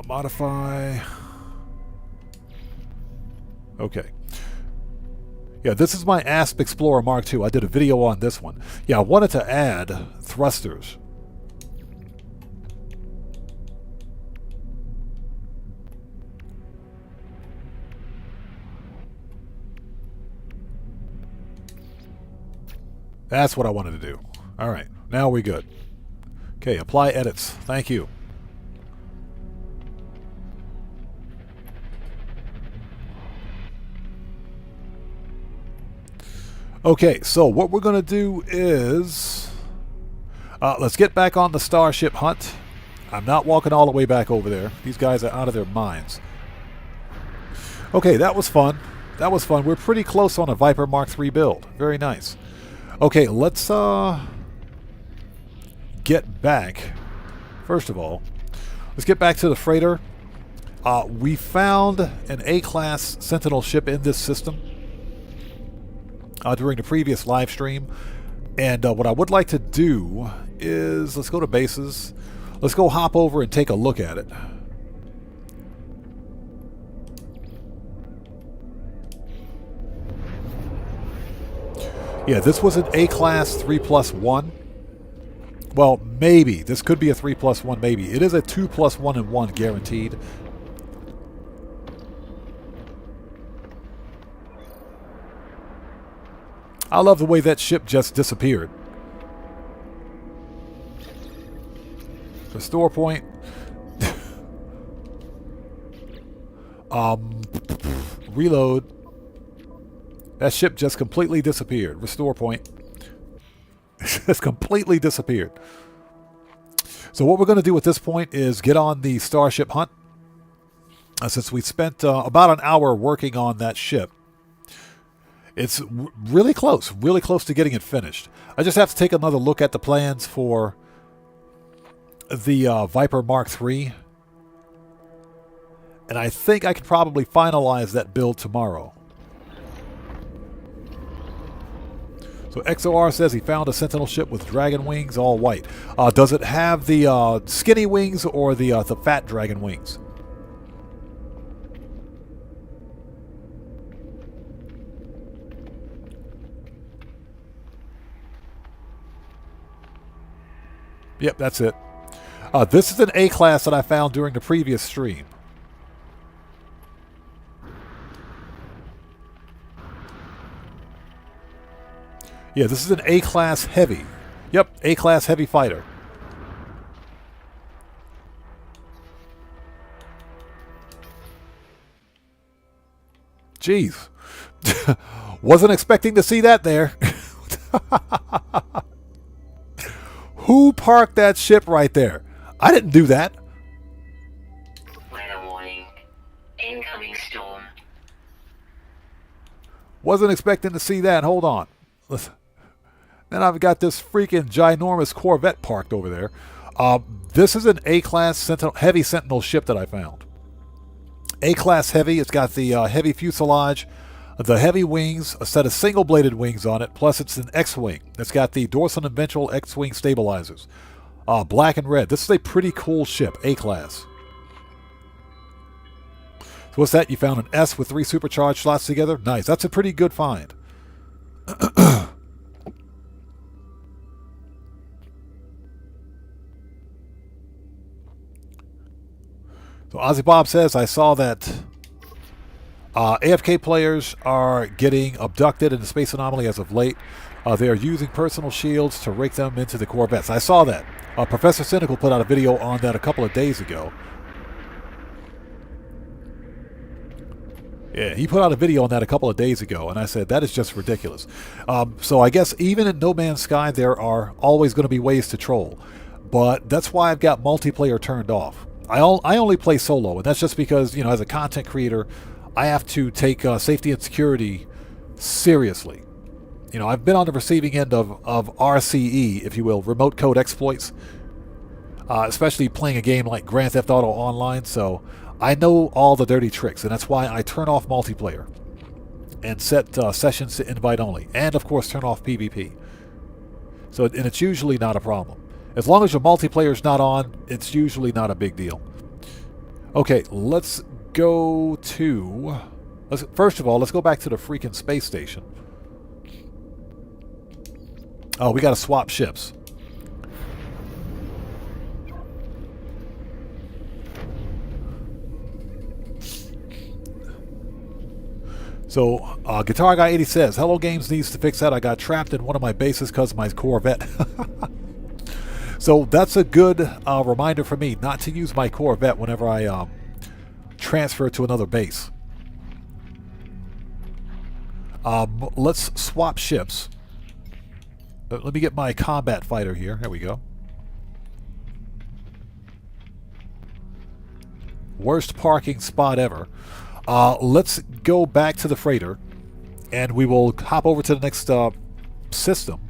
Modify. Okay. Yeah, this is my Asp Explorer Mark II. I did a video on this one. Yeah, I wanted to add thrusters. That's what I wanted to do. All right, now we're good. Okay, apply edits. Thank you. Okay, so what we're going to do is let's get back on the Starship hunt. I'm not walking all the way back over there. These guys are out of their minds. Okay, that was fun. That was fun. We're pretty close on a Viper Mark III build. Very nice. Okay, let's get back. First of all, let's get back to the freighter. We found an A-class Sentinel ship in this system during the previous live stream, and what I would like to do is let's go to bases. Let's go hop over and take a look at it. Yeah, this was an A-class 3+1. Well, maybe. This could be a 3+1, maybe. It is a 2+1 and 1 guaranteed. I love the way that ship just disappeared. Restore point. Reload. That ship just completely disappeared. Restore point. Just completely disappeared. So what we're going to do at this point is get on the Starship hunt. Since we spent about an hour working on that ship. It's really close to getting it finished. I just have to take another look at the plans for the Viper Mark III. And I think I could probably finalize that build tomorrow. So XOR says he found a Sentinel ship with dragon wings, all white. Does it have the skinny wings or the fat dragon wings? Yep, that's it. This is an A-class that I found during the previous stream. Yeah, this is an A-class heavy. Yep, A-class heavy fighter. Jeez. Wasn't expecting to see that there. Who parked that ship right there? I didn't do that. Weather warning. Incoming storm. Wasn't expecting to see that. Hold on. Listen. Then I've got this freaking ginormous Corvette parked over there. This is an A-class Sentinel, heavy Sentinel ship that I found. A-class heavy. It's got the heavy fuselage, the heavy wings, a set of single-bladed wings on it, plus it's an X-wing. It's got the dorsal and ventral X-wing stabilizers. Black and red. This is a pretty cool ship, A-class. So what's that? You found an S with 3 supercharged slots together? Nice. That's a pretty good find. So Ozzy Bob says, I saw that AFK players are getting abducted in the space anomaly as of late. They are using personal shields to rake them into the Corvettes. I saw that. Professor Cynical put out a video on that a couple of days ago. Yeah, he put out a video on that a couple of days ago, and I said, that is just ridiculous. So I guess even in No Man's Sky, there are always going to be ways to troll. but that's why I've got multiplayer turned off. I only play solo, and that's just because, you know, as a content creator, I have to take safety and security seriously. You know, I've been on the receiving end of RCE, if you will, remote code exploits, especially playing a game like Grand Theft Auto Online, so I know all the dirty tricks, and that's why I turn off multiplayer and set sessions to invite only, and of course turn off PvP. So, and it's usually not a problem. As long as your multiplayer's not on, it's usually not a big deal. Okay, let's go to... First of all, let's go back to the freaking space station. Oh, we gotta swap ships. So, Guitar Guy 80 says, Hello Games needs to fix that. I got trapped in one of my bases because of my Corvette. So that's a good reminder for me not to use my Corvette whenever I transfer to another base. Let's swap ships. Let me get my combat fighter here. There we go. Worst parking spot ever. Let's go back to the freighter, and we will hop over to the next system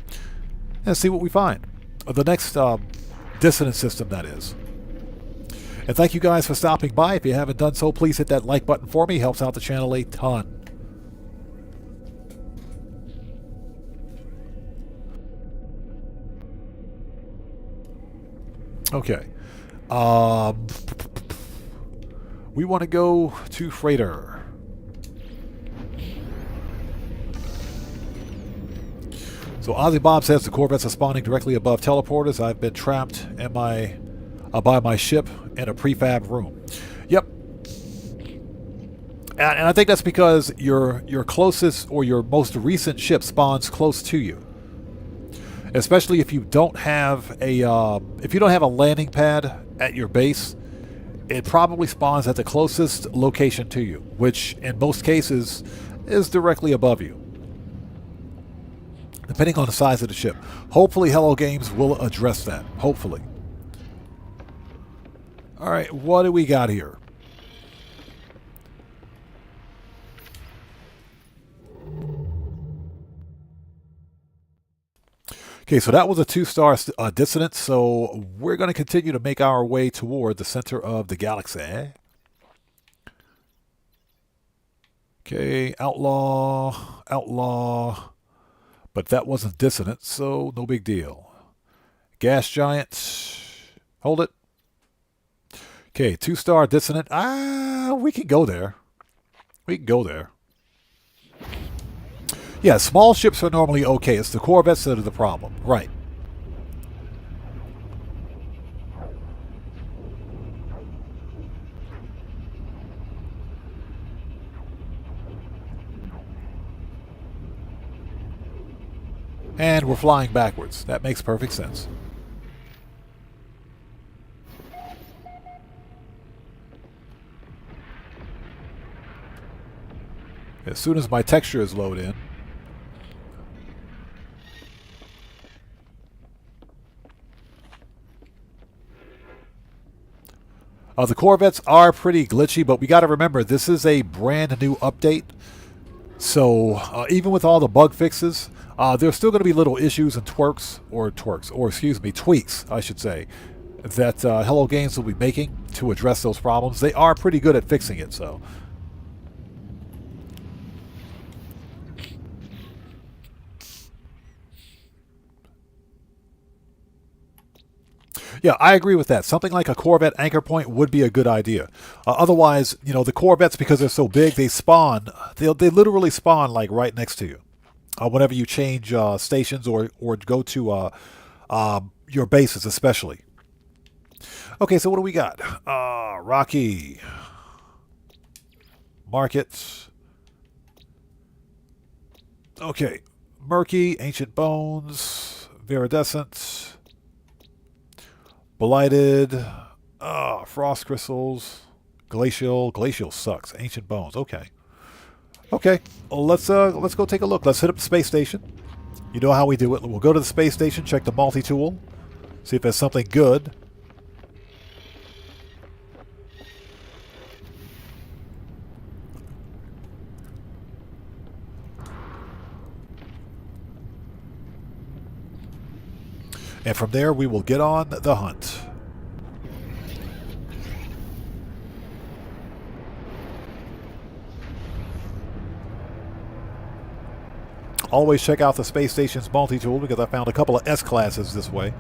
and see what we find. The next dissonance system, that is. And thank you guys for stopping by. If you haven't done so, please hit that like button for me. Helps out the channel a ton. Okay. We want to go to freighter. So Ozzy Bob says the Corvettes are spawning directly above teleporters. I've been trapped in by my ship in a prefab room. Yep. And I think that's because your closest or your most recent ship spawns close to you. Especially if you don't have a landing pad at your base, it probably spawns at the closest location to you, which in most cases is directly above you, depending on the size of the ship. Hopefully Hello Games will address that. Hopefully. Alright, what do we got here? Okay, so that was a 2-star dissonance, so we're going to continue to make our way toward the center of the galaxy. Okay, outlaw, but that wasn't dissonant, so no big deal. Gas giant, hold it. Okay, 2-star dissonant, we can go there. We can go there. Yeah, small ships are normally okay. It's the Corvettes that are the problem. Right. And we're flying backwards. That makes perfect sense. As soon as my textures load in, the Corvettes are pretty glitchy, but we got to remember this is a brand new update. So even with all the bug fixes, there's still going to be little issues and tweaks, I should say, that Hello Games will be making to address those problems. They are pretty good at fixing it, so. Yeah, I agree with that. Something like a Corvette anchor point would be a good idea. Otherwise, you know, the Corvettes, because they're so big, they spawn. They literally spawn like right next to you. Whenever you change stations or go to your bases, especially. Okay, so what do we got? Rocky. Market. Okay. Murky, Ancient Bones, Viridescent. Blighted, Frost Crystals, Glacial. Glacial sucks. Ancient Bones. Okay. Okay. Well, let's go take a look. Let's hit up the space station. You know how we do it. We'll go to the space station, check the multi-tool, See if there's something good. And from there, we will get on the hunt. Always check out the space station's multi-tool because I found a couple of S-classes this way.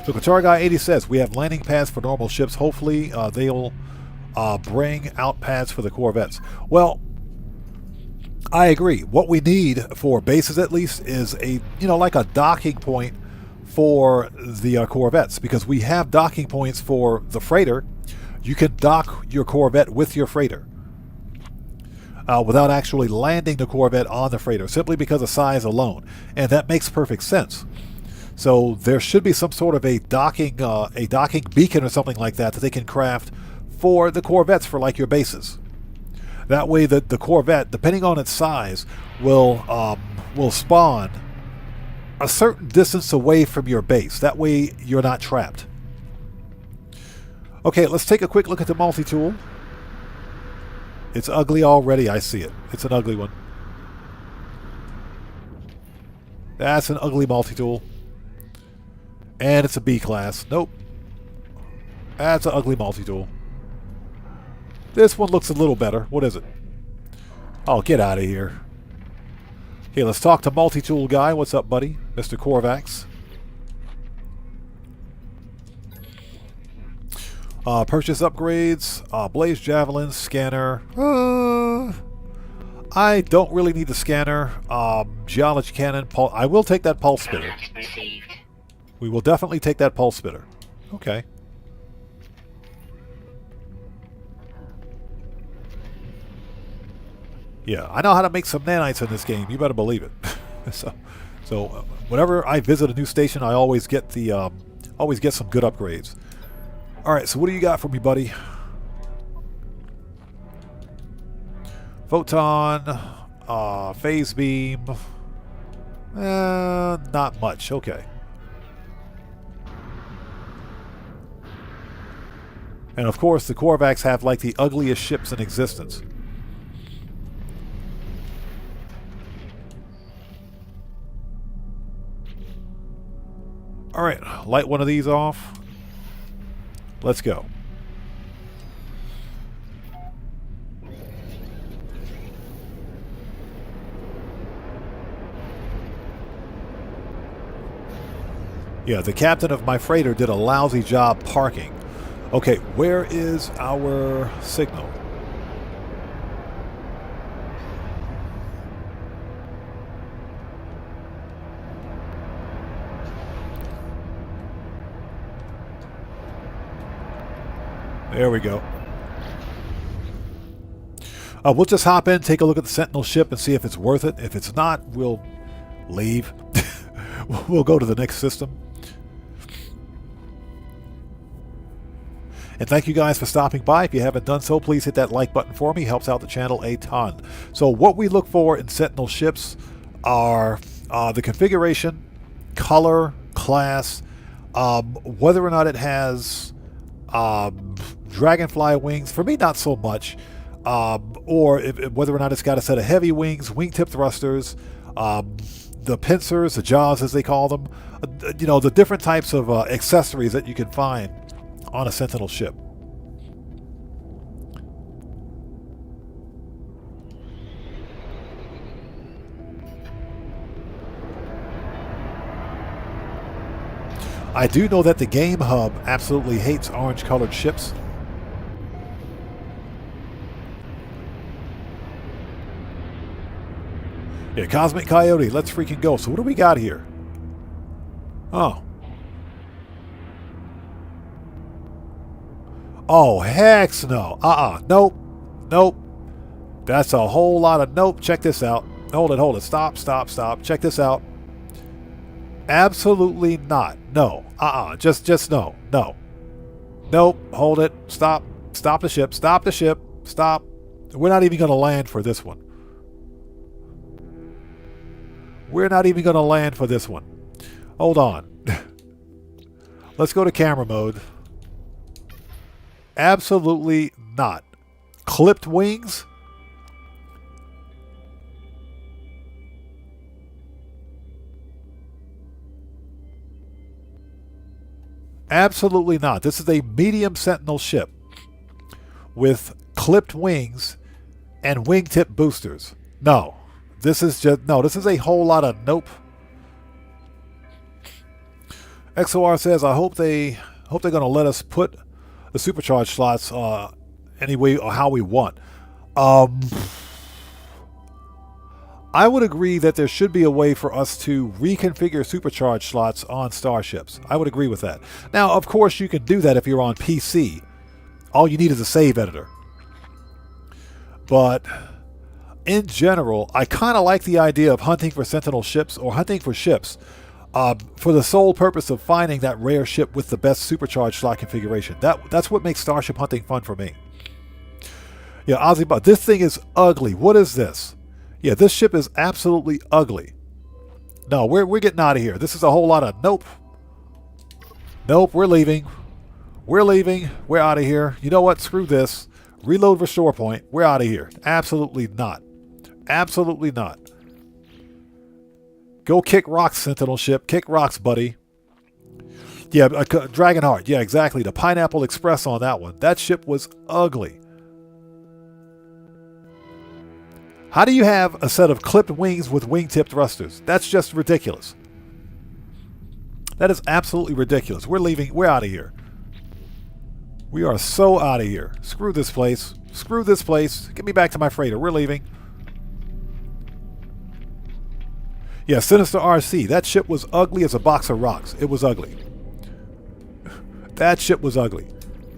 So Guitar Guy 80 says, we have landing pads for normal ships. Hopefully they'll bring out pads for the Corvettes. Well, I agree. What we need for bases at least is a, like a docking point for the Corvettes, because we have docking points for the freighter. You can dock your Corvette with your freighter without actually landing the Corvette on the freighter, simply because of size alone. And that makes perfect sense. So there should be some sort of a docking beacon or something like that they can craft for the Corvettes for like your bases. That way that the Corvette, depending on its size, will spawn a certain distance away from your base. That way you're not trapped. Okay, let's take a quick look at the multi-tool. It's ugly already, I see it. It's an ugly one. That's an ugly multi-tool. And it's a B class. Nope. That's an ugly multi-tool. This one looks a little better. What is it? Oh, get out of here. Okay, let's talk to multi-tool guy. What's up, buddy? Mr. Korvax. Purchase upgrades. Blaze Javelin. Scanner. I don't really need the scanner. Geology Cannon. I will take that Pulse Spitter. We will definitely take that Pulse Spitter. Okay. Yeah, I know how to make some nanites in this game. You better believe it. so whenever I visit a new station, I always get the some good upgrades. All right, so what do you got for me, buddy? Photon, phase beam. Not much. Okay. And of course, the Korvax have like the ugliest ships in existence. All right, light one of these off. Let's go. Yeah, the captain of my freighter did a lousy job parking. Okay, where is our signal? There we go. We'll just hop in, take a look at the Sentinel ship and see if it's worth it. If it's not, we'll leave. We'll go to the next system. And thank you guys for stopping by. If you haven't done so, please hit that like button for me. Helps out the channel a ton. So what we look for in Sentinel ships are the configuration, color, class, whether or not it has dragonfly wings. For me, not so much. Or whether or not it's got a set of heavy wings, wingtip thrusters, the pincers, the jaws as they call them. The different types of accessories that you can find on a Sentinel ship. I do know that the Game Hub absolutely hates orange-colored ships. Yeah, Cosmic Coyote, let's freaking go. So what do we got here? Oh. Oh, heck no. Nope. Nope. That's a whole lot of nope. Check this out. Hold it. Stop. Check this out. Absolutely not. No. Just no. No. Nope. Hold it. Stop. Stop the ship. Stop. We're not even going to land for this one. We're not even going to land for this one. Hold on. Let's go to camera mode. Absolutely not. Clipped wings? Absolutely not. This is a medium Sentinel ship with clipped wings and wingtip boosters. No. This is a whole lot of nope. XOR says, I hope they're going to let us put the supercharged slots any way or how we want. I would agree that there should be a way for us to reconfigure supercharged slots on starships. I would agree with that. Now, of course, you can do that if you're on PC. All you need is a save editor. But in general, I kind of like the idea of hunting for Sentinel ships or hunting for ships for the sole purpose of finding that rare ship with the best supercharged slot configuration. That's what makes starship hunting fun for me. Yeah, Ozzy, but this thing is ugly. What is this? Yeah, this ship is absolutely ugly. No, we're getting out of here. This is a whole lot of nope. Nope, we're leaving. We're leaving. We're out of here. You know what? Screw this. Reload restore point. We're out of here. Absolutely not. Absolutely not. Go kick rocks, Sentinel ship. Kick rocks, buddy. Yeah, Dragonheart. Yeah, exactly. The Pineapple Express on that one. That ship was ugly. How do you have a set of clipped wings with wingtip thrusters? That's just ridiculous. That is absolutely ridiculous. We're leaving. We're out of here. We are so out of here. Screw this place. Screw this place. Get me back to my freighter. We're leaving. Yeah, Sinister RC. That ship was ugly as a box of rocks. It was ugly. That ship was ugly.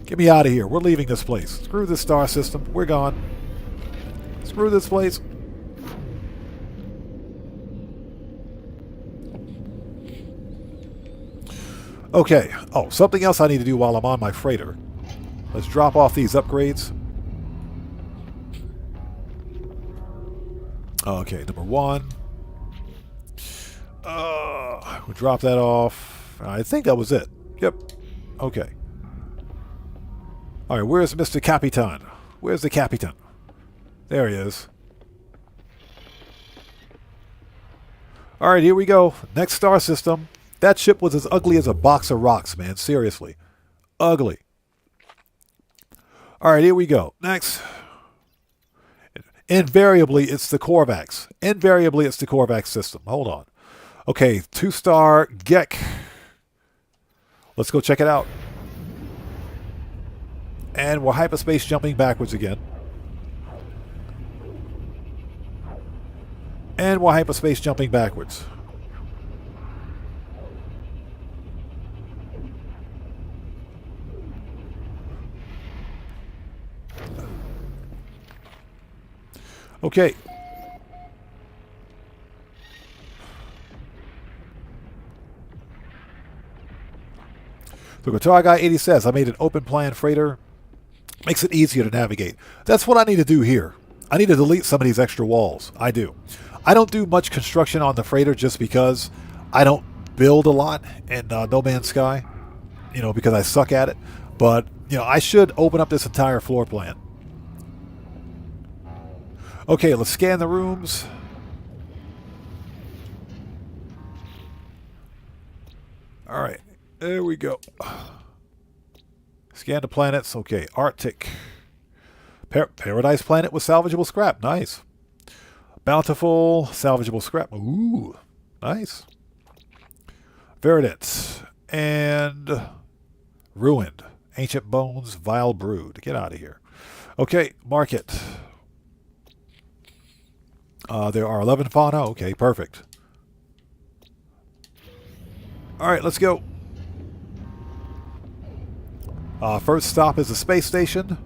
Get me out of here. We're leaving this place. Screw this star system. We're gone. Screw this place. Okay. Oh, something else I need to do while I'm on my freighter. Let's drop off these upgrades. Okay, number one. We'll drop that off. I think that was it. Yep. Okay. All right, where's Mr. Capitan? Where's the Capitan? There he is. All right, here we go. Next star system. That ship was as ugly as a box of rocks, man. Seriously. Ugly. All right, here we go. Next. Invariably, it's the Korvax. Invariably, it's the Korvax system. Hold on. Okay, 2-star Gek. Let's go check it out. And we're hyperspace jumping backwards again. And we're hyperspace jumping backwards. Okay. So Guitar Guy 80 says, I made an open plan freighter. Makes it easier to navigate. That's what I need to do here. I need to delete some of these extra walls. I do. I don't do much construction on the freighter just because I don't build a lot in No Man's Sky. You know, because I suck at it. But, you know, I should open up this entire floor plan. Okay, let's scan the rooms. All right, there we go. Scan the planets. Okay, Arctic. Paradise Planet with salvageable scrap. Nice. Bountiful, salvageable scrap. Ooh, nice. Verdant. And Ruined. Ancient Bones, Vile Brood. Get out of here. Okay, Market. There are 11 fauna. Okay, perfect. All right, let's go. First stop is the space station.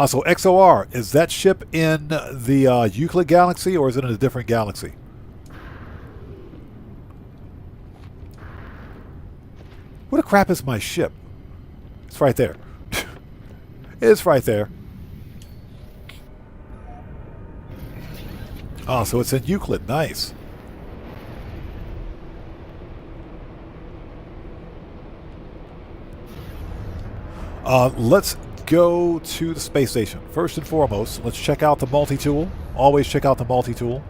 So XOR, is that ship in the Euclid galaxy or is it in a different galaxy? What the crap is my ship? It's right there. It's right there. Oh, so it's in Euclid. Nice. Let's go to the space station. First and foremost, let's check out the multi-tool. Always check out the multi-tool.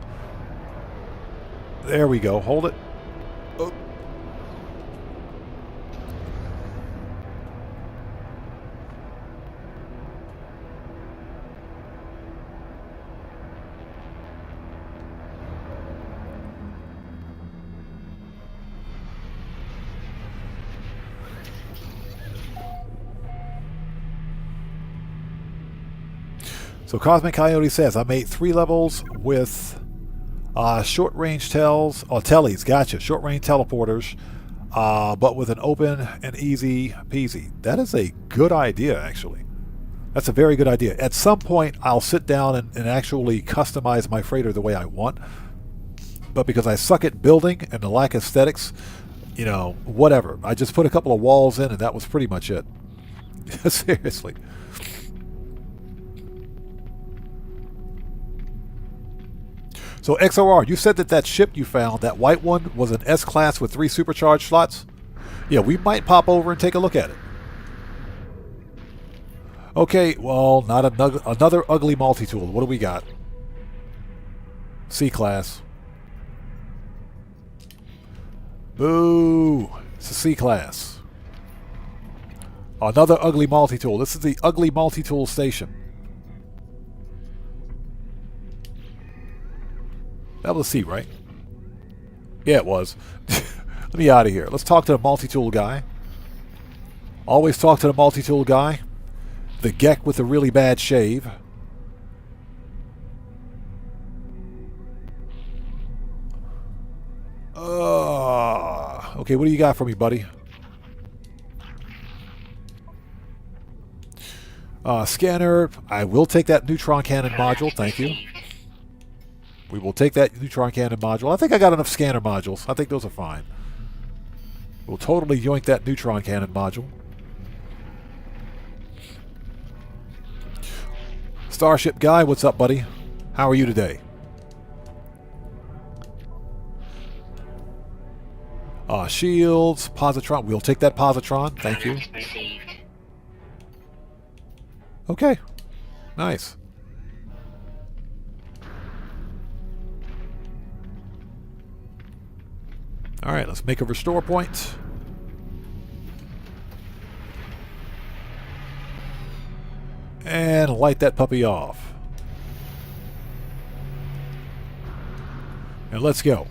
There we go. Hold it. Oh. So Cosmic Coyote says, I made 3 levels with short-range tellies, gotcha, short-range teleporters, but with an open and easy peasy. That is a good idea, actually. That's a very good idea. At some point, I'll sit down and actually customize my freighter the way I want. But because I suck at building and the lack of aesthetics, you know, whatever. I just put a couple of walls in and that was pretty much it. Seriously. So XOR, you said that ship you found, that white one, was an S-class with 3 supercharged slots? Yeah, we might pop over and take a look at it. Okay, well, not another ugly multi-tool. What do we got? C-class. Boo! It's a C-class. Another ugly multi-tool. This is the ugly multi-tool station. That was a C, right? Yeah, it was. Let me out of here. Let's talk to the multi-tool guy. Always talk to the multi-tool guy. The geck with the really bad shave. Okay, what do you got for me, buddy? Scanner. I will take that neutron cannon module. Thank you. We will take that neutron cannon module. I think I got enough scanner modules. I think those are fine. We'll totally yoink that neutron cannon module. Starship Guy, what's up, buddy? How are you today? Shields, positron. We'll take that positron. Thank you. Okay. Nice. All right, let's make a restore point. And light that puppy off. And let's go.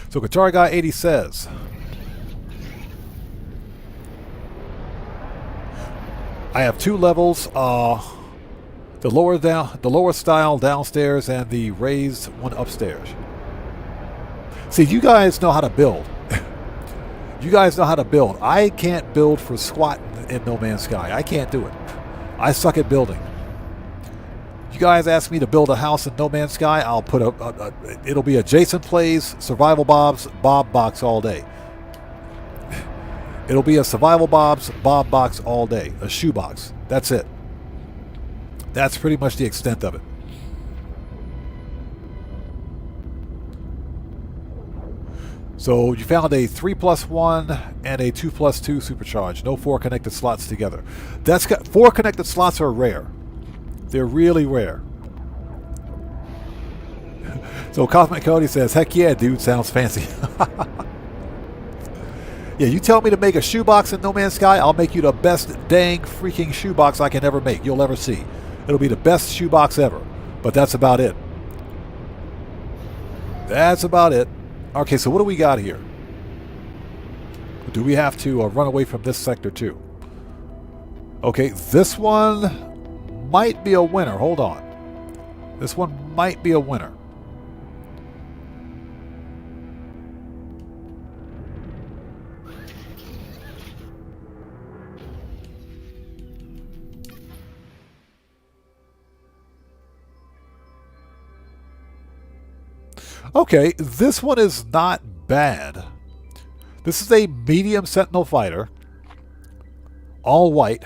So Guitar Guy 80 says, I have 2 levels, the lower style downstairs and the raised one upstairs. See, you guys know how to build. You guys know how to build. I can't build for squat in No Man's Sky. I can't do it. I suck at building. You guys ask me to build a house in No Man's Sky, I'll put it'll be a Jason Plays Survival Bob's Bob box all day. It'll be a Survival Bob's Bob box all day. A shoebox. That's it. That's pretty much the extent of it. So you found a 3+1 and a 2+2 supercharge. No 4 connected slots together. 4 connected slots are rare. They're really rare. So Cosmic Cody says, heck yeah, dude, sounds fancy. Yeah, you tell me to make a shoebox in No Man's Sky, I'll make you the best dang freaking shoebox I can ever make. You'll ever see. It'll be the best shoebox ever. But that's about it. That's about it. Okay, so what do we got here? Do we have to run away from this sector too? Okay, this one might be a winner. Hold on. This one might be a winner. Okay, this one is not bad. This is a medium Sentinel fighter. All white.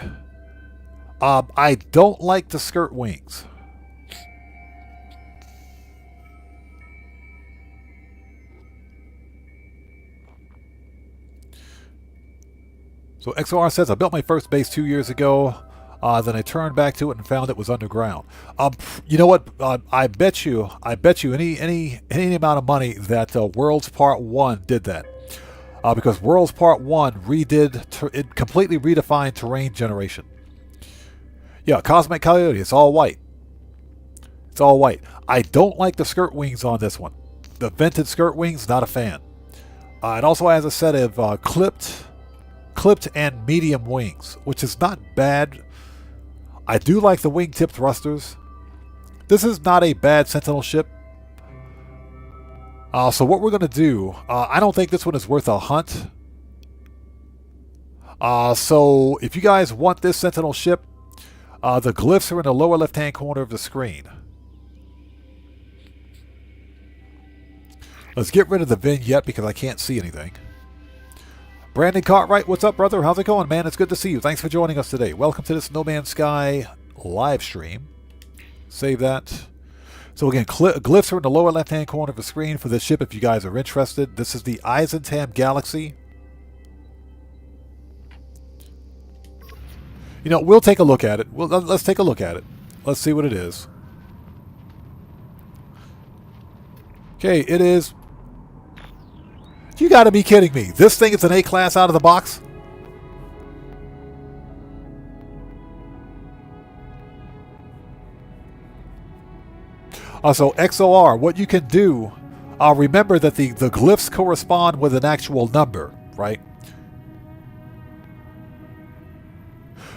I don't like the skirt wings. So XOR says, I built my first base 2 years ago. Then I turned back to it and found it was underground. You know what? I bet you any amount of money that Worlds Part 1 did that. Because Worlds Part 1 it completely redefined terrain generation. Yeah, Cosmic Coyote, it's all white. It's all white. I don't like the skirt wings on this one. The vented skirt wings, not a fan. It also has a set of clipped and medium wings, which is not bad. I do like the wingtip thrusters. This is not a bad Sentinel ship. So what we're going to do, I don't think this one is worth a hunt. So if you guys want this Sentinel ship, the glyphs are in the lower left-hand corner of the screen. Let's get rid of the vignette because I can't see anything. Brandon Cartwright, what's up, brother? How's it going, man? It's good to see you. Thanks for joining us today. Welcome to this No Man's Sky live stream. Save that. So again, glyphs are in the lower left-hand corner of the screen for this ship if you guys are interested. This is the Eisentam Galaxy. You know, we'll take a look at it. Let's take a look at it. Let's see what it is. Okay, it is... You gotta be kidding me. This thing is an A-class out of the box? So XOR, what you can do, remember that the glyphs correspond with an actual number, right?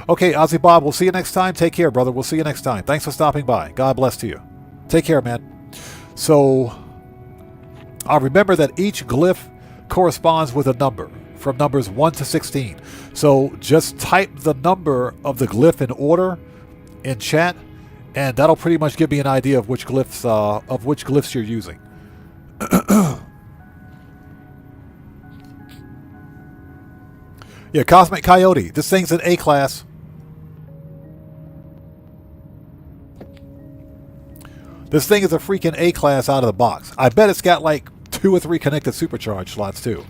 Okay, Ozzy Bob, we'll see you next time. Take care, brother. We'll see you next time. Thanks for stopping by. God bless to you. Take care, man. So, remember that each glyph corresponds with a number, from numbers 1 to 16. So just type the number of the glyph in order in chat, and that'll pretty much give me an idea of which glyphs you're using. Yeah, Cosmic Coyote. This thing's an A-class. This thing is a freaking A-class out of the box. I bet it's got like 2 or 3 connected supercharge slots too.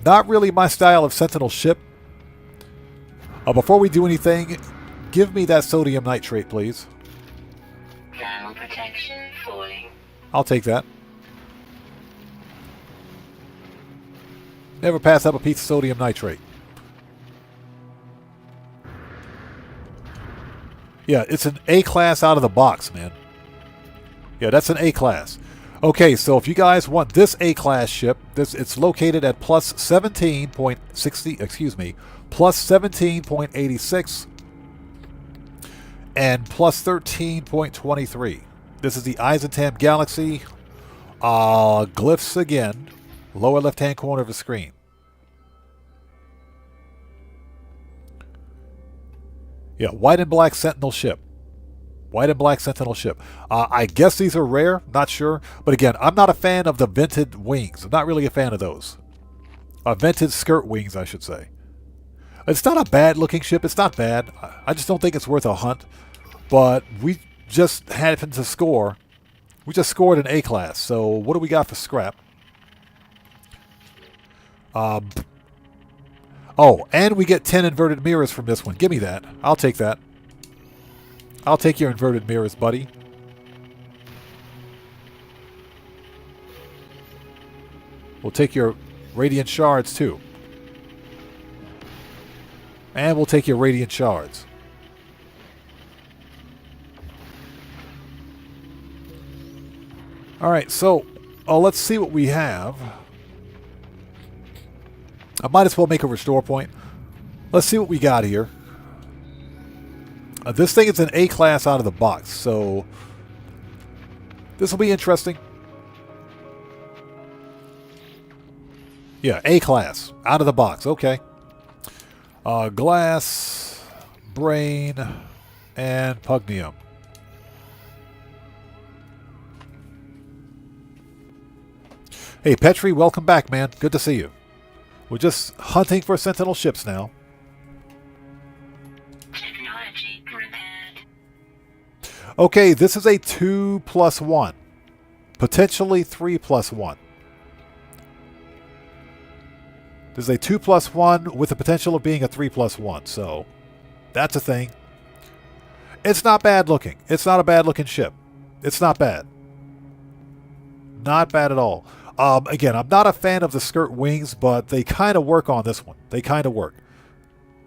Not really my style of Sentinel ship. Before we do anything, give me that sodium nitrate, please. Thermal protection falling. I'll take that. Never pass up a piece of sodium nitrate. Yeah, it's an A-class out of the box, man. Yeah, that's an A-class. Okay, so if you guys want this A-class ship, it's located at plus 17.60, excuse me, plus 17.86 and plus 13.23. This is the Eisentam Galaxy. Glyphs again, lower left-hand corner of the screen. Yeah, white and black Sentinel ship. White and black Sentinel ship. I guess these are rare. Not sure. But again, I'm not a fan of the vented wings. I'm not really a fan of those. Vented skirt wings, I should say. It's not a bad looking ship. It's not bad. I just don't think it's worth a hunt. But we just happened to score. We just scored an A-class. So what do we got for scrap? Oh, and we get 10 inverted mirrors from this one. Give me that. I'll take that. I'll take your inverted mirrors, buddy. We'll take your radiant shards, too. And we'll take your radiant shards. Alright, so let's see what we have. I might as well make a restore point. Let's see what we got here. This thing is an A-class out of the box, so this will be interesting. Yeah, A-class, out of the box, okay. Glass, brain, and pugnium. Hey, Petri, welcome back, man. Good to see you. We're just hunting for Sentinel ships now. Technology repaired. Okay, this is a 2+1. Potentially 3+1. This is a 2+1 with the potential of being a 3+1. So, that's a thing. It's not bad looking. It's not a bad looking ship. It's not bad. Not bad at all. Again, I'm not a fan of the skirt wings, but they kind of work on this one. They kind of work.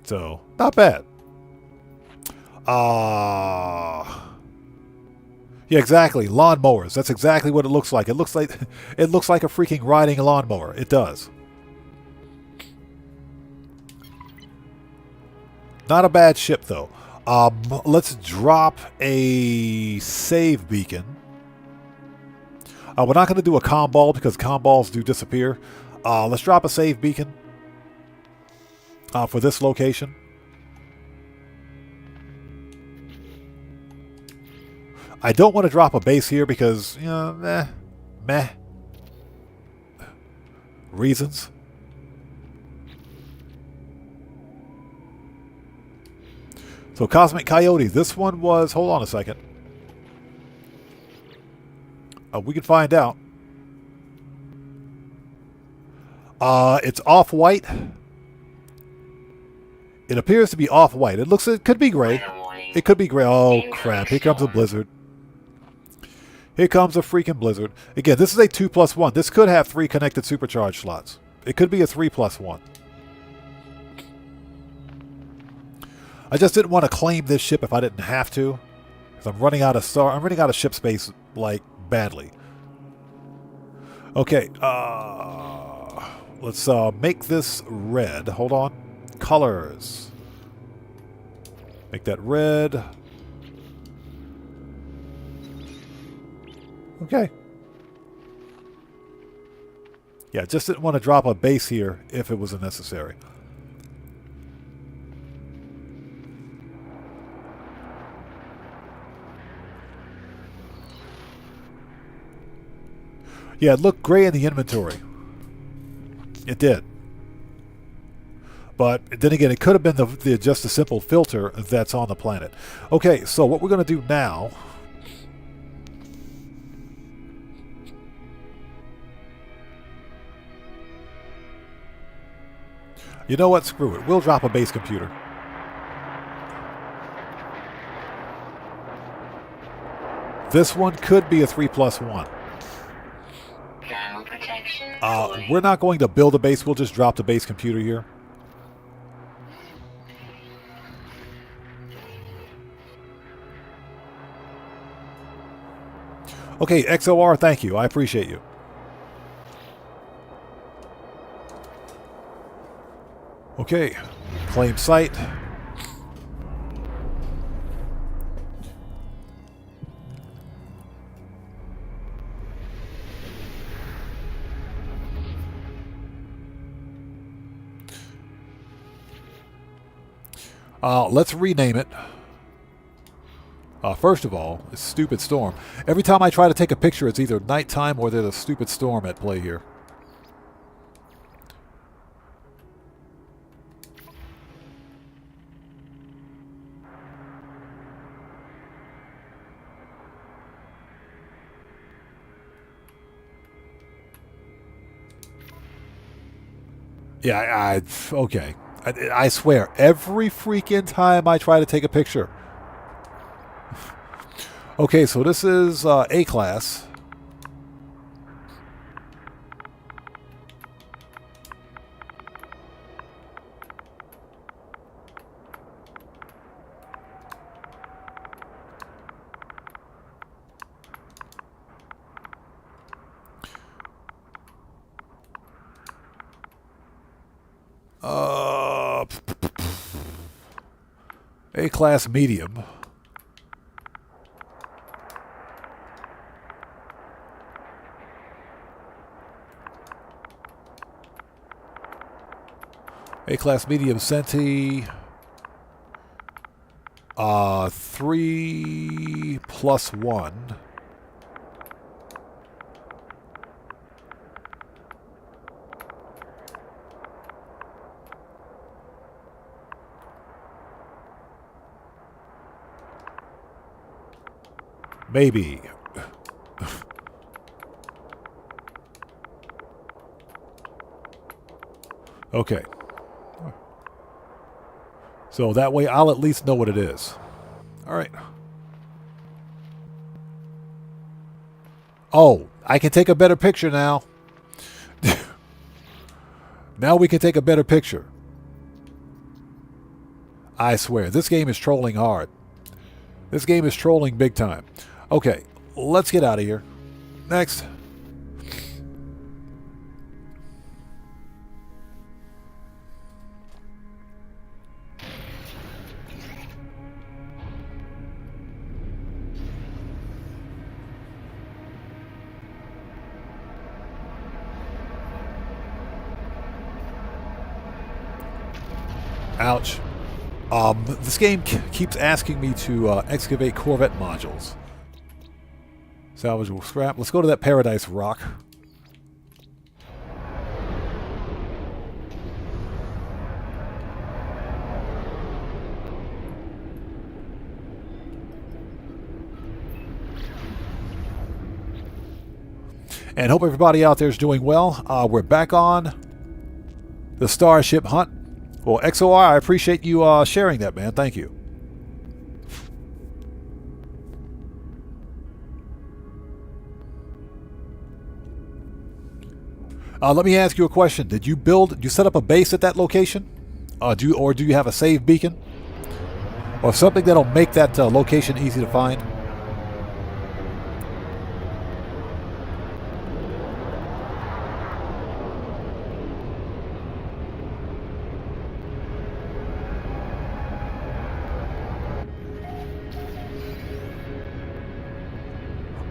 So, not bad. Yeah, exactly. Lawnmowers. That's exactly what it looks like. It looks like a freaking riding lawnmower. It does. Not a bad ship, though. Let's drop a save beacon. We're not going to do a comm ball because comm balls do disappear. Let's drop a save beacon for this location. I don't want to drop a base here because, you know, meh. Reasons. So Cosmic Coyote, this one was, hold on a second. We can find out. It's off-white. It appears to be off-white. It could be gray. It could be gray. Oh, crap. Here comes a blizzard. Here comes a freaking blizzard. Again, this is a 2+1. This could have 3 connected supercharge slots. It could be a 3+1. I just didn't want to claim this ship if I didn't have to. Because I'm running out of ship space, like, badly. Okay, let's make this red. Hold on. Colors. Make that red. Okay. Yeah, just didn't want to drop a base here if it wasn't necessary. Yeah, it looked gray in the inventory. It did. But then again, it could have been just a simple filter that's on the planet. Okay, so what we're going to do now... You know what? Screw it. We'll drop a base computer. This one could be a 3+1. We're not going to build a base. We'll just drop the base computer here. Okay, XOR, thank you. I appreciate you. Okay, claim site. Let's rename it. First of all, it's Stupid Storm. Every time I try to take a picture, it's either nighttime or there's a stupid storm at play here. Yeah, okay. I swear, every freaking time I try to take a picture. Okay, so this is A-class. A-class medium. A-class medium Senti. 3+1. Maybe. Okay. So that way I'll at least know what it is. All right. Oh, I can take a better picture now. Now we can take a better picture. I swear, this game is trolling hard. This game is trolling big time. Okay, let's get out of here. Next. Ouch. This game keeps asking me to excavate Corvette modules. Salvageable scrap. Let's go to that Paradise Rock. And hope everybody out there is doing well. We're back on the Starship Hunt. Well, XOR, I appreciate you sharing that, man. Thank you. Let me ask you a question. Did you set up a base at that location? Do you have a save beacon? Or something that'll make that location easy to find?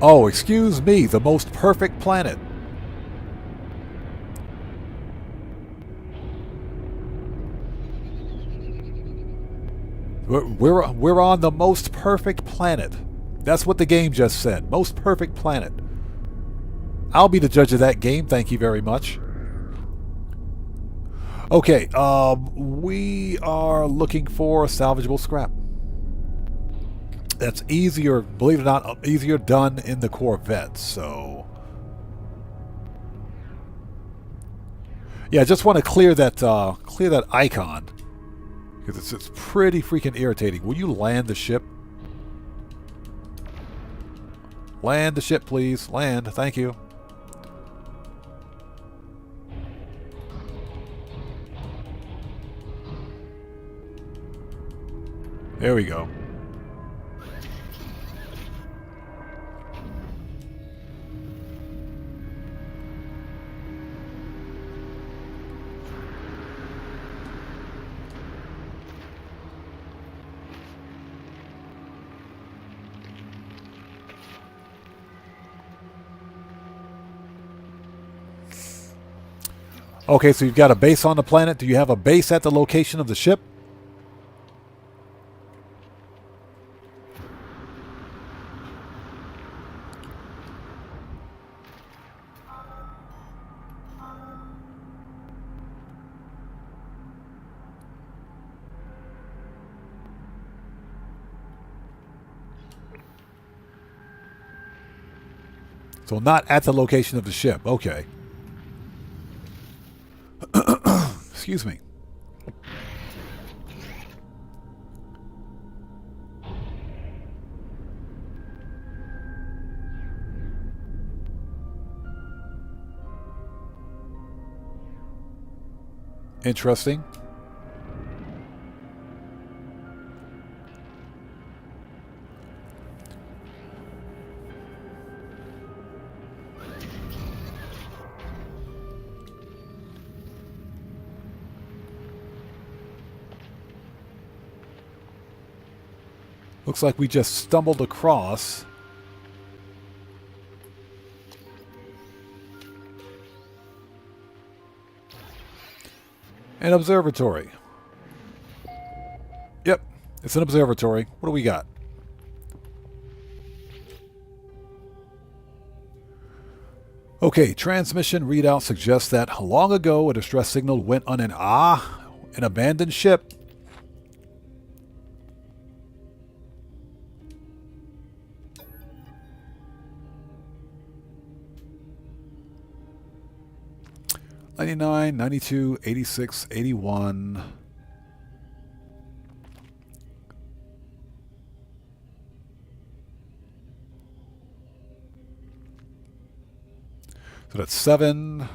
Oh, excuse me, the most perfect planet. We're on the most perfect planet. That's what the game just said. Most perfect planet. I'll be the judge of that game. Thank you very much. Okay, we are looking for salvageable scrap. That's easier, believe it or not, easier done in the Corvette, so... Yeah, I just want to clear that icon. Because it's pretty freaking irritating. Will you land the ship? Land the ship, please. Land. Thank you. There we go. Okay, so you've got a base on the planet. Do you have a base at the location of the ship? So not at the location of the ship. Okay. Excuse me. Interesting. Looks like we just stumbled across an observatory. Yep, it's an observatory. What do we got? Okay, transmission readout suggests that long ago a distress signal went on an abandoned ship. 99, 92, 86, 81. So that's 7.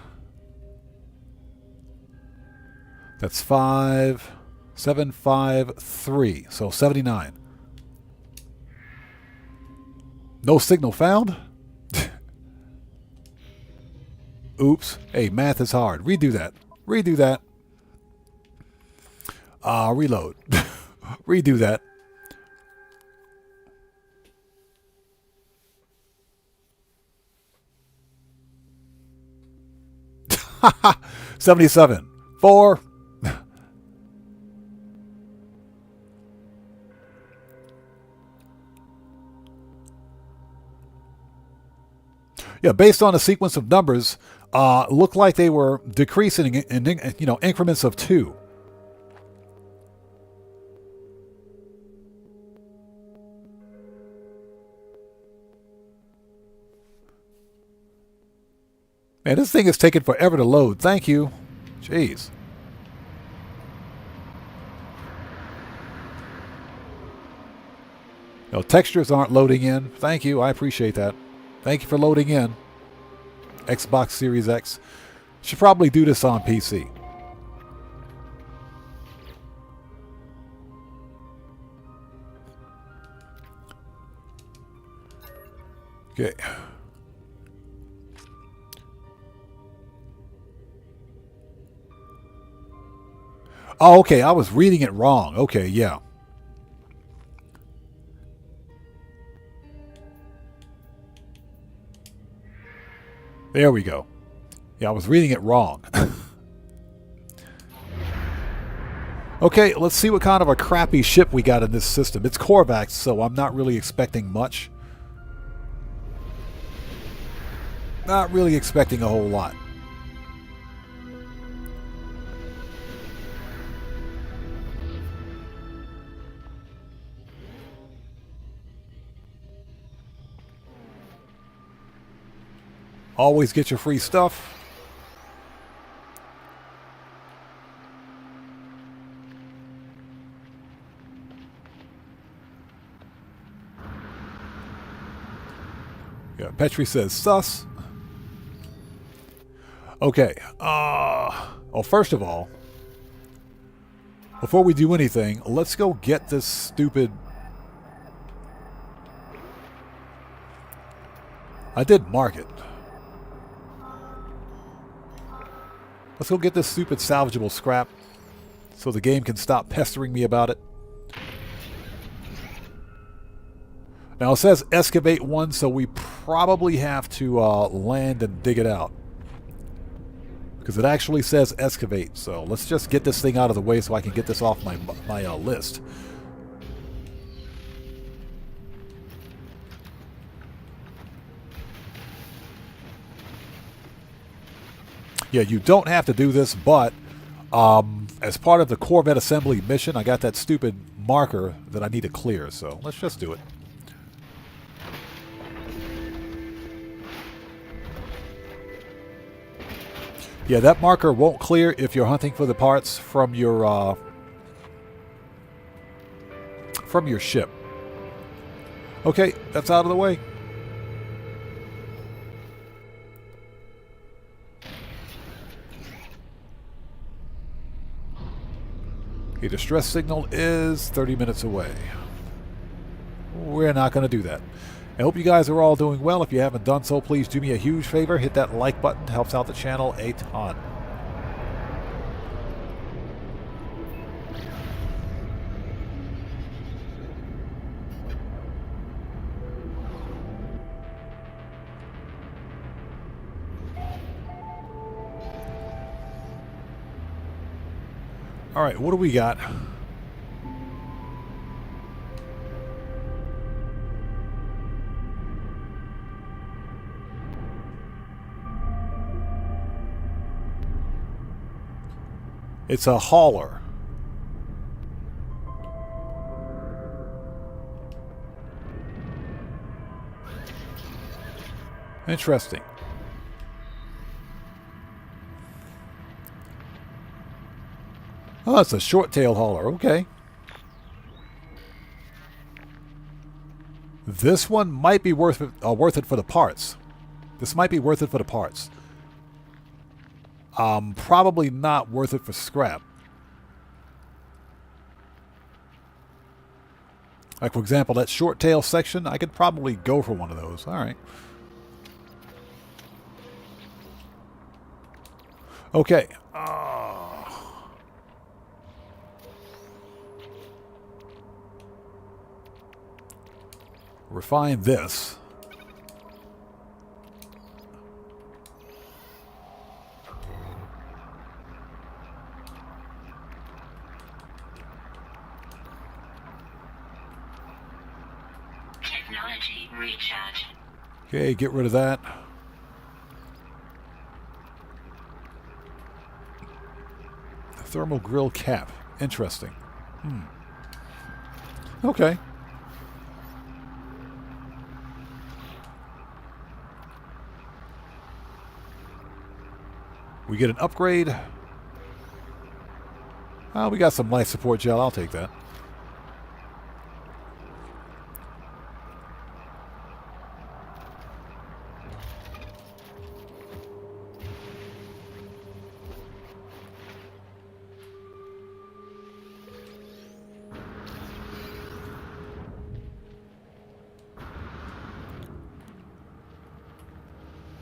That's 5. 7, 5, 3. So 79. No signal found? Oops. Hey, math is hard. Redo that. Redo that. Reload. Redo that. Haha. 77. 4. Yeah, based on a sequence of numbers, looked like they were decreasing in increments of 2. Man, this thing is taking forever to load. Thank you. Jeez. No, textures aren't loading in. Thank you. I appreciate that. Thank you for loading in. Xbox Series X. Should probably do this on PC. Okay. Oh, okay. I was reading it wrong. Okay, yeah. There we go. Yeah, I was reading it wrong. Okay, let's see what kind of a crappy ship we got in this system. It's Korvax, so I'm not really expecting much. Not really expecting a whole lot. Always get your free stuff. Yeah, Petri says sus. Okay. Well, first of all, before we do anything, let's go get this stupid... I did mark it. Let's go get this stupid salvageable scrap so the game can stop pestering me about it. Now it says excavate 1, so we probably have to land and dig it out. Because it actually says excavate, so let's just get this thing out of the way so I can get this off my list. Yeah, you don't have to do this, but as part of the Corvette assembly mission, I got that stupid marker that I need to clear, so let's just do it. Yeah, that marker won't clear if you're hunting for the parts from your ship. Okay, that's out of the way. The distress signal is 30 minutes away. We're not going to do that. I hope you guys are all doing well. If you haven't done so, please do me a huge favor. Hit that like button. It helps out the channel a ton. All right, what do we got? It's a hauler. Interesting. Oh, it's a short-tailed hauler. Okay. This one might be worth it for the parts. This might be worth it for the parts. Probably not worth it for scrap. Like, for example, that short tail section, I could probably go for one of those. All right. Okay. Refine this. Technology recharge. Okay, get rid of that. Thermal grill cap. Interesting. Okay. We get an upgrade. We got some life support gel. I'll take that.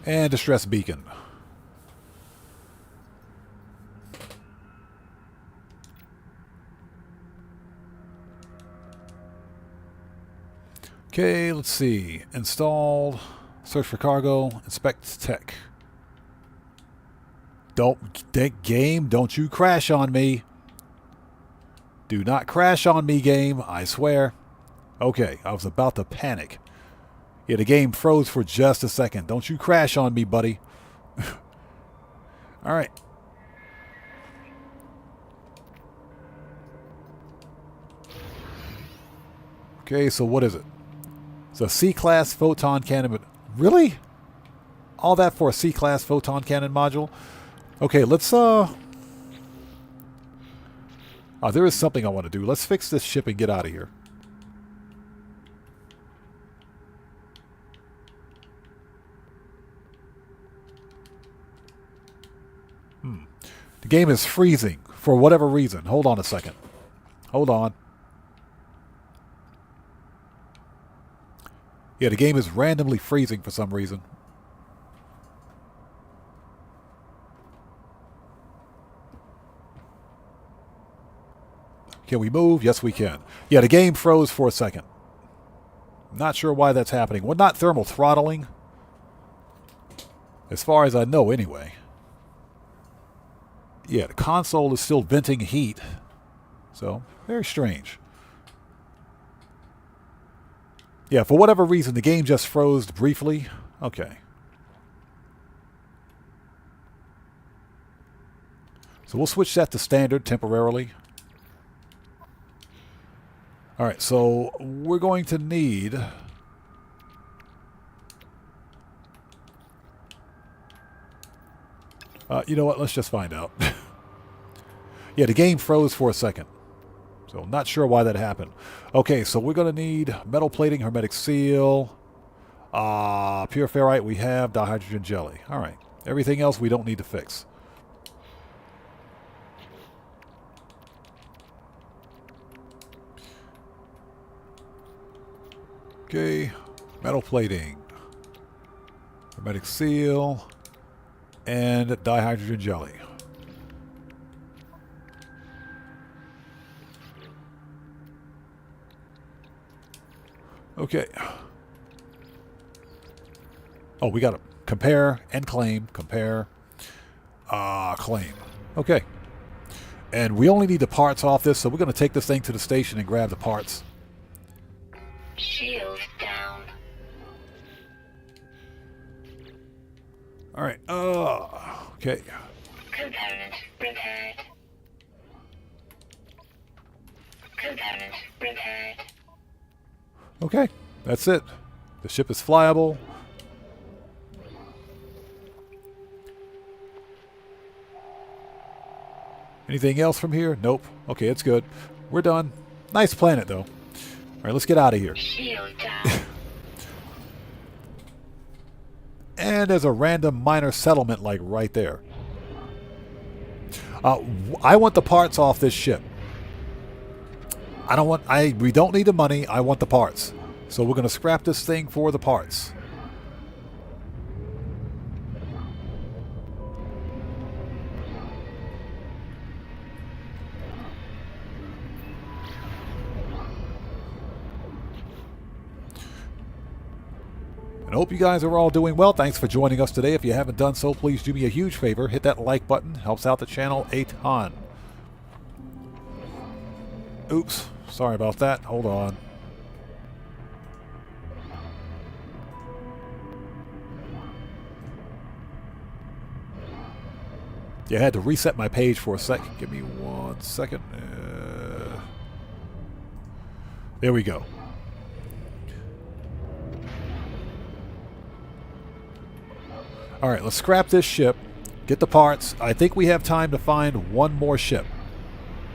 And distress beacon. Okay, let's see. Installed. Search for cargo. Inspect tech. Game, don't you crash on me. Do not crash on me, game. I swear. Okay, I was about to panic. Yeah, the game froze for just a second. Don't you crash on me, buddy. All right. Okay, so what is it? It's a C-class photon cannon. But really? All that for a C-class photon cannon module? Okay, let's there is something I want to do. Let's fix this ship and get out of here. The game is freezing for whatever reason. Hold on a second. Hold on. Yeah, the game is randomly freezing for some reason. Can we move? Yes, we can. Yeah, the game froze for a second. Not sure why that's happening. Well, not thermal throttling. As far as I know, anyway. Yeah, the console is still venting heat. So, very strange. Yeah, for whatever reason, the game just froze briefly. Okay. So we'll switch that to standard temporarily. Alright, so we're going to need... you know what? Let's just find out. Yeah, the game froze for a second. So not sure why that happened. Okay, so we're going to need metal plating, hermetic seal, pure ferrite we have, dihydrogen jelly. All right. Everything else we don't need to fix. Okay, metal plating, hermetic seal, and dihydrogen jelly. Okay. Oh, we got to compare and claim. Compare. Claim. Okay. And we only need the parts off this, so we're going to take this thing to the station and grab the parts. Shield down. All right. Okay. Component repaired. Component repaired. Okay. That's it. The ship is flyable. Anything else from here? Nope. Okay, it's good. We're done. Nice planet, though. All right, let's get out of here. Shield down. And there's a random minor settlement, like, right there. I want the parts off this ship. We don't need the money. I want the parts. So we're going to scrap this thing for the parts. And I hope you guys are all doing well. Thanks for joining us today. If you haven't done so, please do me a huge favor. Hit that like button. Helps out the channel a ton. Oops. Sorry about that. Hold on. Yeah, I had to reset my page for a second. Give me 1 second. There we go. All right, let's scrap this ship, get the parts. I think we have time to find one more ship.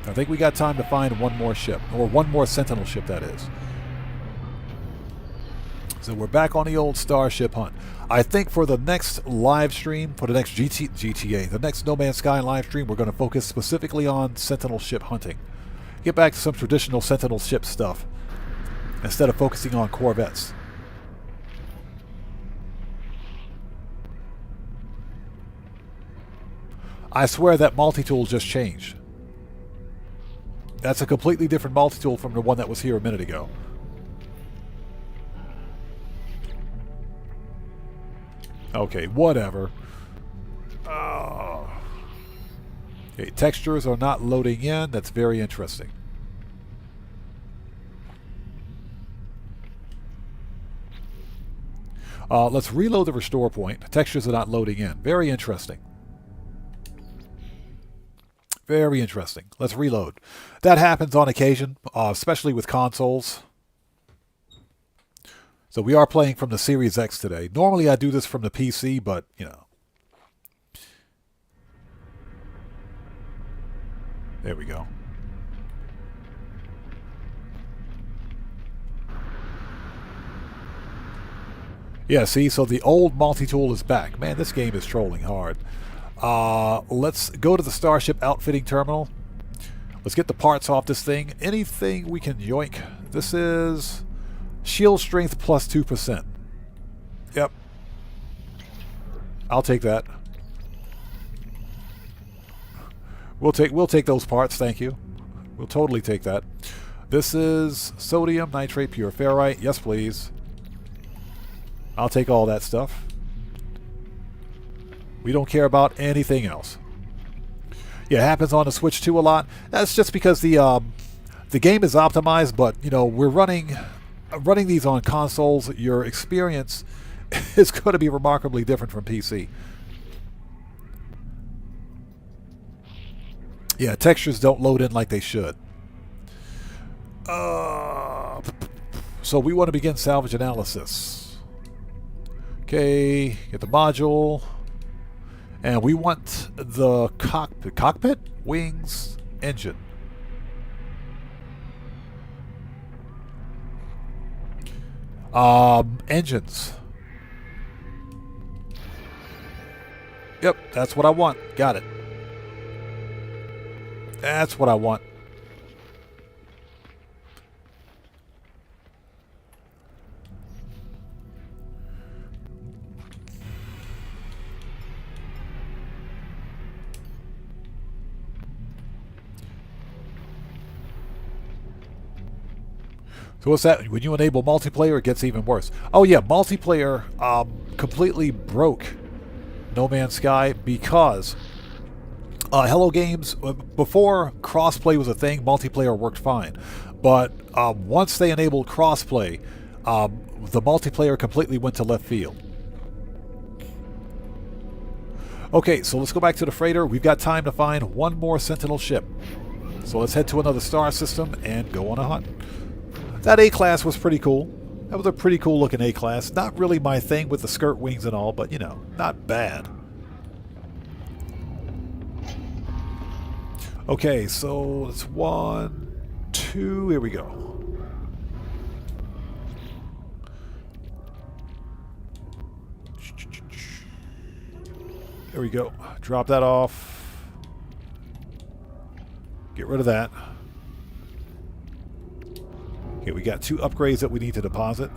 I think we got time to find one more ship, or one more Sentinel ship, that is. So we're back on the old Starship hunt. I think for the next live stream, for the next GTA, the next No Man's Sky live stream, we're going to focus specifically on Sentinel ship hunting. Get back to some traditional Sentinel ship stuff, instead of focusing on Corvettes. I swear that multi-tool just changed. That's a completely different multi-tool from the one that was here a minute ago. Okay, whatever. Okay, textures are not loading in. That's very interesting. Let's reload the restore point. Textures are not loading in. Very interesting. Very interesting. Let's reload. That happens on occasion, especially with consoles. So we are playing from the Series X today. Normally I do this from the PC, but, you know. There we go. Yeah, see, so the old multi-tool is back. Man, this game is trolling hard. Let's go to the Starship outfitting terminal. Let's get the parts off this thing. Anything we can yoink. This is shield strength plus 2%. Yep. I'll take that. We'll take those parts, thank you. We'll totally take that. This is sodium, nitrate, pure ferrite. Yes, please. I'll take all that stuff. We don't care about anything else. Yeah, it happens on the Switch 2 a lot. That's just because the game is optimized, but you know, we're running these on consoles. Your experience is going to be remarkably different from PC. Yeah, textures don't load in like they should. So we want to begin salvage analysis. Okay, get the module. And we want the cockpit, wings, engine. Engines. Yep, that's what I want. Got it. That's what I want. So what's that? When you enable multiplayer, it gets even worse. Oh yeah, multiplayer completely broke No Man's Sky because Hello Games, before crossplay was a thing, multiplayer worked fine. But once they enabled crossplay, the multiplayer completely went to left field. Okay, so let's go back to the freighter. We've got time to find one more Sentinel ship. So let's head to another star system and go on a hunt. That A-Class was pretty cool. That was a pretty cool looking A-Class. Not really my thing with the skirt wings and all, but you know, not bad. Okay, so it's 1, 2. Here we go. There we go. Drop that off. Get rid of that. Okay, we got 2 upgrades that we need to deposit.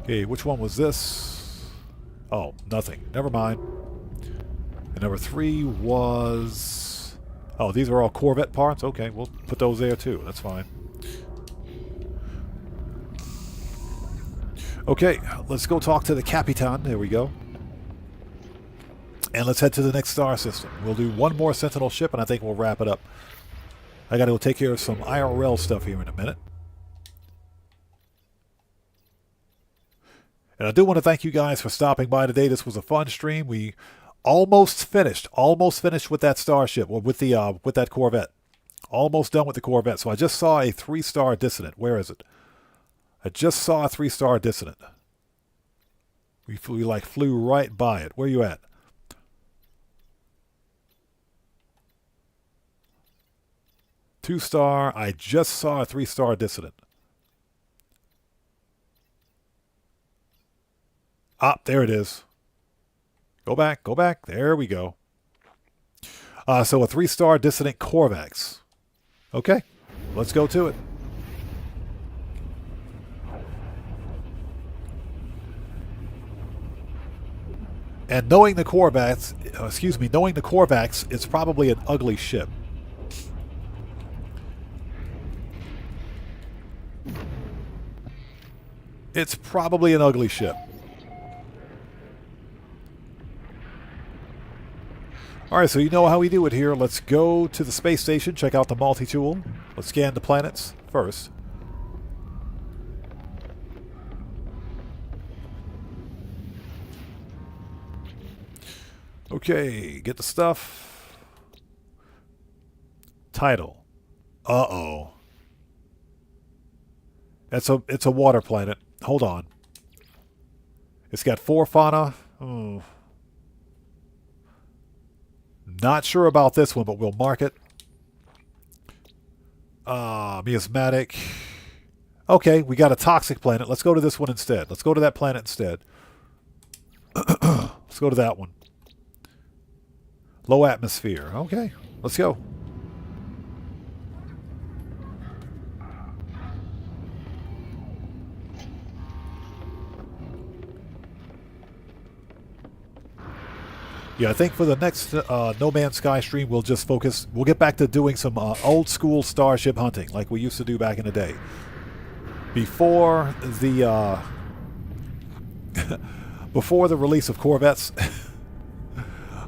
Okay, which one was this? Oh, nothing. Never mind. And number 3 was... Oh, these are all Corvette parts? Okay, we'll put those there too. That's fine. Okay, let's go talk to the Capitan. There we go. And let's head to the next star system. We'll do one more Sentinel ship, and I think we'll wrap it up. I gotta go take care of some IRL stuff here in a minute. And I do want to thank you guys for stopping by today. This was a fun stream. We almost finished with that starship, or with that Corvette. Almost done with the Corvette. So I just saw a 3-star Dissident. Where is it? I just saw a 3-star Dissident. We flew right by it. Where you at? Two-star. I just saw a 3-star Dissident. Ah, there it is. Go back, go back. There we go. So a 3-star Dissident Corvax. Okay, let's go to it. And knowing the Corvax, it's probably an ugly ship. It's probably an ugly ship. Alright, so you know how we do it here. Let's go to the space station, check out the multi-tool. Let's scan the planets first. Okay, get the stuff. Title. Uh-oh. It's a water planet. Hold on. It's got 4 fauna. Oh. Not sure about this one, but we'll mark it. Miasmatic. Okay, we got a toxic planet. Let's go to this one instead. Let's go to that planet instead. Let's go to that one. Low atmosphere. Okay, let's go. Yeah, I think for the next No Man's Sky stream, we'll get back to doing some old school starship hunting like we used to do back in the day. Before the before the release of Corvettes.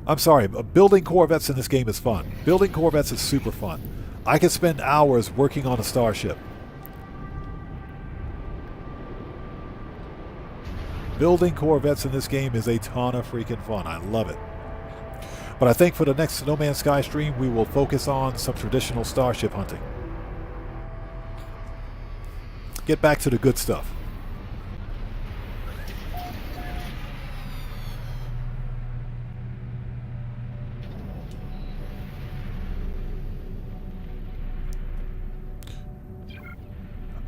I'm sorry, building Corvettes in this game is fun. Building Corvettes is super fun. I can spend hours working on a starship. Building Corvettes in this game is a ton of freaking fun. I love it. But I think for the next No Man's Sky stream, we will focus on some traditional starship hunting. Get back to the good stuff.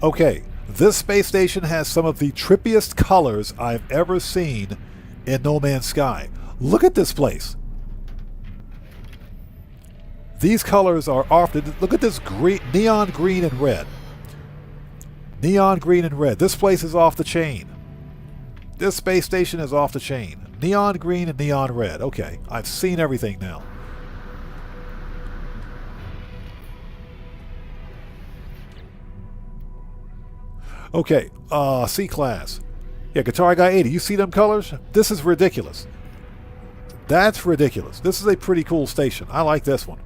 Okay, this space station has some of the trippiest colors I've ever seen in No Man's Sky. Look at this place. These colors are often... Look at this green, neon green and red. Neon green and red. This place is off the chain. This space station is off the chain. Neon green and neon red. Okay, I've seen everything now. Okay, C-Class. Yeah, Guitar Guy 80. You see them colors? This is ridiculous. That's ridiculous. This is a pretty cool station. I like this one.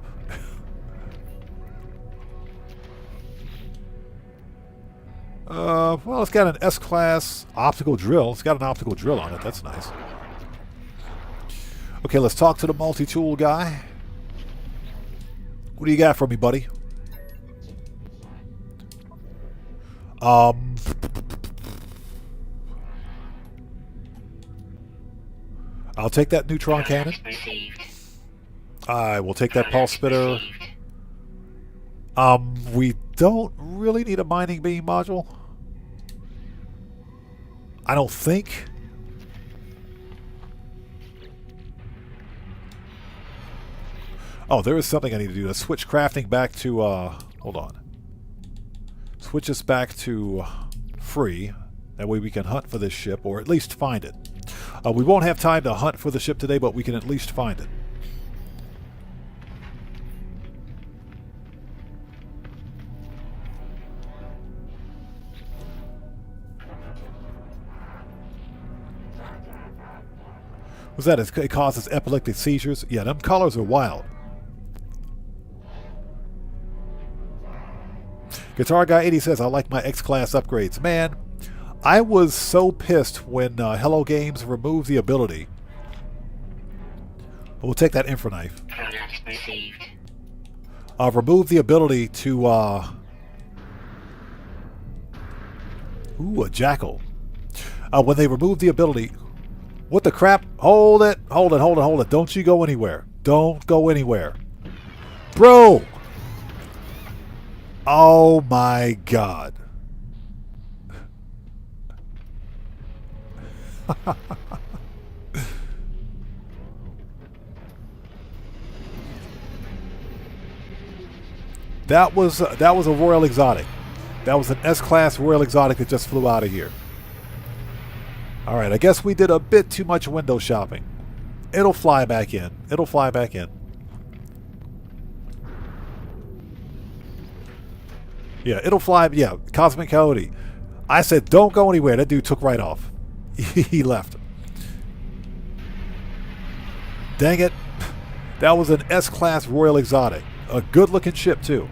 Well, it's got an S-Class optical drill. It's got an optical drill on it. That's nice. Okay, let's talk to the multi-tool guy. What do you got for me, buddy? I'll take that neutron cannon. Product received. I will take that pulse spitter. Received. We don't really need a mining beam module. I don't think. Oh, there is something I need to do. Let's switch crafting back to, hold on. Switch us back to free. That way we can hunt for this ship, or at least find it. We won't have time to hunt for the ship today, but we can at least find it. What's that? It causes epileptic seizures? Yeah, them colors are wild. Guitar Guy 80 says, I like my X-Class upgrades. Man, I was so pissed when Hello Games removed the ability. We'll take that infra knife. Product received. Remove the ability to... Ooh, a jackal. When they removed the ability... What the crap? Hold it. Hold it, hold it, hold it. Don't you go anywhere. Don't go anywhere. Bro! Oh my god. That was a Royal Exotic. That was an S-Class Royal Exotic that just flew out of here. Alright, I guess we did a bit too much window shopping. It'll fly back in. It'll fly back in. Yeah, it'll fly. Yeah, Cosmic Coyote. I said, don't go anywhere. That dude took right off. He left. Dang it. That was an S-Class Royal Exotic. A good-looking ship, too.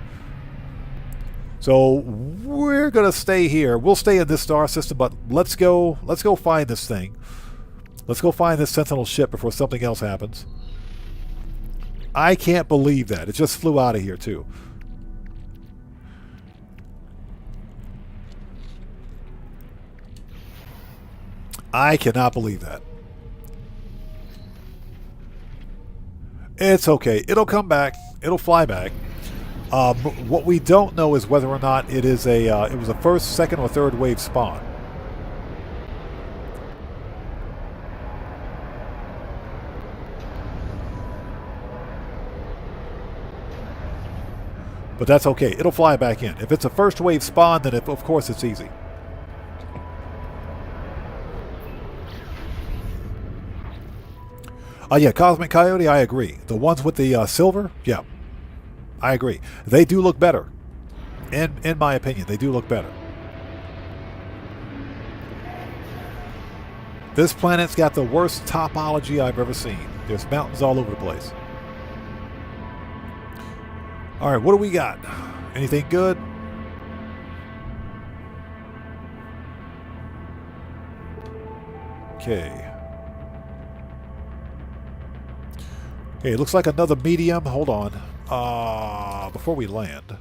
So, we're going to stay here. We'll stay in this star system, but let's go find this thing. Let's go find this Sentinel ship before something else happens. I can't believe that. It just flew out of here, too. I cannot believe that. It's okay. It'll come back. It'll fly back. What we don't know is whether or not it is it was a first, second, or third wave spawn. But that's okay. It'll fly back in. If it's a first wave spawn, then of course it's easy. Yeah, Cosmic Coyote, I agree. The ones with the silver, yeah, I agree. They do look better. In my opinion, they do look better. This planet's got the worst topology I've ever seen. There's mountains all over the place. All right, what do we got? Anything good? Okay. Okay, it looks like another medium. Hold on. Before we land.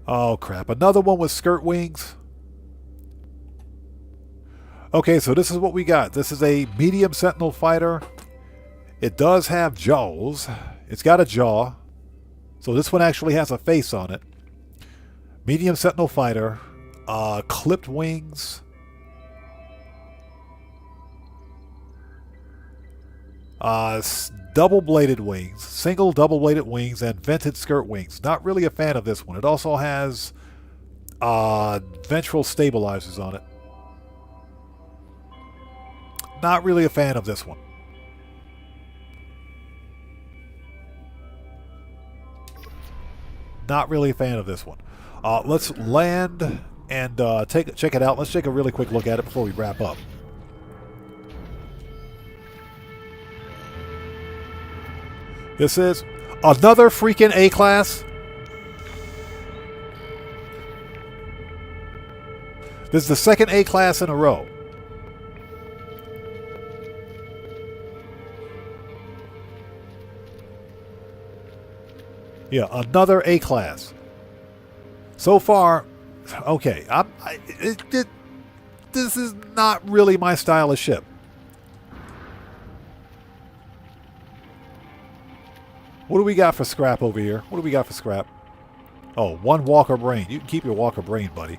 Oh, crap. Another one with skirt wings. Okay, so this is what we got. This is a medium Sentinel fighter. It does have jaws. It's got a jaw. So this one actually has a face on it. Medium Sentinel fighter. Clipped wings. Double-bladed wings, single double-bladed wings, and vented skirt wings. Not really a fan of this one. It also has ventral stabilizers on it. Not really a fan of this one. Not really a fan of this one. Let's land and check it out. Let's take a really quick look at it before we wrap up. This is another freaking A-class. This is the second A-class in a row. Yeah, another A-class. So far, Okay, this is not really my style of ship. What do we got for scrap over here? What do we got for scrap? Oh, 1 Walker Brain. You can keep your Walker Brain, buddy.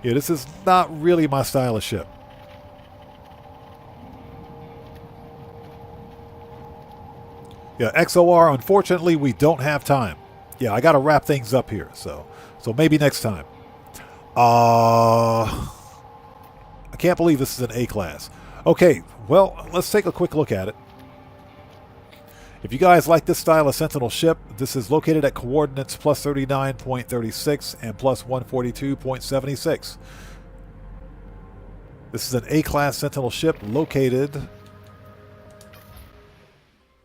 Yeah, this is not really my style of ship. Yeah, XOR, unfortunately, we don't have time. Yeah, I got to wrap things up here, so maybe next time. I can't believe this is an A class. Okay, well, let's take a quick look at it. If you guys like this style of Sentinel ship, this is located at coordinates plus 39.36 and plus 142.76. This is an A-class Sentinel ship located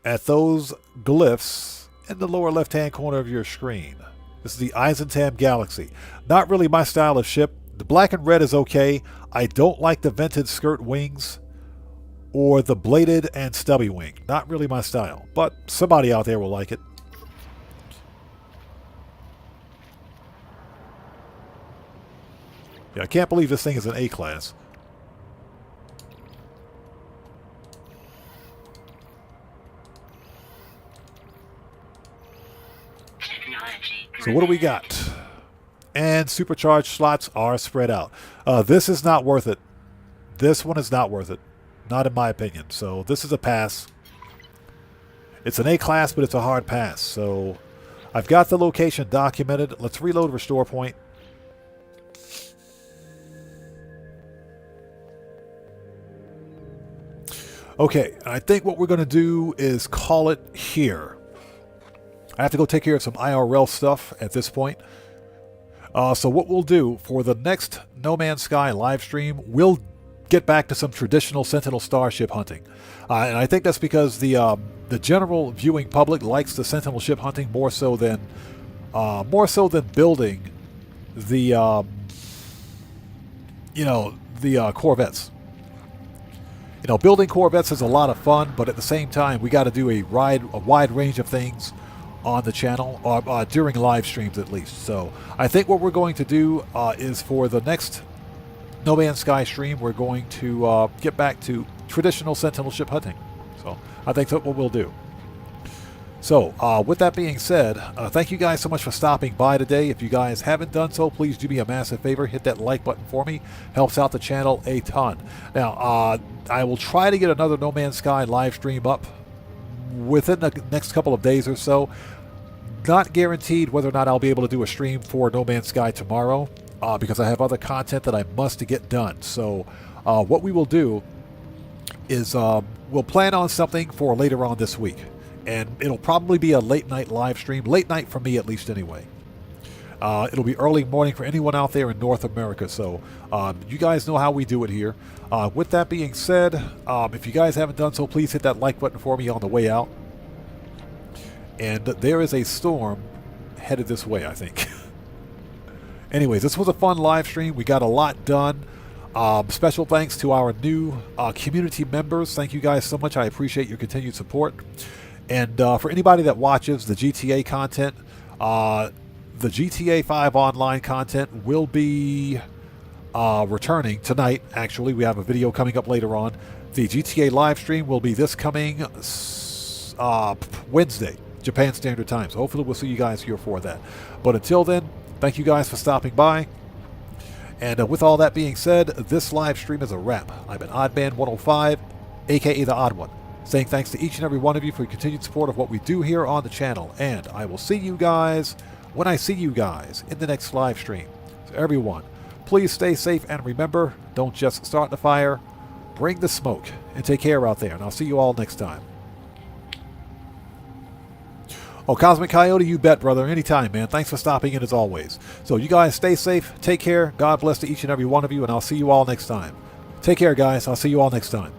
at those glyphs in the lower left-hand corner of your screen. This is the Eisentam Galaxy. Not really my style of ship. The black and red is okay. I don't like the vented skirt wings or the bladed and stubby wing. Not really my style, but somebody out there will like it. Yeah, I can't believe this thing is an A-class. So what do we got? And supercharged slots are spread out. This is not worth it. This one is not worth it. Not in my opinion. So this is a pass. It's an A-class, but it's a hard pass. So I've got the location documented. Let's reload restore point. Okay, I think what we're going to do is call it here. I have to go take care of some IRL stuff at this point. So what we'll do for the next No Man's Sky live stream, we'll get back to some traditional Sentinel starship hunting. And I think that's because the general viewing public likes the Sentinel ship hunting more so than building the Corvettes. You know, building Corvettes is a lot of fun, but at the same time, we got to do a wide range of things on the channel, or during live streams at least. So I think what we're going to do is for the next No Man's Sky stream, we're going to get back to traditional Sentinel ship hunting. So I think that's what we'll do. So with that being said, thank you guys so much for stopping by today. If you guys haven't done so, please do me a massive favor. Hit that like button for me. Helps out the channel a ton. Now, I will try to get another No Man's Sky live stream up within the next couple of days or so. Not guaranteed whether or not I'll be able to do a stream for No Man's Sky tomorrow, because I have other content that I must get done. So what we will do is we'll plan on something for later on this week. And it'll probably be a late night live stream. Late night for me, at least, anyway. It'll be early morning for anyone out there in North America. So you guys know how we do it here. With that being said, if you guys haven't done so, please hit that like button for me on the way out. And there is a storm headed this way, I think. Anyways, this was a fun live stream. We got a lot done. Special thanks to our new community members. Thank you guys so much. I appreciate your continued support. And for anybody that watches the GTA content, the GTA 5 online content will be returning tonight. Actually, we have a video coming up later on. The GTA live stream will be this coming Wednesday, Japan Standard Time. So hopefully we'll see you guys here for that. But until then, thank you guys for stopping by. And with all that being said, this live stream is a wrap. I've been Oddman105, aka The Odd One, saying thanks to each and every one of you for your continued support of what we do here on the channel. And I will see you guys when I see you guys in the next live stream. So everyone, please stay safe and remember, don't just start the fire, bring the smoke. And take care out there. And I'll see you all next time. Oh, Cosmic Coyote, you bet, brother. Anytime, man. Thanks for stopping in as always. So you guys stay safe. Take care. God bless to each and every one of you. And I'll see you all next time. Take care, guys. I'll see you all next time.